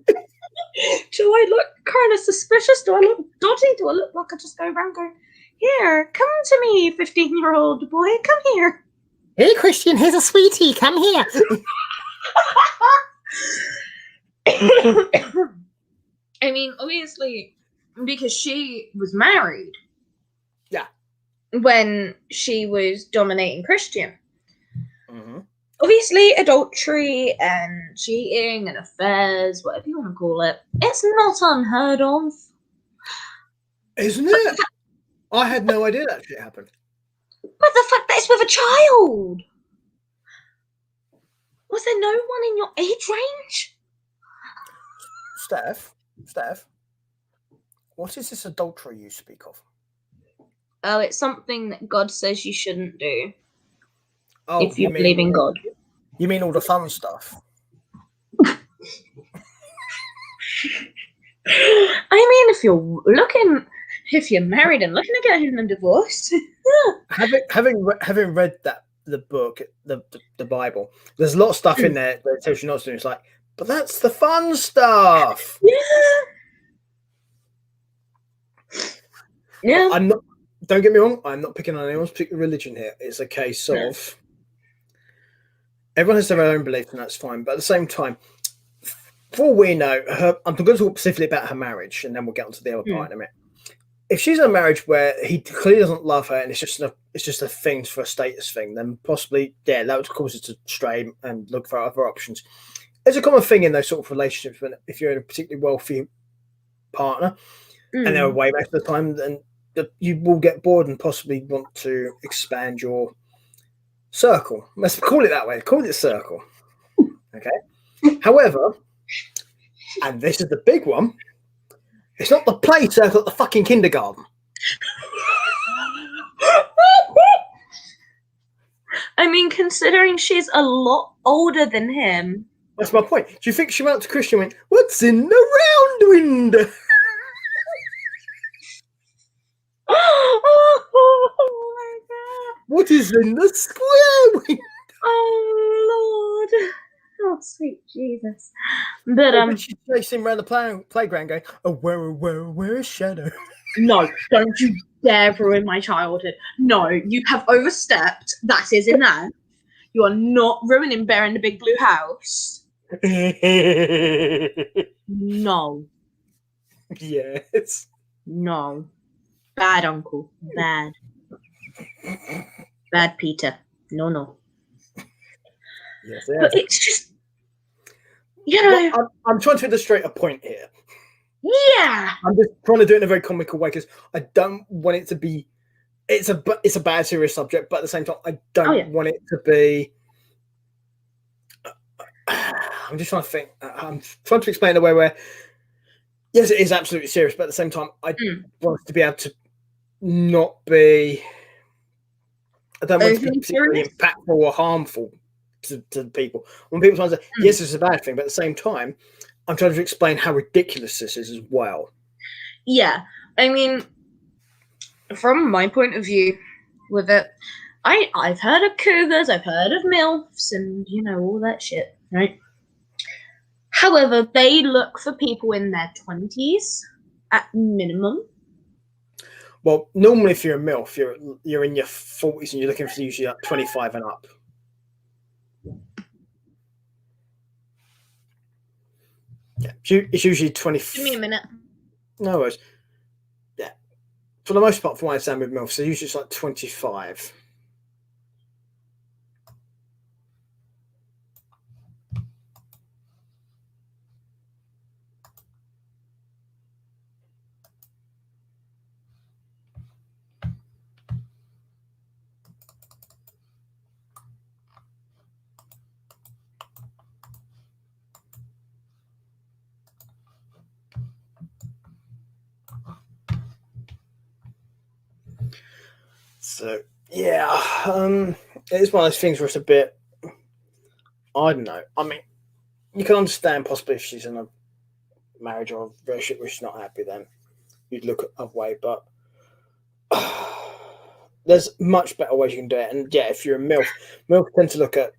Do I look kind of suspicious? Do I look dodgy? Do I look like I just go around going, here, come to me, 15-year-old boy, come here. Hey, Christian, here's a sweetie, come here. I mean, obviously, because she was married. Yeah. When she was dominating Christian. Mm-hmm. Obviously, adultery and cheating and affairs, whatever you want to call it, it's not unheard of. Isn't it? I had no idea that shit happened. But the fact that it's with a child! Was there no one in your age range? Steph, what is this adultery you speak of? Oh, it's something that God says you shouldn't do Oh, if you believe in God. You mean all the fun stuff? I mean, if you're married and looking at getting a divorce, having read the book, the Bible, there's a lot of stuff in there that tells you not to do. It's like, but that's the fun stuff. Yeah. I'm not. Don't get me wrong. I'm not picking on anyone's particular religion here. It's a case of everyone has their own beliefs, and that's fine. But at the same time, for all we know, I'm going to talk specifically about her marriage, and then we'll get onto the other part in a minute. If she's in a marriage where he clearly doesn't love her, and it's just a thing for a status thing, then possibly, that would cause her to stray and look for other options. It's a common thing in those sort of relationships when if you're in a particularly wealthy partner and they're away most of the time, then you will get bored and possibly want to expand your circle. Let's call it that way. Call it a circle. Okay. However, and this is the big one, it's not the play circle at the fucking kindergarten. I mean, considering she's a lot older than him. That's my point. Do you think she went up to Christian and went, "What's in the round window?" Oh my god. What is in the square window? Oh Lord. Oh sweet Jesus. But she's chasing around the playground going, "Oh, where is Shadow?" No, don't you dare ruin my childhood. No, you have overstepped. That is enough. You are not ruining Bear in the Big Blue House. No. Yes. No. Bad uncle. Bad. Bad Peter. No. Yes, but it's just, you know. Well, I'm trying to illustrate a point here. Yeah. I'm just trying to do it in a very comical way because I don't want it to be. It's a bad serious subject, but at the same time, I don't want it to be. I'm just trying to think. I'm trying to explain in a way where, yes, it is absolutely serious, but at the same time, I want it to be able to not be. I don't want it to be particularly impactful or harmful to people. When people try to say, yes, it's a bad thing, but at the same time, I'm trying to explain how ridiculous this is as well. Yeah, I mean, from my point of view with it, I've heard of cougars, I've heard of MILFs, and, all that shit, right? However, they look for people in their 20s at minimum. Well, normally if you're a MILF, you're in your 40s and you're looking for usually like 25 and up. Yeah, it's usually 20. Give me a minute. No worries. Yeah, for the most part, from what I understand with MILFs, they're usually it's like 25. So yeah, it's one of those things where it's a bit. I don't know. I mean, you can understand possibly if she's in a marriage or a relationship where she's not happy, then you'd look at other way. But there's much better ways you can do it. And yeah, if you're a MILF tend to look at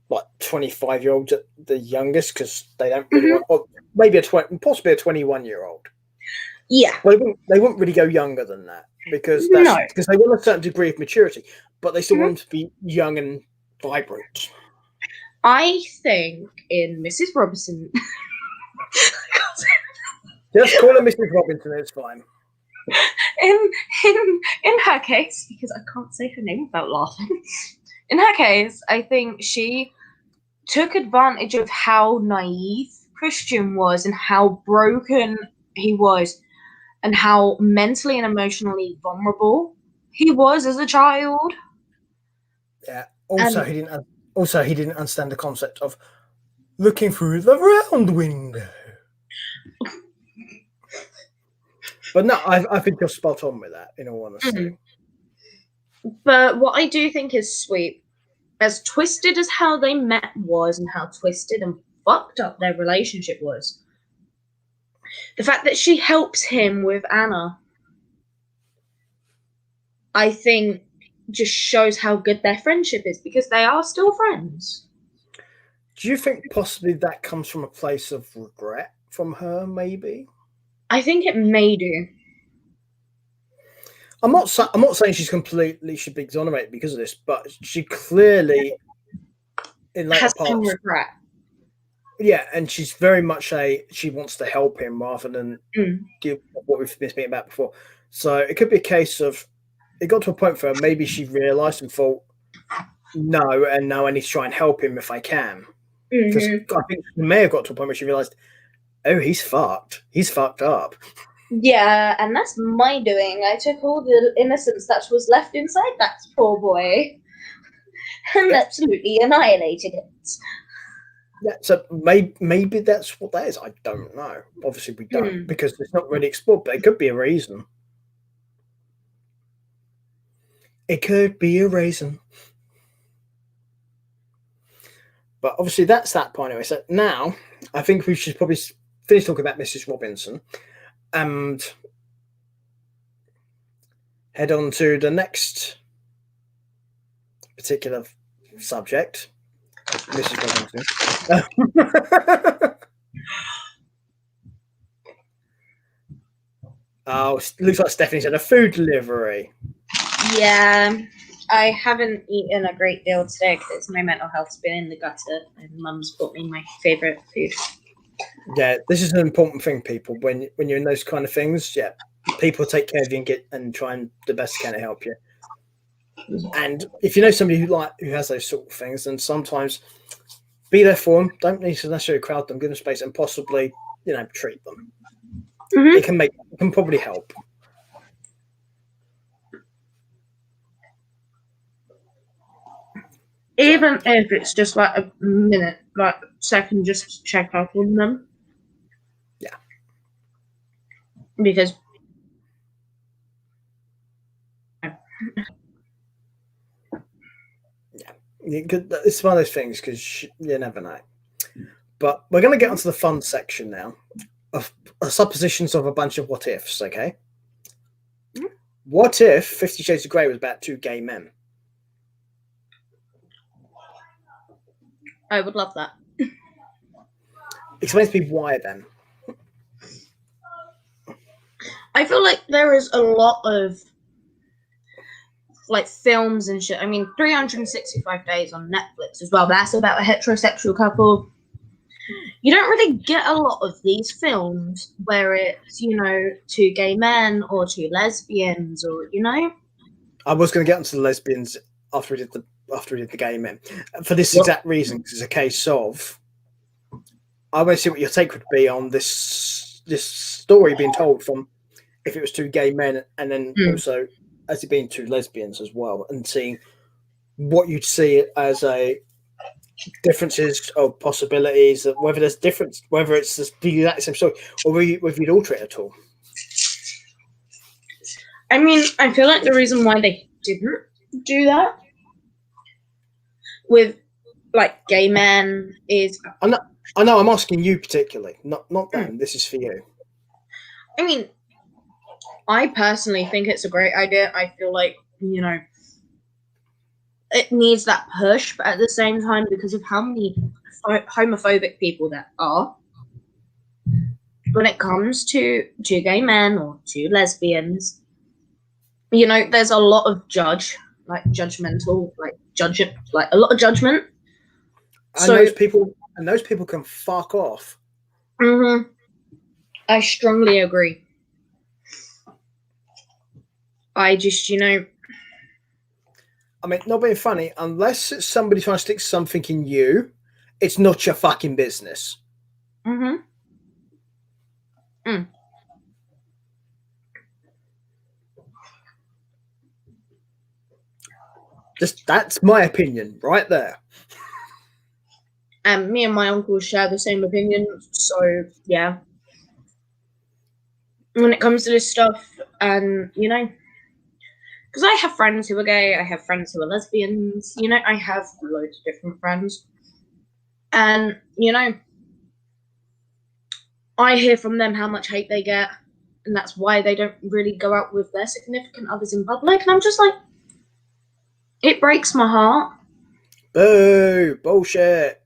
like 25-year-olds at the youngest because they don't really want, or maybe possibly a 21-year-old. Yeah, well, they wouldn't really go younger than that because they want a certain degree of maturity, but they still want to be young and vibrant. I think in Mrs. Robinson, Just call her Mrs. Robinson. It's fine. In her case, because I can't say her name without laughing. In her case, I think she took advantage of how naive Christian was and how broken he was and how mentally and emotionally vulnerable he was as a child. Yeah. Also, he didn't understand the concept of looking through the round window. But no, I think you're spot on with that, in all honesty. But what I do think is sweet, as twisted as how they met was and how twisted and fucked up their relationship was, the fact that she helps him with Anna, I think just shows how good their friendship is because they are still friends. Do you think possibly that comes from a place of regret from her, maybe? I think it may do. I'm not saying she's completely should be exonerated because of this, but she clearly in later Has some parts, regret. yeah, and she's very much she wants to help him rather than do what we've been speaking about before. So it could be a case of it got to a point where maybe she realised and thought, no, and now I need to try and help him if I can. Because I think she may have got to a point where she realised, oh, he's fucked. He's fucked up. Yeah, and that's my doing. I took all the innocence that was left inside that poor boy and absolutely annihilated it. Yeah, so maybe that's what that is. I don't know. Obviously, we don't because it's not really explored, but it could be a reason. It could be a reason. But obviously, that's that point anyway. So now, I think we should probably finish talking about Mrs. Robinson and head on to the next particular subject, Mrs. Robinson. Oh, looks like Stephanie said a food delivery. Yeah, I haven't eaten a great deal today because my mental health's been in the gutter and Mum's bought me my favourite food. Yeah, this is an important thing, people. When you're in those kind of things, yeah, people take care of you and try and the best can to help you. And if you know somebody who has those sort of things, then sometimes be there for them. Don't need to necessarily crowd them, give them space, and possibly treat them. It can probably help. Even if it's just like a minute, like a second, just to check up on them. Yeah. Because it's one of those things because you never know. But we're going to get onto the fun section now of suppositions of a bunch of what ifs. Okay. What if 50 Shades of Grey was about two gay men? I would love that. Explain to me why then. I feel like there is a lot of like films and shit. I mean, 365 Days on Netflix as well. That's about a heterosexual couple. You don't really get a lot of these films where it's, two gay men or two lesbians or, I was going to get onto the lesbians after we did the gay men for this exact reason. Because it's a case of I want to see what your take would be on this story being told from if it was two gay men and then also as it being two lesbians as well, and seeing what you'd see as a differences or possibilities, whether there's difference, whether it's the exact same story or whether you'd alter it at all. I mean, I feel like the reason why they didn't do that with like gay men is I know I'm asking you particularly, not them. This is for you. I mean, I personally think it's a great idea. I feel like, it needs that push, but at the same time, because of how many homophobic people there are, when it comes to two gay men or two lesbians, there's a lot of judgmental, a lot of judgment. And those people can fuck off. Mm-hmm. I strongly agree. I just, I mean, not being funny, unless it's somebody trying to stick something in you, it's not your fucking business. Mm-hmm. Just that's my opinion right there. And me and my uncle share the same opinion, so yeah. When it comes to this stuff, and because I have friends who are gay, I have friends who are lesbians, I have loads of different friends. And, I hear from them how much hate they get, and that's why they don't really go out with their significant others in public. And I'm just like, it breaks my heart. Boo! Bullshit!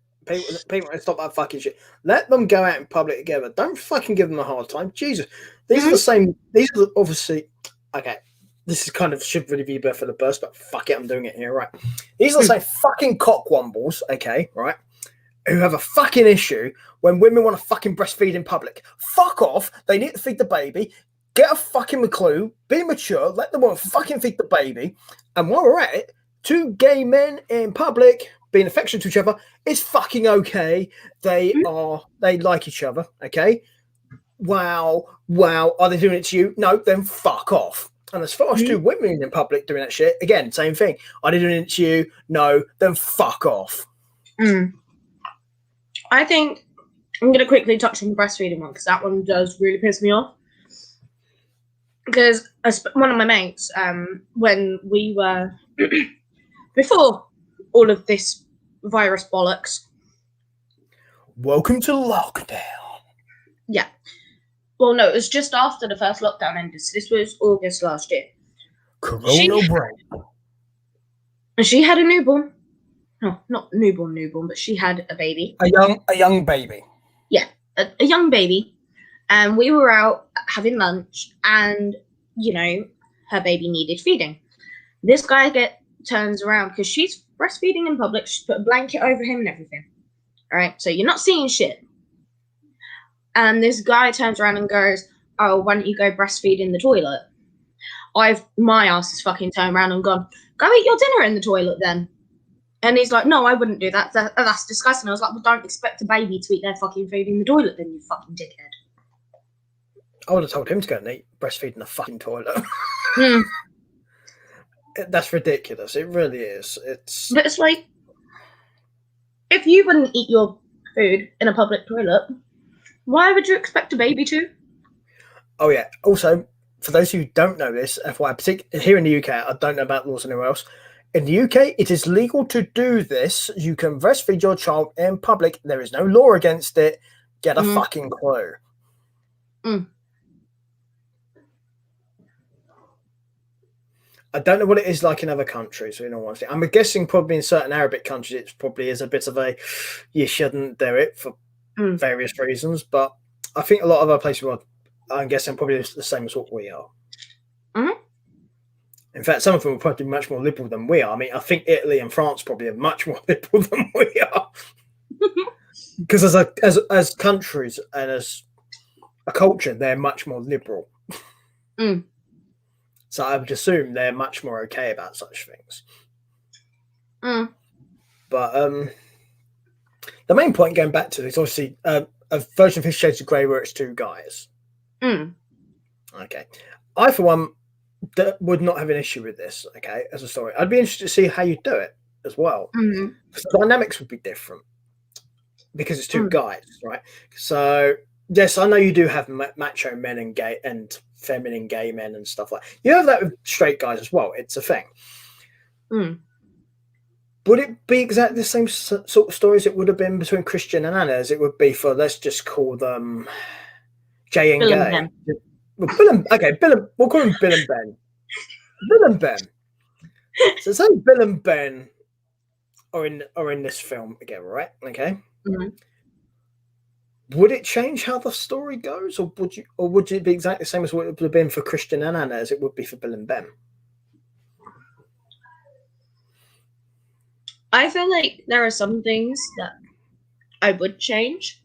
People stop that fucking shit. Let them go out in public together. Don't fucking give them a hard time. Jesus, these are the same. These are obviously okay. This is kind of should really be birth for the burst, but fuck it, I'm doing it here, right? These are the same fucking cockwombles, okay, right? Who have a fucking issue when women want to fucking breastfeed in public. Fuck off. They need to feed the baby. Get a fucking clue. Be mature. Let them want to fucking feed the baby. And while we're at it, two gay men in public being affectionate to each other is fucking okay. They like each other, okay? Wow. Are they doing it to you? No, then fuck off. And as far as two women in public doing that shit, again, same thing. Are they doing it to you? No, then fuck off. I think I'm going to quickly touch on the breastfeeding one because that one does really piss me off. Because one of my mates, when we were, before all of this virus bollocks. Welcome to lockdown. Yeah. Well, no, it was just after the first lockdown ended. So this was August last year. Corona break. And she had a newborn. No, not newborn, but she had a baby. A young baby. Yeah, a young baby. And we were out having lunch and, her baby needed feeding. This guy turns around because she's breastfeeding in public. She's put a blanket over him and everything. All right, so you're not seeing shit. And this guy turns around and goes, "Oh, why don't you go breastfeed in the toilet?" My ass is fucking turned around and gone, "Go eat your dinner in the toilet then." And he's like, "No, I wouldn't do that. That's disgusting." I was like, "Well, don't expect a baby to eat their fucking food in the toilet then, you fucking dickhead." I would have told him to go and breastfeed in the fucking toilet. That's ridiculous. It really is. But it's like, if you wouldn't eat your food in a public toilet, why would you expect a baby to? Oh, yeah. Also, for those who don't know this, FYI, particularly here in the UK, I don't know about laws anywhere else. In the UK, it is legal to do this. You can breastfeed your child in public. There is no law against it. Get a fucking clue. I don't know what it is like in other countries, in all honesty. I'm guessing probably in certain Arabic countries, it probably is a bit of a, you shouldn't do it for various reasons. But I think a lot of other places, I'm guessing, probably the same as what we are. In fact, some of them are probably much more liberal than we are. I mean, I think Italy and France probably are much more liberal than we are. Because as countries and as a culture, they're much more liberal. So I would assume they're much more okay about such things. But the main point going back to is obviously a version of 50 Shades of Grey where it's two guys. Okay. I, for one, would not have an issue with this, okay, as a story. I'd be interested to see how you do it as well. Because the dynamics would be different because it's two guys, right? So, yes, I know you do have macho men and gay and feminine gay men and stuff like that. You have that with straight guys as well. It's a thing. Would it be exactly the same sort of story as it would have been between Christian and Anna as it would be for, let's just call them Jay and Bill Gay? and Well, we'll call them Bill and Ben. Bill and Ben. So say Bill and Ben are in this film again, right? Okay. Would it change how the story goes, or would it be exactly the same as what it would have been for Christian and Anna as it would be for Bill and Ben? I feel like there are some things that I would change.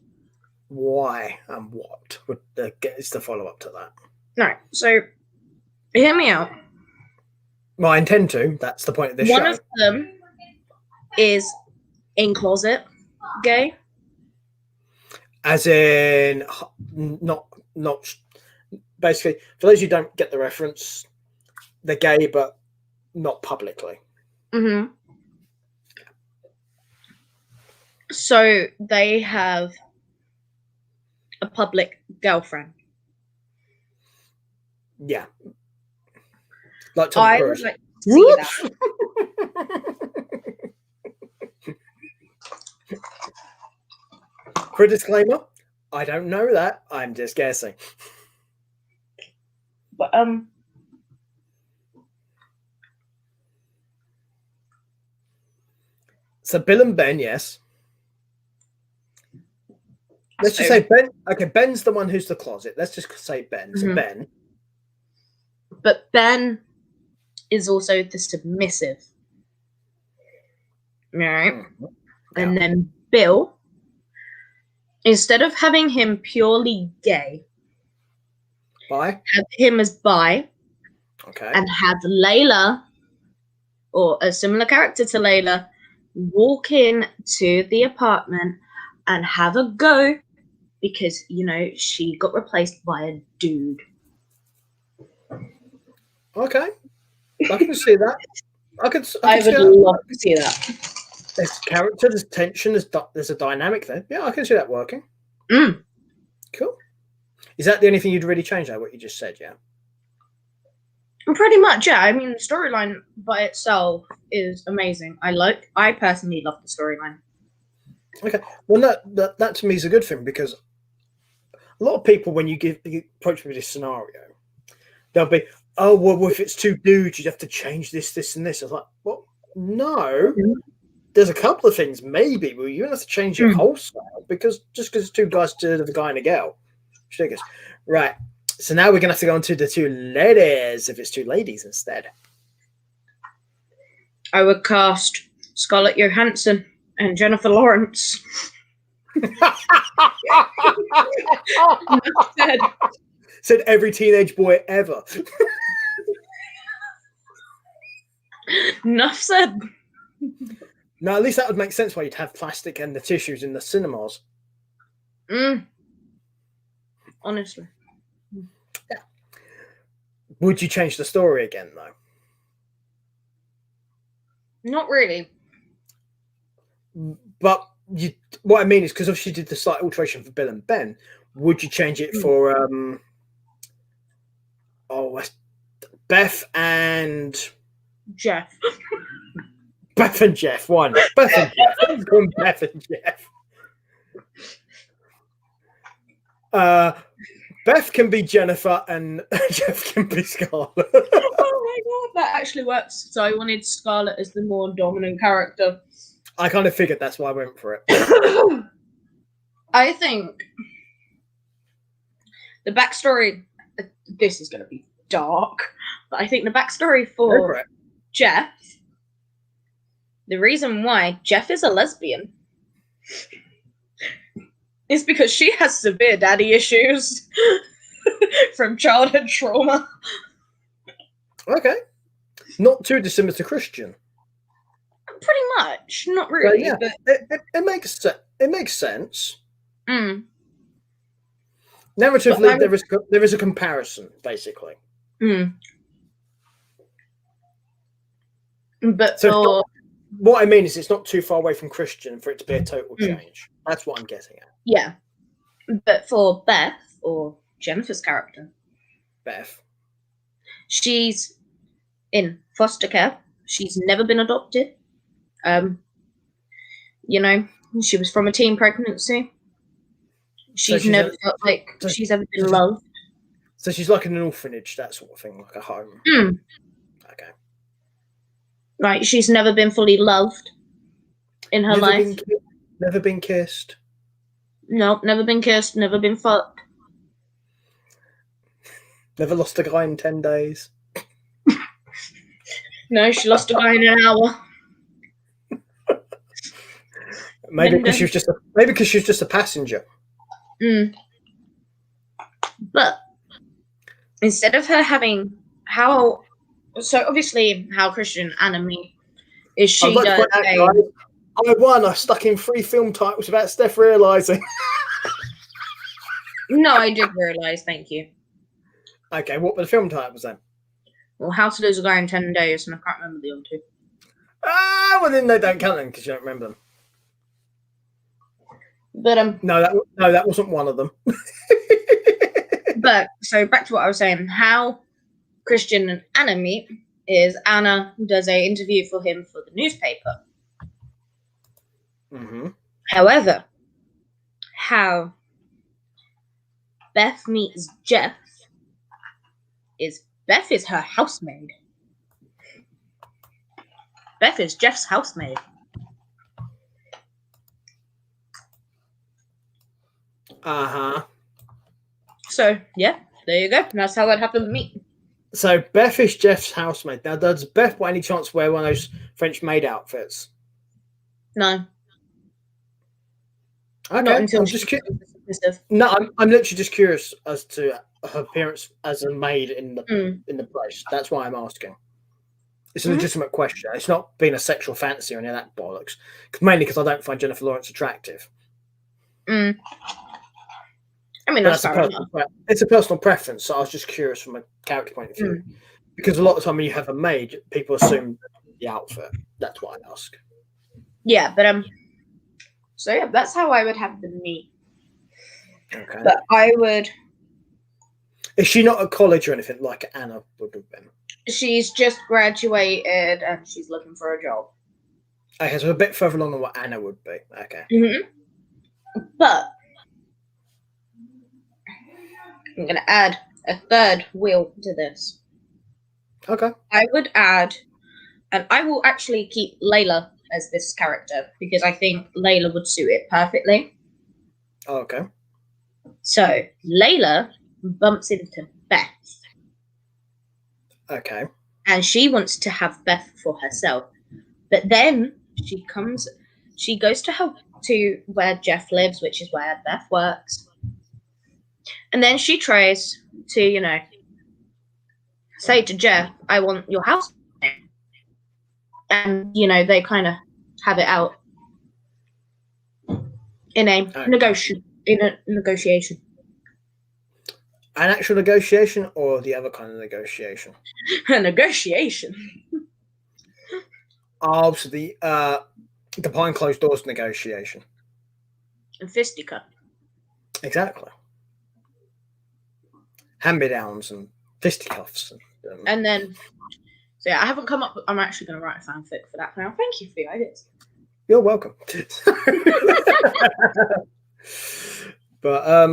why and what would is the follow up to that? No, so hear me out. Well, I intend to. That's the point of this One show. of them is in closet gay. As in, not basically. For those who don't get the reference, they're gay, but not publicly. Mm-hmm. So they have a public girlfriend. Yeah, like Tom I Cruise. would like to see that. For a disclaimer, I don't know that. I'm just guessing. But So Bill and Ben, yes. Let's just So- say Ben. Okay, Ben's the one who's the closet. Let's just say Ben. So Mhm. Ben. But Ben is also the submissive. Right? Mhm. And then Bill, instead of having him purely gay, Bye. have him as bi Okay. and have Layla, or a similar character to Layla, walk in to the apartment and have a go because, you know, she got replaced by a dude. Okay. I can see that. I can I see would that. love to see that. There's character, there's tension, there's a dynamic there. Yeah, I can see that working. Mm. Cool. Is that the only thing you'd really change out what you just said? Yeah. Pretty much, yeah. I mean, the storyline by itself is amazing. I personally love the storyline. Okay. Well, that to me is a good thing because a lot of people, when you approach me with this scenario, they'll be, oh, well, if it's two dudes, you'd have to change this, this, and this. I was like, well, no. There's a couple of things, maybe, but you don't have to change your whole style because just because it's two guys to the guy and a girl. Figures. Right. So now we're going to have to go on to the two ladies if it's two ladies instead. I would cast Scarlett Johansson and Jennifer Lawrence. Said, Said every teenage boy ever. enough said. No, at least that would make sense why you'd have plastic and the tissues in the cinemas. Honestly. Would you change the story again, though? Not really. But what I mean is because if she did the slight alteration for Bill and Ben, would you change it for Beth and Jeff. Beth and Jeff? Why not? Beth and Jeff. Let's call them Beth and Jeff. Beth can be Jennifer and Jeff can be Scarlett. Oh my god, that actually works. So I wanted Scarlett as the more dominant character. I kind of figured that's why I went for it. I think the backstory, this is going to be dark, but I think the backstory Go for for it. Jeff, the reason why Jeff is a lesbian is because she has severe daddy issues from childhood trauma. Okay. Not too dissimilar to Christian. Pretty much. Not really. yeah. But, It makes sense. mm, Narratively, But there is a comparison, basically. mm. But So for, what I mean is it's not too far away from Christian for it to be a total change. That's what I'm getting at. yeah. But for Beth, or Jennifer's character, Beth. she's in foster care. She's never been adopted. You know, she was from a teen pregnancy. She's she's never a- felt like so- she's ever been loved. So she's like in an orphanage, that sort of thing, like a home. Mm. Okay. Like, she's never been fully loved in her life. Never been kissed. No, never been kissed, never been fucked. Never lost a guy in 10 days. No, she lost a guy in an hour. Maybe And because she was just a passenger. Mm. But instead of her having how, so obviously how Christian anime is I'd she like to does point out, a guys, I won. I stuck in 3 film titles without Steph realising. no, I did realise, thank you. Okay, what were the film titles then? Well, How to Lose a Guy in 10 Days, and I can't remember the other two. Ah, well then they don't count them because you don't remember them. But No, that wasn't one of them. but so back to what I was saying, how Christian and Anna meet is Anna does a interview for him for the newspaper. Mm-hmm. However, how Beth meets Jeff is Beth is her housemaid. Beth is Jeff's housemaid. Uh-huh. So, yeah, there you go. That's how that happened to me. So Beth is Jeff's housemaid. Now, does Beth by any chance wear one of those French maid outfits? No. Okay, Not until I'm just she curious. No, I'm literally just curious as to her appearance as a maid in the place. That's why I'm asking. It's a legitimate question. It's not being a sexual fantasy or any of that bollocks. Mainly because I don't find Jennifer Lawrence attractive. I mean, that's it's a personal preference. So I was just curious from a character point of view. Because a lot of the time when you have a maid, people assume the outfit. That's why I ask. Yeah, but so yeah, that's how I would have them meet. Okay. But I would. Is she not at college or anything like Anna would have been? She's just graduated and she's looking for a job. Okay, so a bit further along than what Anna would be. Okay. But I'm going to add a third wheel to this. Okay. I would add, and I will actually keep Layla as this character because I think Layla would suit it perfectly. Okay. So Layla bumps into Beth. Okay. And she wants to have Beth for herself. But then she goes to where Jeff lives, which is where Beth works. And then she tries to, say to Jeff, I want your house. And, they kind of have it out in a negotiation. An actual negotiation or the other kind of negotiation? A negotiation. Oh, so the behind closed doors negotiation. And fisticuff. Exactly. Hand-me-downs and fisticuffs. And then, so yeah, I haven't come up with, I'm actually going to write a fanfic for that now. Thank you for your ideas. You're welcome. But I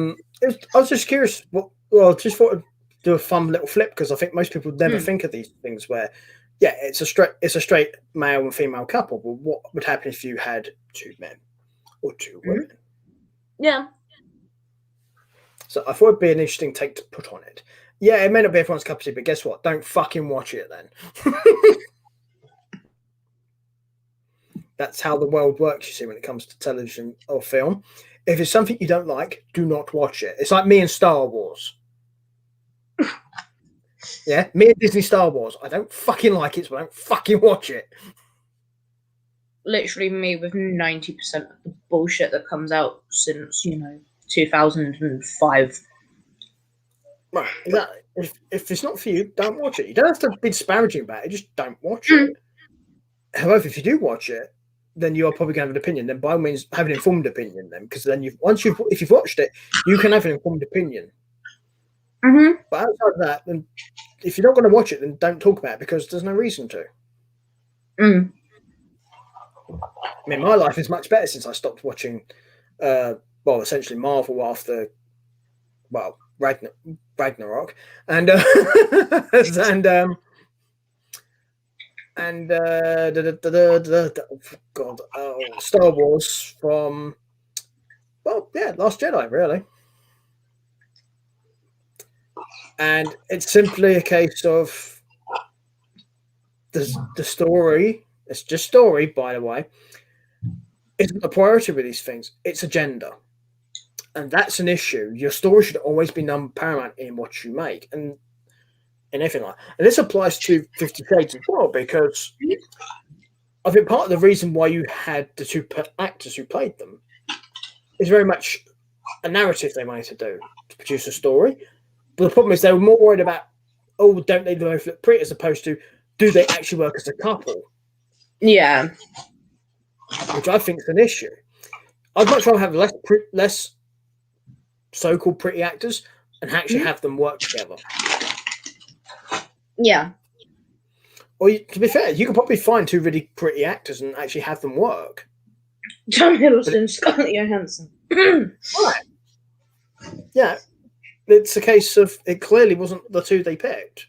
was just curious. I just thought I'd do a fun little flip because I think most people never think of these things where, yeah, it's a straight male and female couple. But what would happen if you had 2 men or 2 women? Yeah. So I thought it'd be an interesting take to put on it. Yeah, it may not be everyone's cup of tea, but guess what? Don't fucking watch it then. That's how the world works, you see, when it comes to television or film. If it's something you don't like, do not watch it. It's like me and Star Wars. Yeah, me and Disney Star Wars. I don't fucking like it, so I don't fucking watch it. Literally me with 90% of the bullshit that comes out since, 2005. Right, exactly. If it's not for you, don't watch it. You don't have to be disparaging about it, just don't watch it. However, if you do watch it, then you are probably going to have an opinion. Then by all means, have an informed opinion then, because then if you've watched it, you can have an informed opinion. But outside of that, then if you're not going to watch it, then don't talk about it because there's no reason to. I mean, my life is much better since I stopped watching, essentially Marvel after, Ragnarok, and Star Wars from, Last Jedi, really. And it's simply a case of the story. It's just story, by the way. Isn't a priority with these things. It's agenda. And that's an issue. Your story should always be number paramount in what you make, and anything like that. And this applies to 50 Shades as well, because I think part of the reason why you had the two actors who played them is very much a narrative they wanted to do to produce a story. But the problem is they were more worried about, oh, don't they both look pretty, as opposed to, do they actually work as a couple? Yeah. Which I think is an issue. I'd much rather have less so-called pretty actors and actually have them work together. Yeah. Or to be fair, you could probably find two really pretty actors and actually have them work. Tom Hiddleston, Scarlett Johansson. Right. Yeah. It's a case of it clearly wasn't the two they picked.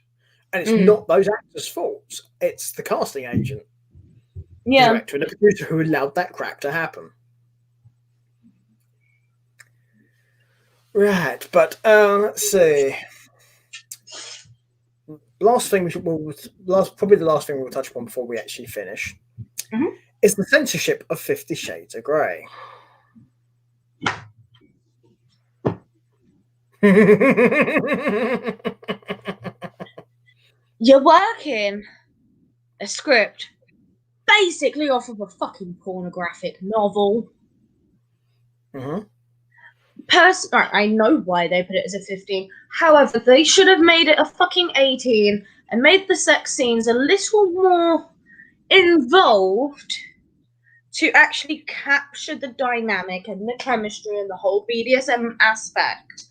And it's not those actors' fault. It's the casting agent, director, and the producer who allowed that crap to happen. Right, but let's see. Last thing probably the last thing we'll touch upon before we actually finish is the censorship of 50 Shades of Grey. You're working a script basically off of a fucking pornographic novel. I know why they put it as a 15. However, they should have made it a fucking 18 and made the sex scenes a little more involved to actually capture the dynamic and the chemistry and the whole BDSM aspect.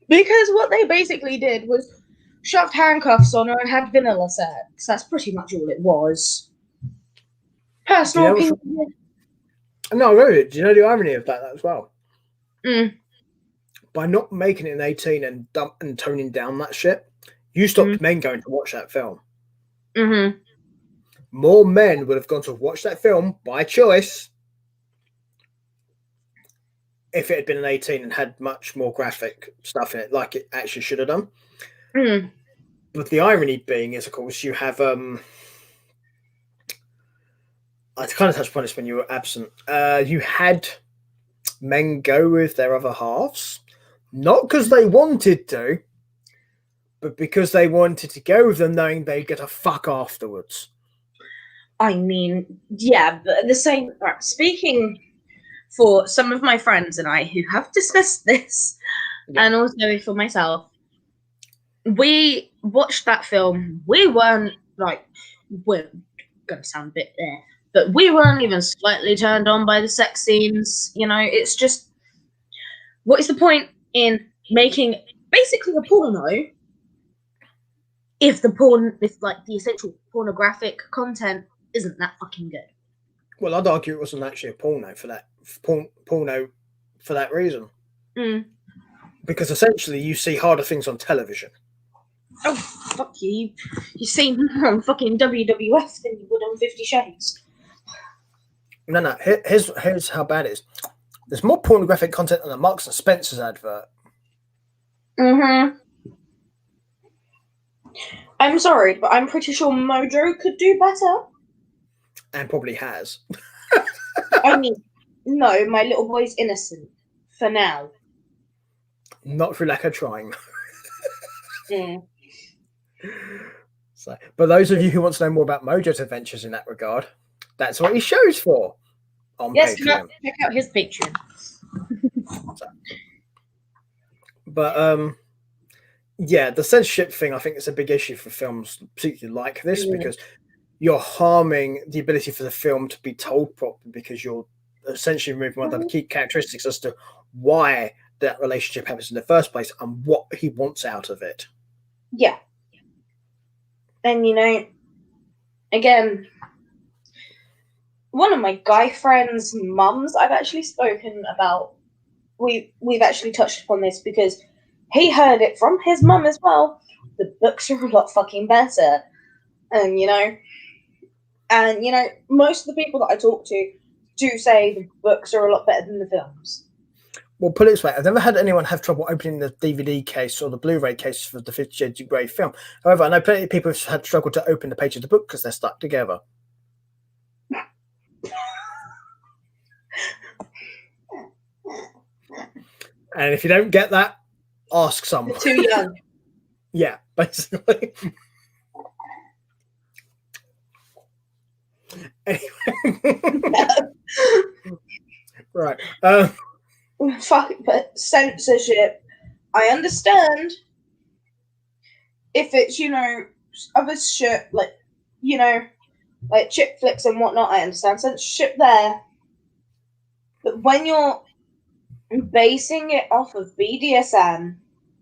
Because what they basically did was shoved handcuffs on her and had vanilla sex. That's pretty much all it was. Personal opinion. No, I agree. Do you know the irony of that as well? By not making it an 18 and toning down that shit, you stopped men going to watch that film. More men would have gone to watch that film by choice if it had been an 18 and had much more graphic stuff in it, like it actually should have done. But the irony being is, of course, you have I kind of touched upon this when you were absent. You had men go with their other halves, not because they wanted to, but because they wanted to go with them knowing they'd get a fuck afterwards. I mean, yeah, but at the same right, speaking for some of my friends and I who have discussed this, and also for myself, we watched that film. We weren't we're gonna sound a bit there, but we weren't even slightly turned on by the sex scenes. You know, it's just, what is the point in making basically a porno if the essential pornographic content isn't that fucking good? Well, I'd argue it wasn't actually a porno for that reason. Because essentially you see harder things on television. Oh, fuck you. You see more on fucking WWF than you would on 50 Shades. No. Here's how bad it is. There's more pornographic content than the Marks and Spencer's advert. I'm sorry, but I'm pretty sure Mojo could do better. And probably has. I mean, no, my little boy's innocent. For now. Not through lack of trying. So, but those of you who want to know more about Mojo's adventures in that regard, that's what he shows for on Patreon. Check out his Patreon. But yeah, the censorship thing I think is a big issue for films, particularly like this, because you're harming the ability for the film to be told properly, because you're essentially removing one of the key characteristics as to why that relationship happens in the first place and what he wants out of it. Yeah. And, you know, again, one of my guy friends' mums, I've actually spoken about, we've actually touched upon this because he heard it from his mum as well. The books are a lot fucking better. And, you know, most of the people that I talk to do say the books are a lot better than the films. Well, put it this way, I've never had anyone have trouble opening the DVD case or the Blu-ray case for the 50 Shades of Grey film. However, I know plenty of people have had struggled to open the page of the book because they're stuck together. And if you don't get that, ask someone. Too young. Yeah, basically. Anyway. Right. Fuck it, but censorship. I understand if it's, other shit, like, like chick flicks and whatnot, I understand censorship there. But when you're basing it off of BDSM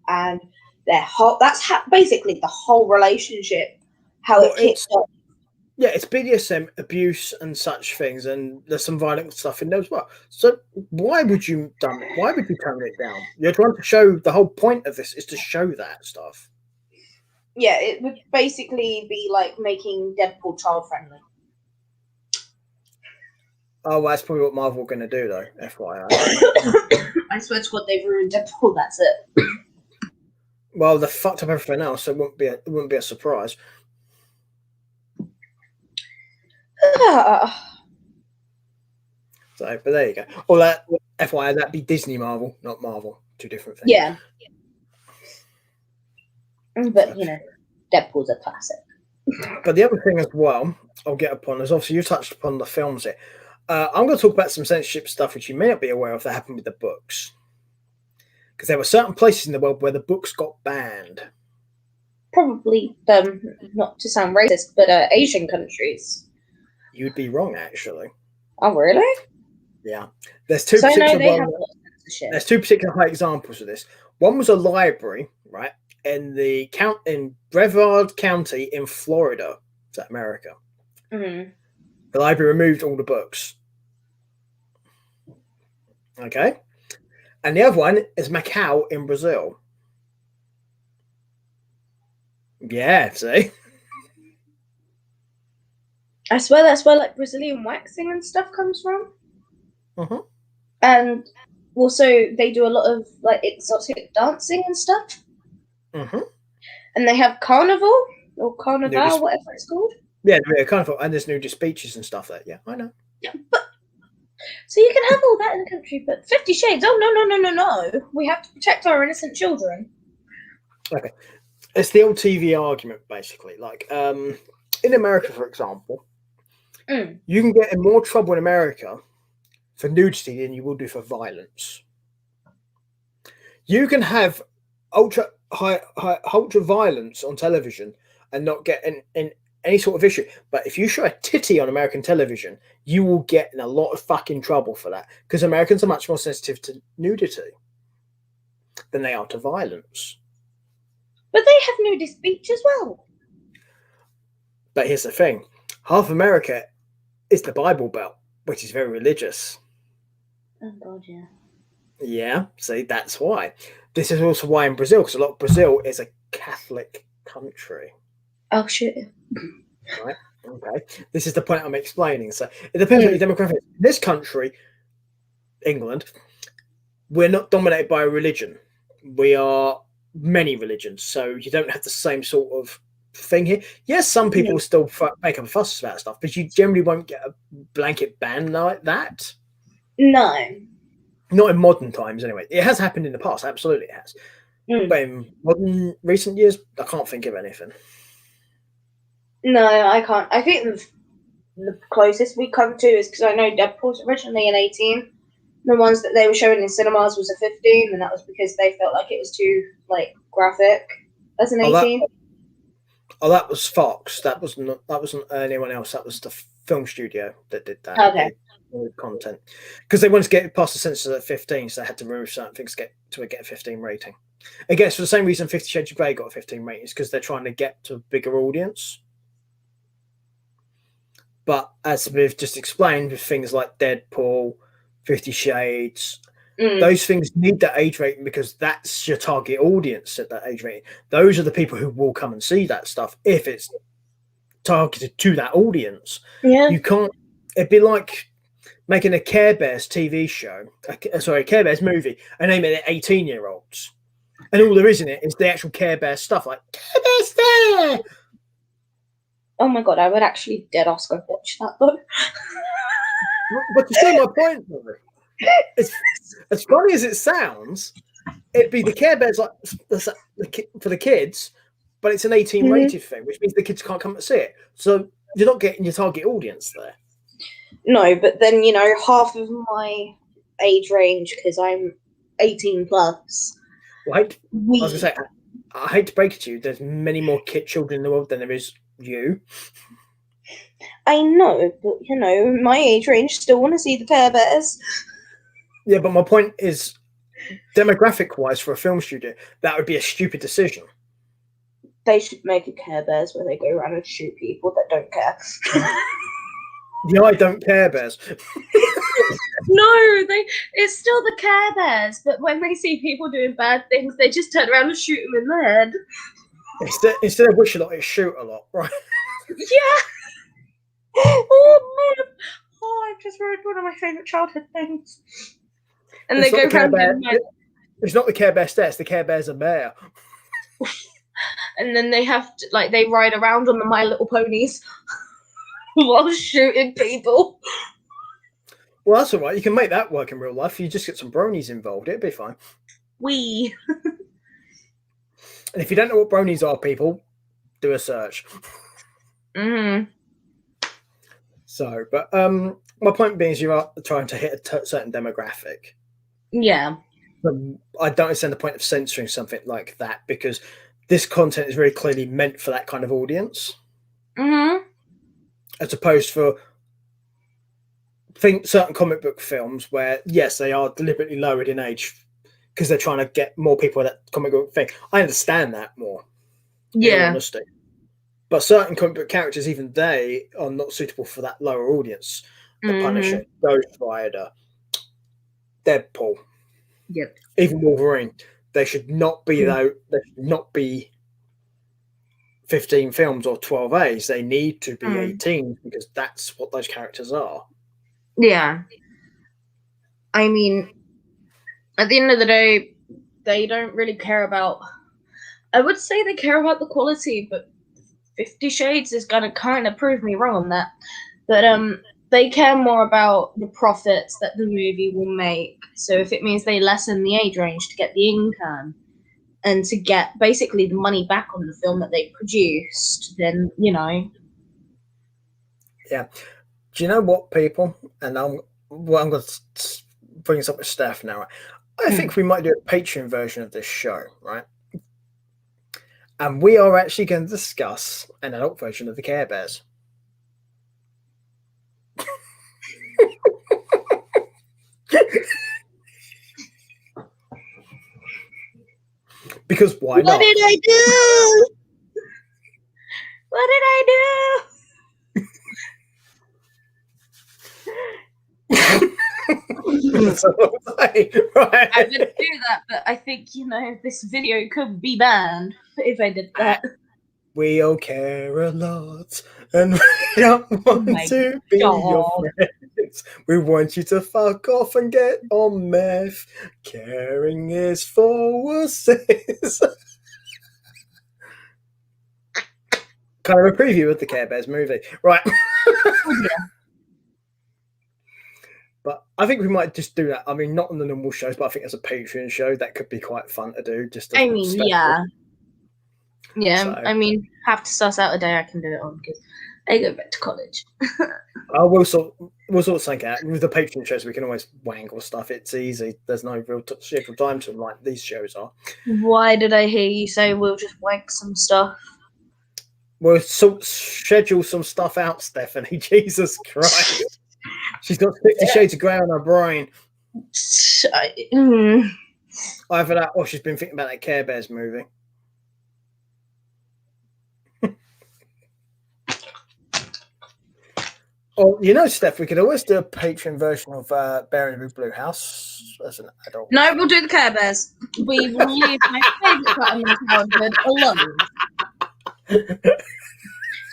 and that's basically the whole relationship, how it kicks off. Yeah, it's BDSM, abuse, and such things, and there's some violent stuff in there as well. So why would you tone it down? You're trying to show the whole point of this is to show that stuff. Yeah, it would basically be like making Deadpool child friendly. Oh, well, that's probably what Marvel are going to do, though. FYI. I swear to God, they've ruined Deadpool. That's it. Well, they fucked up everything else, so it wouldn't be a surprise. So, but there you go. Or that FYI, that'd be Disney Marvel, not Marvel. Two different things. Yeah. But Deadpool's a classic. But the other thing as well, I'll get upon is obviously you touched upon the films here. I'm going to talk about some censorship stuff which you may not be aware of that happened with the books, because there were certain places in the world where the books got banned. Probably, not to sound racist, but Asian countries. You'd be wrong, actually. Oh, really? Yeah. There's two particular high examples of this. One was a library, right, in Brevard County in Florida, is that America? Mm-hmm. The library removed all the books. Okay. And the other one is Macau in Brazil. Yeah, see? I swear that's where like Brazilian waxing and stuff comes from. Mm-hmm. And also they do a lot of like exotic dancing and stuff. Mm-hmm. And they have carnival or carnival, whatever it's called. Yeah, carnival, and there's nudist beaches and stuff there. Yeah, I know. Yeah, but so you can have all that in the country, but 50 Shades, oh no. We have to protect our innocent children. Okay. It's the old TV argument, basically. Like, in America, for example, you can get in more trouble in America for nudity than you will do for violence. You can have ultra violence on television and not get in any sort of issue. But if you show a titty on American television, you will get in a lot of fucking trouble for that, because Americans are much more sensitive to nudity than they are to violence. But they have nudist beach as well. But here's the thing. Half America is the Bible Belt, which is very religious. Oh, God, yeah. Yeah, see, that's why. This is also why in Brazil, because a lot of Brazil is a Catholic country. Oh, shit. Right? Okay. This is the point I'm explaining. So it depends on your demographics. In this country, England, we're not dominated by a religion. We are many religions, so you don't have the same sort of thing here. Yes, some people still make up a fuss about stuff, but you generally won't get a blanket ban like that. No. Not in modern times, anyway. It has happened in the past, absolutely it has. But in recent years, I can't think of anything. No, I can't. I think the closest we come to is, because I know Deadpool's originally an 18. The ones that they were showing in cinemas was a 15, and that was because they felt like it was too graphic as an 18. That was Fox. That wasn't anyone else. That was the film studio that did that. Okay. Content, because they wanted to get past the censors at 15, so they had to remove certain things to get a 15 rating. I guess for the same reason 50 Shades of Grey got a 15 rating, is because they're trying to get to a bigger audience. But as we've just explained, with things like Deadpool, 50 Shades, those things need that age rating, because that's your target audience at that age rating. Those are the people who will come and see that stuff if it's targeted to that audience. Yeah. You can't. It'd be like making a Care Bears TV show, Care Bears movie, and aiming it at 18-year-olds. And all there is in it is the actual Care Bears stuff, like, Care Bears there! Oh my God, I would actually dead ass go watch that though. But you see my point, though. As funny as it sounds, it'd be the Care Bears like for the kids, but it's an 18 rated thing, which means the kids can't come and see it. So you're not getting your target audience there. No, but then, half of my age range, because I'm 18 plus. Right? I was going to say, I hate to break it to you, there's many more children in the world than there is you. I know, but, my age range still want to see the Care Bears. Yeah, but my point is, demographic-wise, for a film studio, that would be a stupid decision. They should make a Care Bears where they go around and shoot people that don't care. The I don't care bears. No, it's still the Care Bears, but when they see people doing bad things, they just turn around and shoot them in the head. Instead of wish a lot, it's shoot a lot, right? Yeah. Oh, man. Oh, I've just ruined one of my favourite childhood things. And It's they go around it's not the Care Bear stare, it's the Care Bears a bear. And then they have to, they ride around on the My Little Ponies while shooting people. Well, that's all right. You can make that work in real life. You just get some bronies involved. It'd be fine. And if you don't know what bronies are, people, do a search. So, but my point being is you are trying to hit a certain demographic. Yeah. I don't understand the point of censoring something like that, because this content is very clearly meant for that kind of audience. As opposed for certain comic book films where, yes, they are deliberately lowered in age because they're trying to get more people that comic book thing. I understand that more. Yeah. In all honesty. But certain comic book characters, even they are not suitable for that lower audience. The Punisher, Ghost Rider, Deadpool, yep, even Wolverine. They should not be They should not be 15 films or 12As. They need to be 18 because that's what those characters are. Yeah. I mean, at the end of the day, they don't really care about. I would say they care about the quality, but 50 Shades is gonna kind of prove me wrong on that. But they care more about the profits that the movie will make. So if it means they lessen the age range to get the income and to get basically the money back on the film that they produced, then Yeah. Do you know what, people? And I'm going to bring this up with Steph now. I think we might do a Patreon version of this show, right? And we are actually going to discuss an adult version of the Care Bears. Because why not? What did I do? What did I do? Right. I didn't do that, but I think, this video could be banned if I did that. We all care a lot, and we don't want to be your friends. We want you to fuck off and get on meth. Caring is for wusses. Kind of a preview of the Care Bears movie. Right. But I think we might just do that. I mean, not on the normal shows, but I think as a Patreon show, that could be quite fun to do. Yeah, So, I mean, have to suss out a day I can do it on because I go back to college. we'll sort something out. With the Patreon shows, we can always wangle stuff. It's easy. There's no real scheduled time to them like these shows are. Why did I hear you say we'll just wank some stuff? We'll schedule some stuff out, Stephanie. Jesus Christ. She's got 50 Shades of Grey on her brain. Either that or she's been thinking about that Care Bears movie. Or, Steph, we could always do a Patreon version of Bear in the Big Blue House as an adult. No, we'll do the Care Bears. We will leave my favourite part of my childhood alone.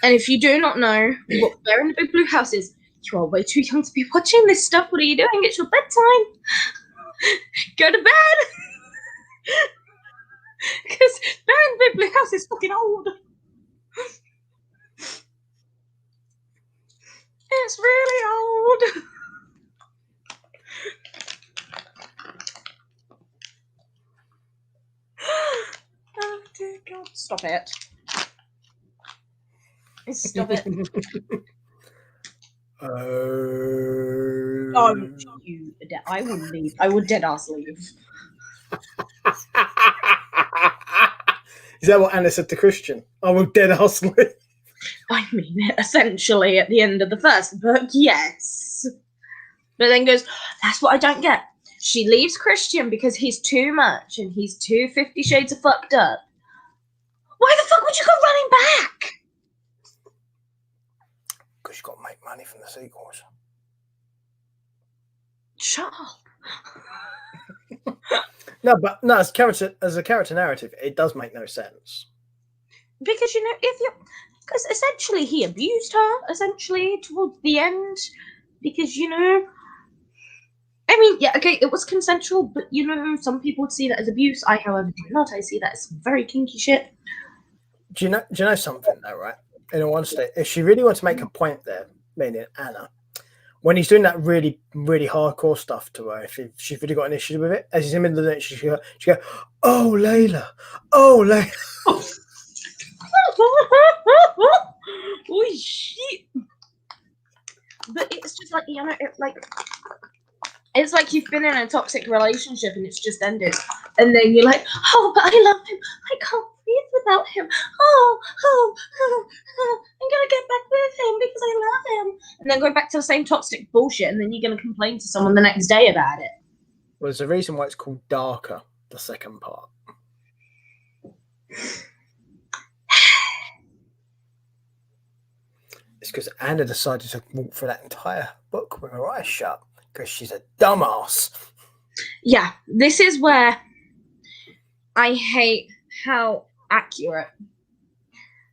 And if you do not know what Bear in the Big Blue House is, you are way too young to be watching this stuff. What are you doing? It's your bedtime. Go to bed. Because Bear in the Big Blue House is fucking old. It's really old. Stop it. Stop it. Don't you. I will leave. I will dead ass leave. Is that what Anna said to Christian? I will dead ass leave. I mean, essentially at the end of the first book, yes. But then goes, that's what I don't get. She leaves Christian because he's too much and he's too 50 Shades of fucked up. Why the fuck would you go running back? Because you've got to make money from the sequels. Shut up. No, as a character narrative, it does make no sense. Because, you know, because essentially he abused her, essentially, towards the end. Because, you know, I mean, yeah, okay, it was consensual, but, you know, some people would see that as abuse. I, however, do not. I see that as some very kinky shit. Do you know something, though, right? In all honesty, if she really wants to make a point there, meaning Anna, when he's doing that really, really hardcore stuff to her, if she's really got an issue with it, as he's in the middle of the night, she go, oh, Layla. Oh, Layla. Oh, shit. But it's just like, you know, it's like you've been in a toxic relationship and it's just ended. And then you're like, oh, but I love him. I can't breathe without him. Oh, I'm going to get back with him because I love him. And then go back to the same toxic bullshit. And then you're going to complain to someone the next day about it. Well, there's a reason why it's called Darker, the second part. It's because Anna decided to walk through that entire book with her eyes shut because she's a dumbass. Yeah, this is where I hate how accurate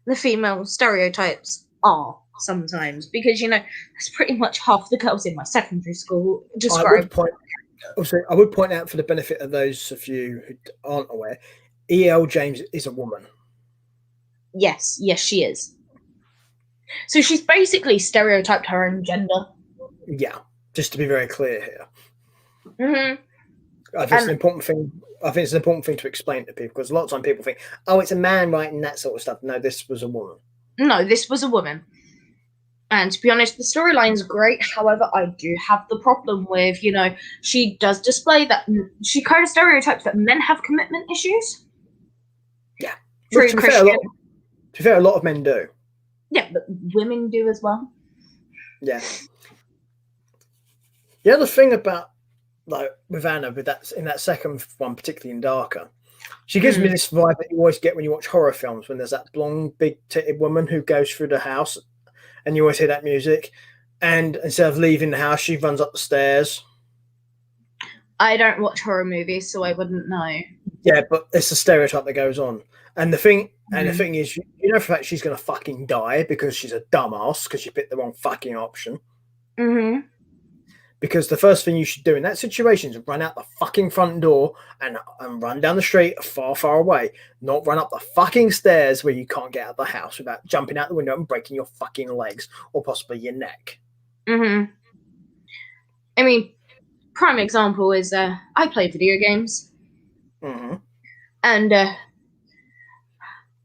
the female stereotypes are sometimes, because, you know, that's pretty much half the girls in my secondary school described. I would point out, for the benefit of those of you who aren't aware, E.L. James is a woman. Yes, she is. So she's basically stereotyped her own gender. Yeah, just to be very clear here. Mm-hmm. I think it's an important thing. I think it's an important thing to explain to people, because a lot of time people think, "Oh, it's a man writing that sort of stuff." No, this was a woman. No, this was a woman. And to be honest, the storyline's great. However, I do have the problem with, you know, she does display that she kind of stereotypes that men have commitment issues. Yeah, Through Christian. To be fair, a lot of men do. Yeah, but women do as well. Yeah. The other thing about, like, with Anna, with that in that second one, particularly in Darker, she gives me this vibe that you always get when you watch horror films, when there's that blonde, big-titted woman who goes through the house, and you always hear that music, and instead of leaving the house, she runs up the stairs. I don't watch horror movies, so I wouldn't know. Yeah, but it's a stereotype that goes on. And the thing is, you know for a fact she's going to fucking die because she's a dumbass, because she picked the wrong fucking option. Mm-hmm. Because the first thing you should do in that situation is run out the fucking front door and run down the street far, far away. Not run up the fucking stairs where you can't get out of the house without jumping out the window and breaking your fucking legs or possibly your neck. Mm-hmm. I mean, prime example is I play video games. Mm-hmm. And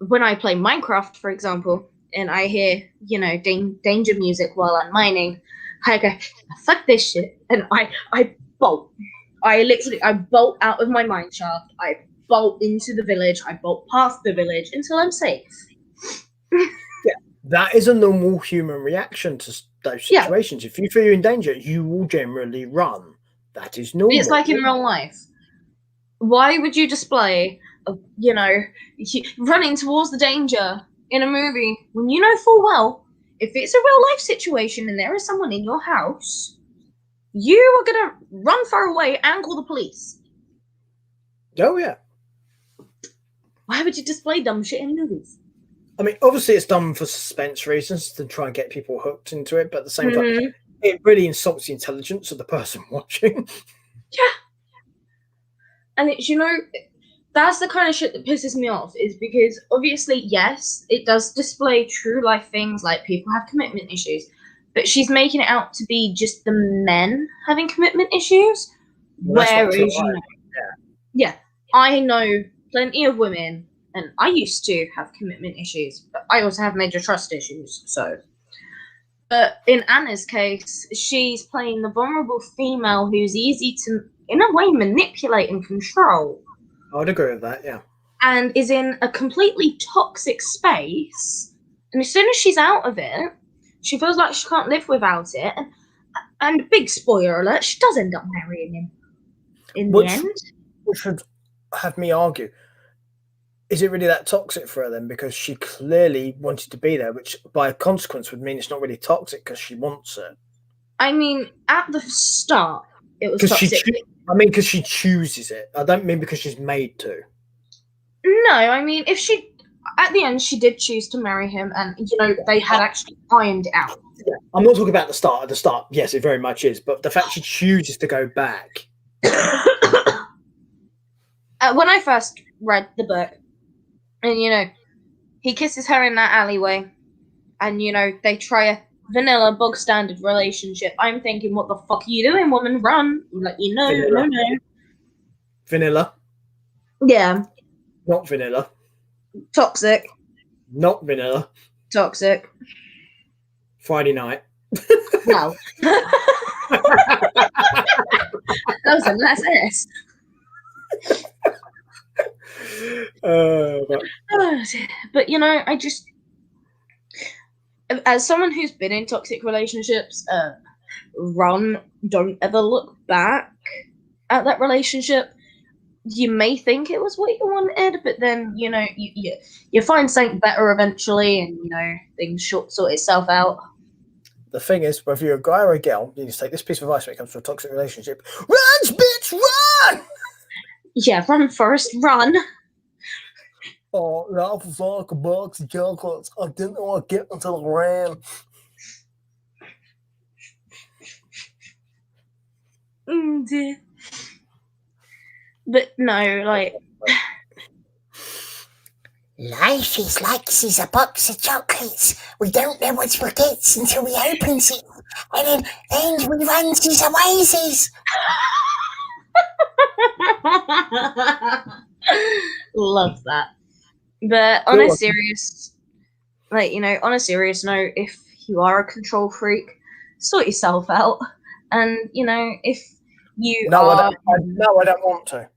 when I play Minecraft, for example, and I hear, you know, danger music while I'm mining, I go, fuck this shit, and I bolt. I bolt out of my mine shaft. I bolt into the village. I bolt past the village until I'm safe. Yeah, that is a normal human reaction to those situations. Yeah. If you feel you're in danger, you will generally run. That is normal. It's like in real life. Why would you display, you know, running towards the danger in a movie when you know full well, if it's a real life situation and there is someone in your house, you are going to run far away and call the police? Oh, yeah. Why would you display dumb shit in movies? I mean, obviously it's done for suspense reasons to try and get people hooked into it, but at the same time, it really insults the intelligence of the person watching. Yeah. And it's, you know, that's the kind of shit that pisses me off, is because obviously, yes, it does display true life things like people have commitment issues, but she's making it out to be just the men having commitment issues. Well, whereas, you know, I know plenty of women and I used to have commitment issues, but I also have major trust issues. So, but in Anna's case, she's playing the vulnerable female who's easy to, in a way, manipulate and control. I would agree with that. Yeah. And is in a completely toxic space. And as soon as she's out of it, she feels like she can't live without it. And big spoiler alert, she does end up marrying him in the end. Which would have me argue, is it really that toxic for her then? Because she clearly wanted to be there, which by consequence would mean it's not really toxic because she wants it. I mean, at the start, it was toxic. Because she chooses it. I don't mean because she's made to. No, I mean, if she, at the end, she did choose to marry him, and, you know, they had actually ironed it out. Yeah. I'm not talking about the start. At the start, yes, it very much is. But the fact she chooses to go back. When I first read the book, and, you know, he kisses her in that alleyway, and, you know, they try a vanilla, bog standard relationship. I'm thinking, what the fuck are you doing, woman? Run. Like, you know, Vanilla. no. Vanilla. Yeah. Not vanilla. Toxic. Not vanilla. Toxic. Friday night. Wow. That was a nice ass. But, you know, I just, as someone who's been in toxic relationships, run, don't ever look back at that relationship. You may think it was what you wanted, but then, you know, you find something better eventually, and, you know, things sort itself out. The thing is, whether you're a guy or a girl, you just take this piece of advice when it comes to a toxic relationship. Run, bitch, run! Yeah, run, Forrest, run. Oh, that was like a box of chocolates. I didn't know I'd get until I ran. Dear. But no, like... Life is like she's a box of chocolates. We don't know what we get until we opens it. And then we run to the oasis. Love that. But on a serious, like, you know, on a serious note, if you are a control freak, sort yourself out. And, you know, if you are... I don't want to.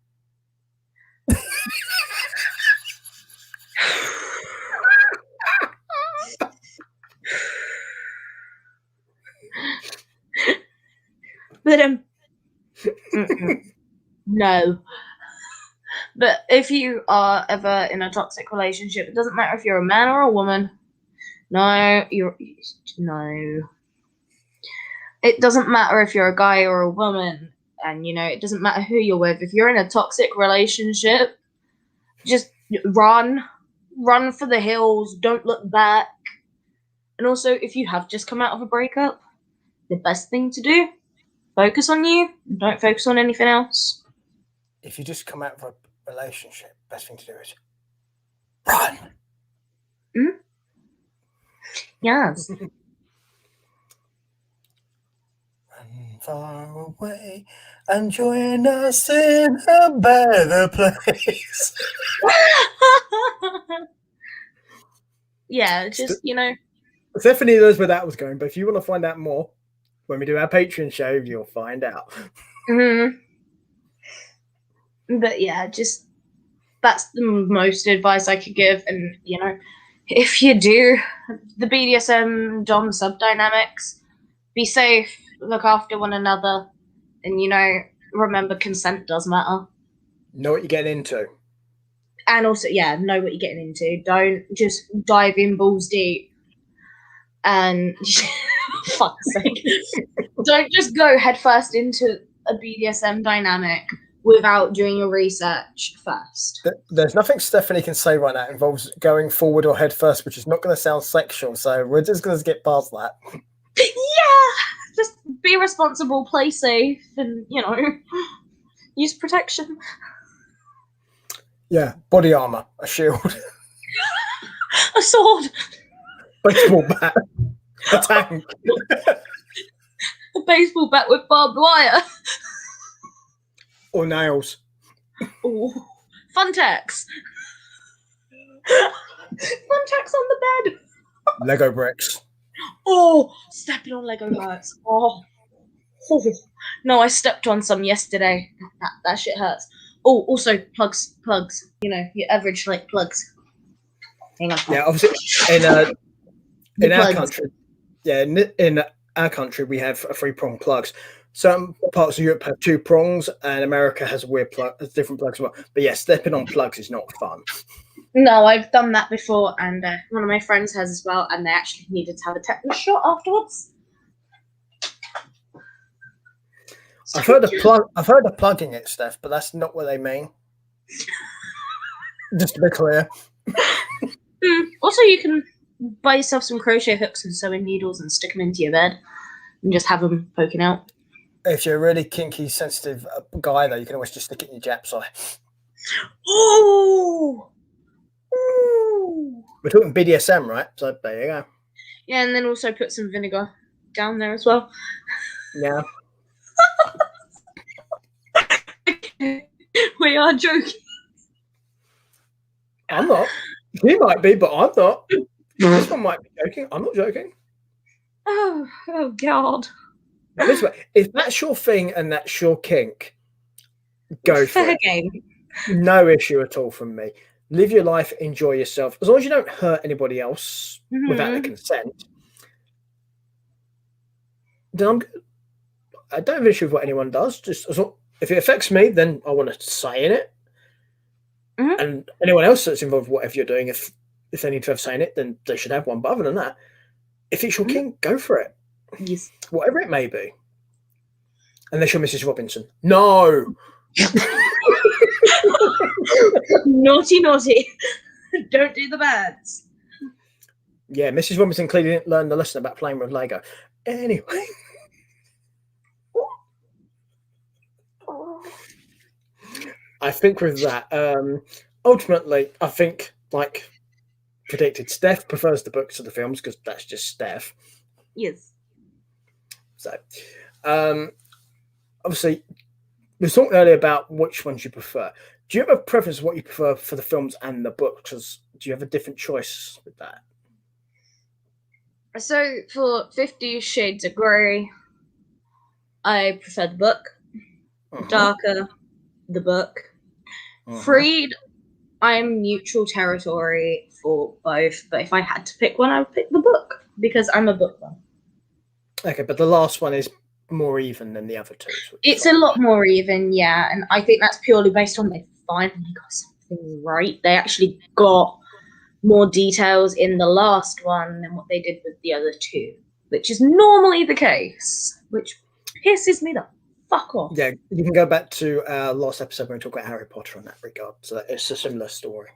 But no. But if you are ever in a toxic relationship, it doesn't matter if you're a man or a woman. No. It doesn't matter if you're a guy or a woman, and, you know, it doesn't matter who you're with. If you're in a toxic relationship, just run for the hills. Don't look back. And also, if you have just come out of a breakup, the best thing to do, focus on you. Don't focus on anything else. If you just come out of a relationship, best thing to do is run. Yes. Run far away and join us in a better place. Yeah, just, you know. Stephanie knows where that was going, but if you want to find out more, when we do our Patreon show, you'll find out. But yeah, just that's the most advice I could give. And, you know, if you do the BDSM Dom sub dynamics, be safe, look after one another, and, you know, remember consent does matter. Know what you're getting into. And also, yeah, know what you're getting into. Don't just dive in balls deep. And fuck's sake, don't just go headfirst into a BDSM dynamic without doing your research first. There's nothing Stephanie can say right now involves going forward or head first, which is not going to sound sexual. So we're just going to get past that. Yeah, just be responsible, play safe, and, you know, use protection. Yeah, body armor, a shield, a sword, baseball bat, a tank, a baseball bat with barbed wire, or nails. Ooh, Funtex. Thumbtacks on the bed. Lego bricks. Oh, stepping on Lego hurts. Oh. No, I stepped on some yesterday. That shit hurts. Oh, also plugs. You know, your average like plugs. Hang on. Yeah, obviously in The our plugs. country, in our country we have 3-prong plugs. Some parts of Europe have 2 prongs, and America has different plugs as well. But yeah, stepping on plugs is not fun. No, I've done that before, and one of my friends has as well, and they actually needed to have a tetanus shot afterwards. I've heard of plugging it, Steph, but that's not what they mean. Just to be clear. Also, you can buy yourself some crochet hooks and sewing needles and stick them into your bed and just have them poking out. If you're a really kinky, sensitive guy, though, you can always just stick it in your Jap's eye. Oh! Ooh! We're talking BDSM, right? So there you go. Yeah, and then also put some vinegar down there as well. Yeah. We are joking. I'm not. He might be, but I'm not. This one might be joking. I'm not joking. Oh God. Now, this way, if that's your thing and that's your kink, go for Fair it. game. No issue at all from me. Live your life, enjoy yourself. As long as you don't hurt anybody else without their consent, then I'm good. I don't have an issue with what anyone does. Just as long, if it affects me, then I want to say in it. And anyone else that's involved, whatever you're doing, if they need to have say in it, then they should have one. But other than that, if it's your kink, go for it. Yes. Whatever it may be. Unless you're Mrs. Robinson. No! Naughty. Don't do the bads. Yeah, Mrs. Robinson clearly didn't learn the lesson about playing with Lego. Anyway. I think with that, ultimately, I think, like predicted, Steph prefers the books to the films because that's just Steph. Yes. So, obviously, we were talking earlier about which ones you prefer. Do you have a preference of what you prefer for the films and the books? Do you have a different choice with that? So for 50 Shades of Grey, I prefer the book. Darker, the book. Freed, I'm neutral territory for both, but if I had to pick one, I would pick the book because I'm a bookworm. Okay, but the last one is more even than the other two. It's a lot more even, yeah, and I think that's purely based on they finally got something right. They actually got more details in the last one than what they did with the other two, which is normally the case, which pisses me the fuck off. Yeah, you can go back to our last episode when we talk about Harry Potter in that regard. So it's a similar story.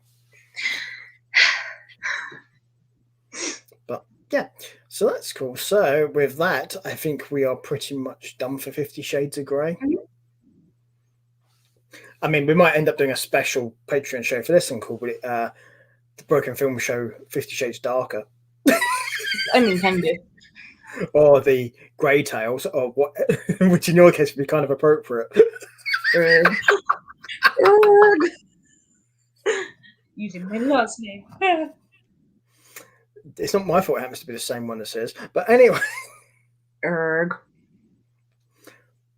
But yeah, so that's cool. So with that, I think we are pretty much done for 50 Shades of Grey. I mean, we might end up doing a special Patreon show for this and call it the Broken Film Show 50 Shades Darker. I mean, can do. Or the Grey Tales, or what, which in your case would be kind of appropriate. Using my last name. It's not my fault it happens to be the same one as his. But anyway. Erg.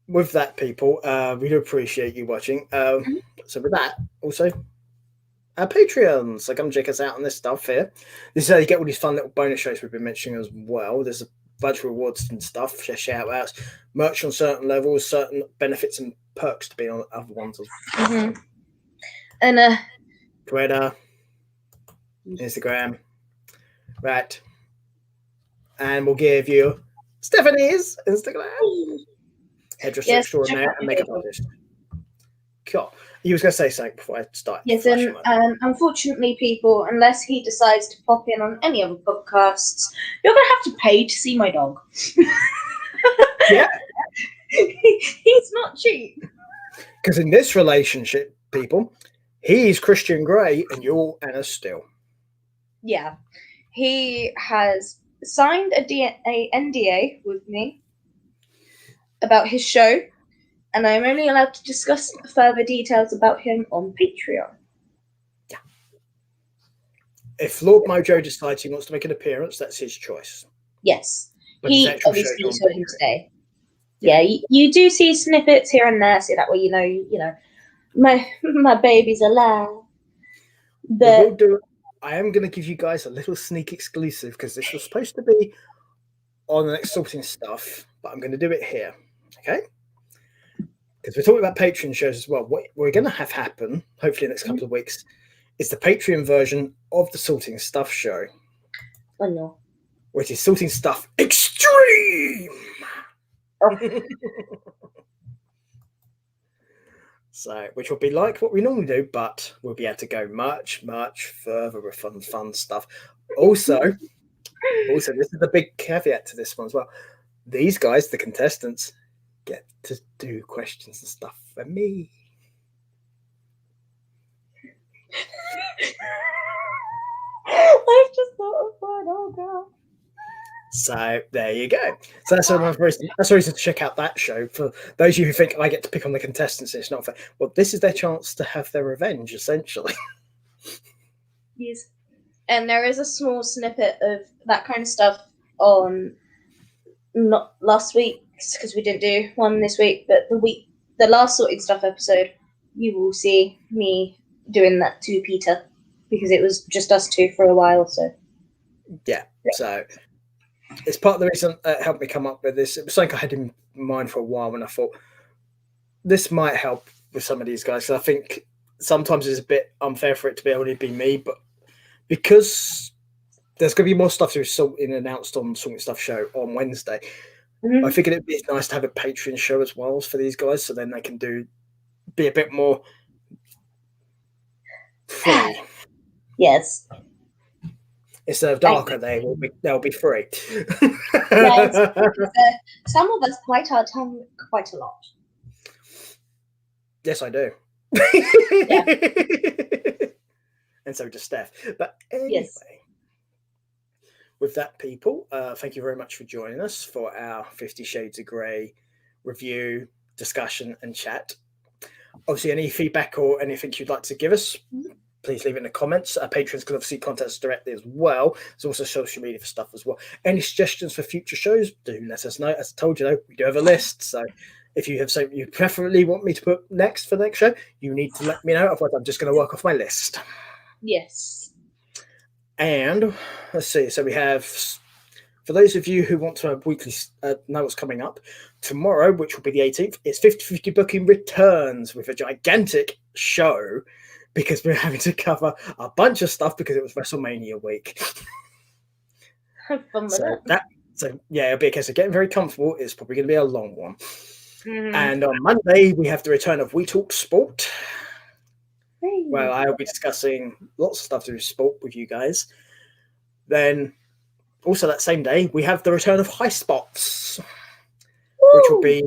With that, people, we do appreciate you watching. So with that, also, our Patreons. So come check us out on this stuff here. This is how you get all these fun little bonus shows we've been mentioning as well. There's a bunch of rewards and stuff, shout outs, merch on certain levels, certain benefits and perks to be on other ones as well. And Twitter, Instagram, right, and we'll give you Stephanie's Instagram, hairdresser extraordinaire and makeup artist. Cool. You was going to say something before I start. Yes, and unfortunately, people, unless he decides to pop in on any other podcasts, you're going to have to pay to see my dog. Yeah. He's not cheap. Because in this relationship, people, he's Christian Grey and you're Anna Still. Yeah. He has signed a NDA with me about his show, and I'm only allowed to discuss further details about him on Patreon. Yeah. if Lord Mojo decides he wants to make an appearance, that's his choice. Yes. But his He actual obviously show's saw on him Patreon. today. Yeah, you do see snippets here and there, so that way you know, my baby's alive. We But will do. I am going to give you guys a little sneak exclusive because this was supposed to be on the next sorting stuff, but I'm going to do it here. Okay? Because we're talking about Patreon shows as well. What we're going to have happen, hopefully in the next couple of weeks, is the Patreon version of the Sorting Stuff show, oh no. which is Sorting Stuff Extreme. So, which will be like what we normally do, but we'll be able to go much, much further with fun stuff. Also, this is the big caveat to this one as well. These guys, the contestants, get to do questions and stuff for me. I've just thought of one. Oh god. So there you go. So that's another reason. That's a reason to check out that show. For those of you who think I get to pick on the contestants, it's not fair. Well, this is their chance to have their revenge, essentially. Yes. And there is a small snippet of that kind of stuff on not last week because we didn't do one this week, but the last sorting stuff episode, you will see me doing that to Peter because it was just us two for a while. So Yeah. So it's part of the reason it helped me come up with this. It was something I had in mind for a while when I thought this might help with some of these guys. So I think sometimes it's a bit unfair for it to be only be me, but because there's going to be more stuff to be announced on Sorting Stuff show on Wednesday, I figured it'd be nice to have a Patreon show as well for these guys, so then they can be a bit more free. yes. Instead of darker, they'll be free. Yes. Some of us bite our tongue quite a lot. Yes, I do. And so does Steph. But anyway, Yes. with that, people, thank you very much for joining us for our 50 Shades of Grey review, discussion, and chat. Obviously, any feedback or anything you'd like to give us, please leave it in the comments. Our patrons can obviously contact us directly as well. There's also social media for stuff as well. Any suggestions for future shows, do let us know. As I told you, though, we do have a list. So if you have something you preferably want me to put next for the next show, you need to let me know. Otherwise, I'm just going to work off my list. Yes. And let's see. So we have, for those of you who want to have weekly know what's coming up, tomorrow, which will be the 18th, it's 50/50 booking returns with a gigantic show because we're having to cover a bunch of stuff because it was WrestleMania week. Have fun with it. So yeah, it'll be a case of getting very comfortable. It's probably going to be a long one. And on Monday, we have the return of We Talk Sport. Well, I'll be discussing lots of stuff to do with sport with you guys. Then, also that same day, we have the return of High Spots, which will be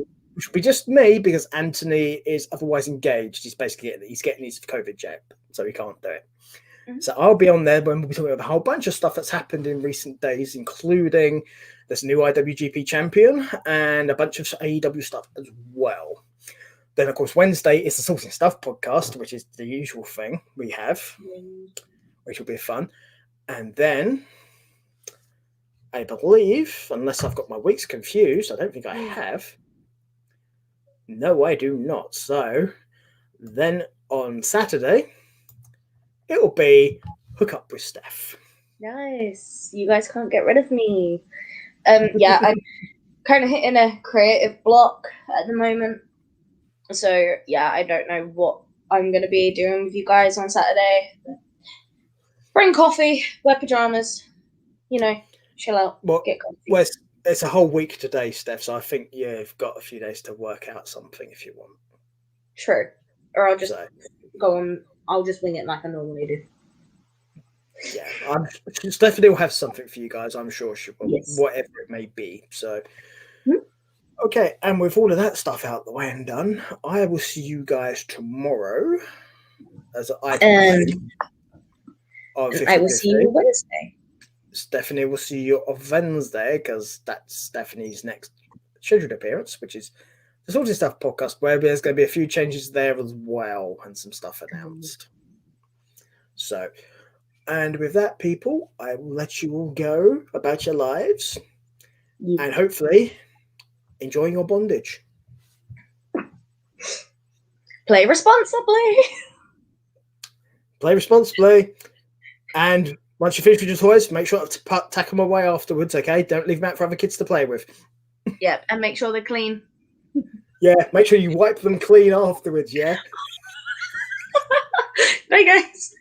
just me because Anthony is otherwise engaged. He's basically getting his COVID jab, so he can't do it. So I'll be on there when we'll be talking about a whole bunch of stuff that's happened in recent days, including this new IWGP champion and a bunch of AEW stuff as well. Then, of course, Wednesday is the Sorting Stuff podcast, which is the usual thing we have, which will be fun. And then, I believe, unless I've got my weeks confused, I don't think I have. No, I do not. So, then on Saturday, it will be Hook Up with Steph. Nice. You guys can't get rid of me. Yeah, I'm kind of hitting a creative block at the moment. So, yeah, I don't know what I'm going to be doing with you guys on Saturday. Bring coffee, wear pajamas, chill out, get comfy. Well, it's a whole week today, Steph, so I think you've got a few days to work out something if you want. True. Or I'll just go on, I'll just wing it like I normally do. Yeah, Stephanie will have something for you guys, I'm sure she will, whatever it may be. So, okay, and with all of that stuff out the way and done, I will see you guys tomorrow. I will see you Wednesday. Stephanie will see you on Wednesday because that's Stephanie's next scheduled appearance, which is the Sorting Stuff podcast, where there's going to be a few changes there as well and some stuff announced. So, And with that, people, I will let you all go about your lives and hopefully enjoy your bondage. Play responsibly. Play responsibly. And once you finish with your toys, make sure to tack them away afterwards, okay? Don't leave them out for other kids to play with. Yep, and make sure they're clean. Yeah, make sure you wipe them clean afterwards, yeah? Bye, guys.